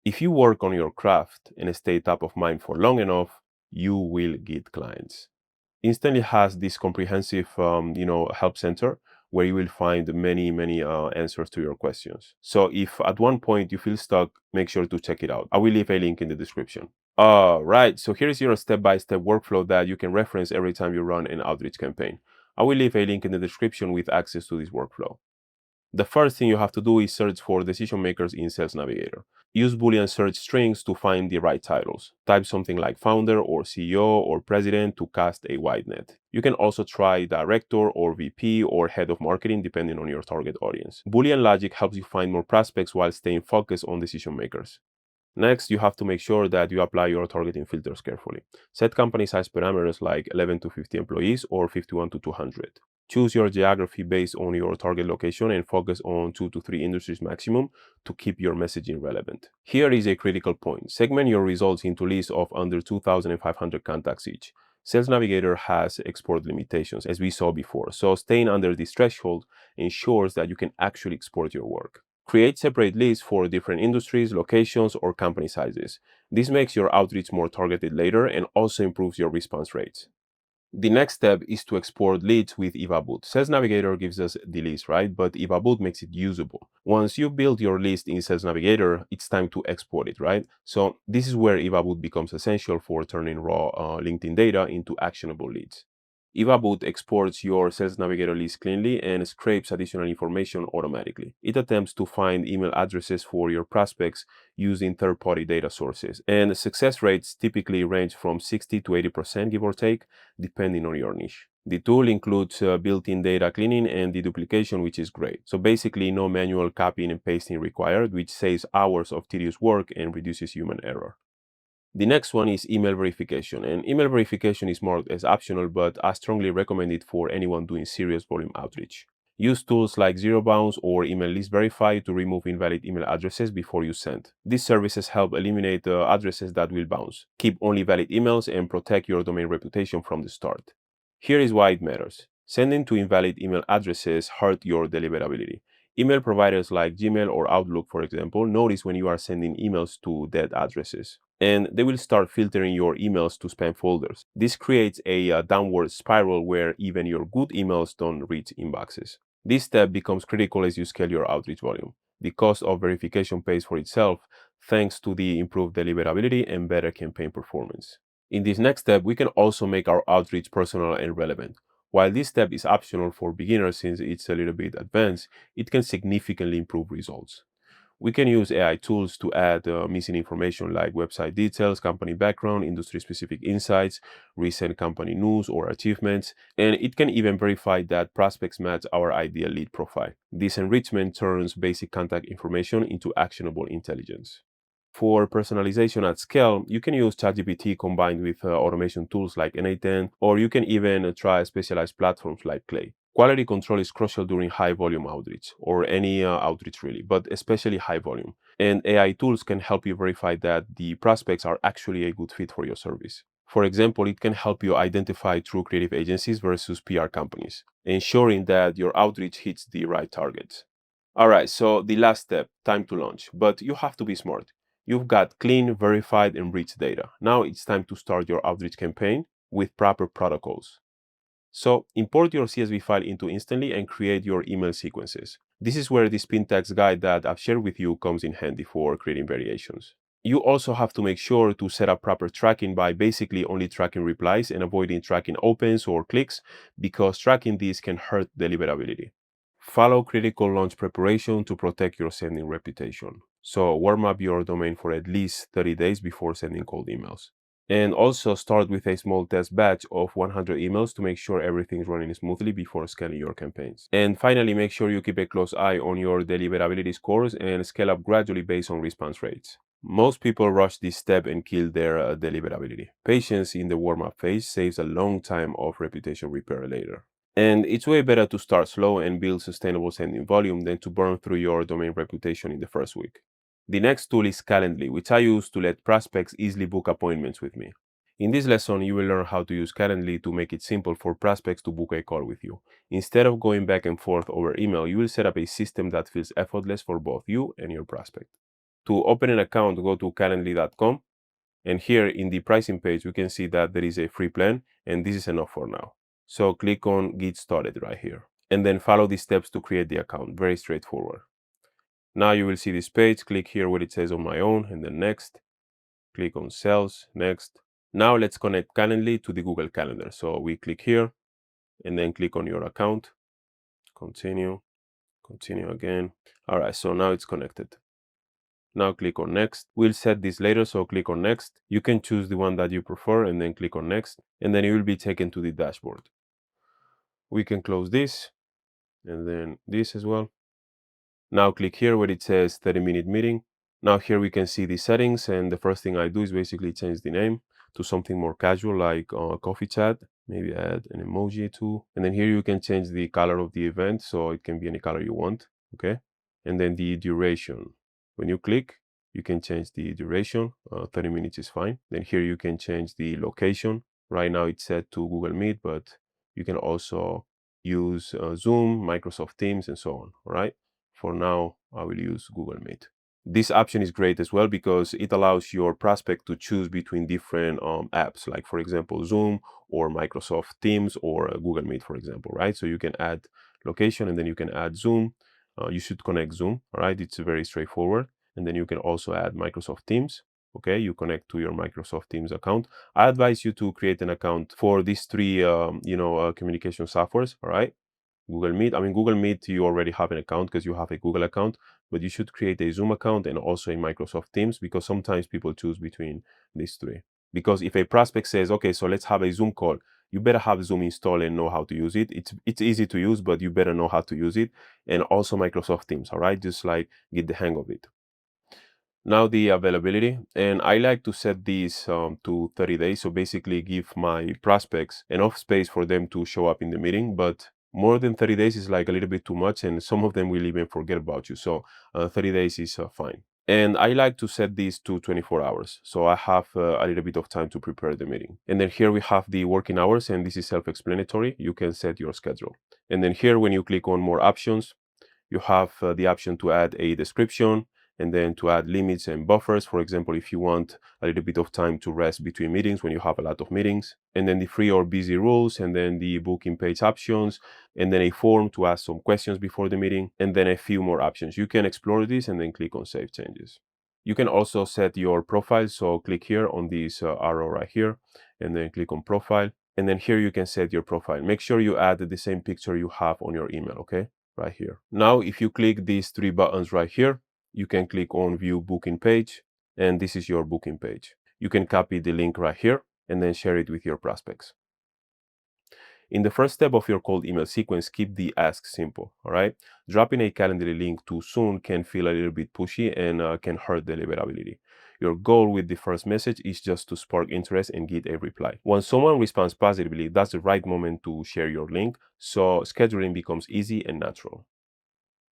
If you work on your craft and stay top of mind for long enough, you will get clients. Instantly has this comprehensive, help center where you will find many answers to your questions. So if at one point you feel stuck, make sure to check it out. I will leave a link in the description. Right, so here is your step-by-step workflow that you can reference every time you run an outreach campaign. I will leave a link in the description with access to this workflow. The first thing you have to do is search for decision makers in Sales Navigator. Use Boolean search strings to find the right titles. Type something like founder or CEO or president to cast a wide net. You can also try director or VP or head of marketing depending on your target audience. Boolean logic helps you find more prospects while staying focused on decision makers. Next, you have to make sure that you apply your targeting filters carefully. Set company size parameters like 11 to 50 employees or 51 to 200. Choose your geography based on your target location and focus on 2 to 3 industries maximum to keep your messaging relevant. Here is a critical point. Segment your results into lists of under 2,500 contacts each. Sales Navigator has export limitations, as we saw before, so staying under this threshold ensures that you can actually export your work. Create separate lists for different industries, locations, or company sizes. This makes your outreach more targeted later and also improves your response rates. The next step is to export leads with EvaBoot. Sales Navigator gives us the list, right? But EvaBoot makes it usable. Once you build your list in Sales Navigator, it's time to export it, right? So this is where EvaBoot becomes essential for turning raw LinkedIn data into actionable leads. EvaBoot exports your Sales Navigator list cleanly and scrapes additional information automatically. It attempts to find email addresses for your prospects using third-party data sources, and success rates typically range from 60 to 80%, give or take, depending on your niche. The tool includes built-in data cleaning and deduplication, which is great. So basically no manual copying and pasting required, which saves hours of tedious work and reduces human error. The next one is email verification, and email verification is marked as optional, but I strongly recommend it for anyone doing serious volume outreach. Use tools like Zero Bounce or Email List Verify to remove invalid email addresses before you send. These services help eliminate the addresses that will bounce, keep only valid emails, and protect your domain reputation from the start. Here is why it matters. Sending to invalid email addresses hurt your deliverability. Email providers like Gmail or Outlook, for example, notice when you are sending emails to dead addresses, and they will start filtering your emails to spam folders. This creates a downward spiral where even your good emails don't reach inboxes. This step becomes critical as you scale your outreach volume. The cost of verification pays for itself thanks to the improved deliverability and better campaign performance. In this next step, we can also make our outreach personal and relevant. While this step is optional for beginners since it's a little bit advanced, it can significantly improve results. We can use AI tools to add missing information like website details, company background, industry-specific insights, recent company news or achievements, and it can even verify that prospects match our ideal lead profile. This enrichment turns basic contact information into actionable intelligence. For personalization at scale, you can use ChatGPT combined with automation tools like N8N, or you can even try specialized platforms like Clay. Quality control is crucial during high volume outreach, or any outreach really, but especially high volume. And AI tools can help you verify that the prospects are actually a good fit for your service. For example, it can help you identify true creative agencies versus PR companies, ensuring that your outreach hits the right targets. All right, so the last step, time to launch, but you have to be smart. You've got clean, verified, and rich data. Now it's time to start your outreach campaign with proper protocols. So import your CSV file into Instantly and create your email sequences. This is where the spin tags guide that I've shared with you comes in handy for creating variations. You also have to make sure to set up proper tracking by basically only tracking replies and avoiding tracking opens or clicks, because tracking these can hurt deliverability. Follow critical launch preparation to protect your sending reputation. So warm up your domain for at least 30 days before sending cold emails. And also start with a small test batch of 100 emails to make sure everything's running smoothly before scaling your campaigns. And finally, make sure you keep a close eye on your deliverability scores and scale up gradually based on response rates. Most people rush this step and kill their deliverability. Patience in the warm-up phase saves a long time of reputation repair later. And it's way better to start slow and build sustainable sending volume than to burn through your domain reputation in the first week. The next tool is Calendly, which I use to let prospects easily book appointments with me. In this lesson, you will learn how to use Calendly to make it simple for prospects to book a call with you. Instead of going back and forth over email, you will set up a system that feels effortless for both you and your prospect. To open an account, go to calendly.com, and here in the pricing page, we can see that there is a free plan, and this is enough for now. So click on Get Started right here, and then follow the steps to create the account. Very straightforward. Now you will see this page. Click here where it says On My Own, and then Next. Click on Sales, Next. Now let's connect Calendly to the Google Calendar. So we click here, and then click on your account. Continue, continue again. All right, so now it's connected. Now click on Next. We'll set this later, so click on Next. You can choose the one that you prefer and then click on Next, and then you will be taken to the dashboard. We can close this and then this as well. Now click here where it says 30-minute meeting. Now here we can see the settings, and the first thing I do is basically change the name to something more casual like coffee chat. Maybe add an emoji too. And then here you can change the color of the event, so it can be any color you want, okay? And then the duration. When you click, you can change the duration. 30 minutes is fine. Then here you can change the location. Right now it's set to Google Meet, but you can also use Zoom, Microsoft Teams, and so on, all right? For now, I will use Google Meet. This option is great as well because it allows your prospect to choose between different apps, like for example, Zoom or Microsoft Teams or Google Meet, for example, right? So you can add location and then you can add Zoom. You should connect Zoom, all right? It's very straightforward. And then you can also add Microsoft Teams. Okay, you connect to your Microsoft Teams account. I advise you to create an account for these three, communication softwares, all right? Google Meet. I mean, Google Meet, you already have an account because you have a Google account, but you should create a Zoom account and also a Microsoft Teams because sometimes people choose between these three. Because if a prospect says, okay, so let's have a Zoom call, you better have Zoom installed and know how to use it. It's easy to use, but you better know how to use it. And also Microsoft Teams, all right? Just like get the hang of it. Now the availability, and I like to set these to 30 days. So basically give my prospects enough space for them to show up in the meeting, but more than 30 days is like a little bit too much and some of them will even forget about you. So 30 days is fine. And I like to set these to 24 hours. So I have a little bit of time to prepare the meeting. And then here we have the working hours, and this is self-explanatory. You can set your schedule. And then here, when you click on more options, you have the option to add a description and then to add limits and buffers. For example, if you want a little bit of time to rest between meetings when you have a lot of meetings, and then the free or busy rules, and then the booking page options, and then a form to ask some questions before the meeting, and then a few more options. You can explore this and then click on Save Changes. You can also set your profile. So click here on this arrow right here, and then click on Profile. And then here you can set your profile. Make sure you add the same picture you have on your email, okay? Right here. Now, if you click these three buttons right here, you can click on View Booking Page, and this is your booking page. You can copy the link right here and then share it with your prospects. In the first step of your cold email sequence, keep the ask simple, all right? Dropping a Calendly link too soon can feel a little bit pushy and can hurt deliverability. Your goal with the first message is just to spark interest and get a reply. Once someone responds positively, that's the right moment to share your link, so scheduling becomes easy and natural.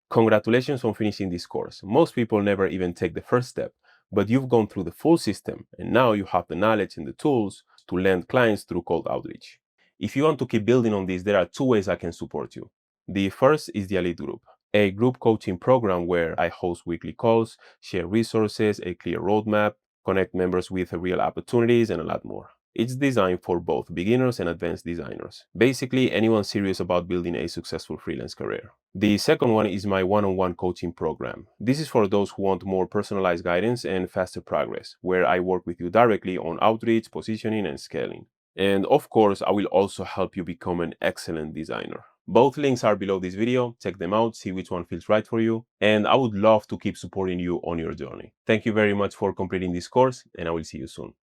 Congratulations on finishing this course. Most people never even take the first step, but you've gone through the full system and now you have the knowledge and the tools to land clients through cold outreach. If you want to keep building on this, there are two ways I can support you. The first is the Elite Group, a group coaching program where I host weekly calls, share resources, a clear roadmap, connect members with real opportunities, and a lot more. It's designed for both beginners and advanced designers. Basically, anyone serious about building a successful freelance career. The second one is my one-on-one coaching program. This is for those who want more personalized guidance and faster progress, where I work with you directly on outreach, positioning, and scaling. And of course, I will also help you become an excellent designer. Both links are below this video. Check them out, see which one feels right for you. And I would love to keep supporting you on your journey. Thank you very much for completing this course, and I will see you soon.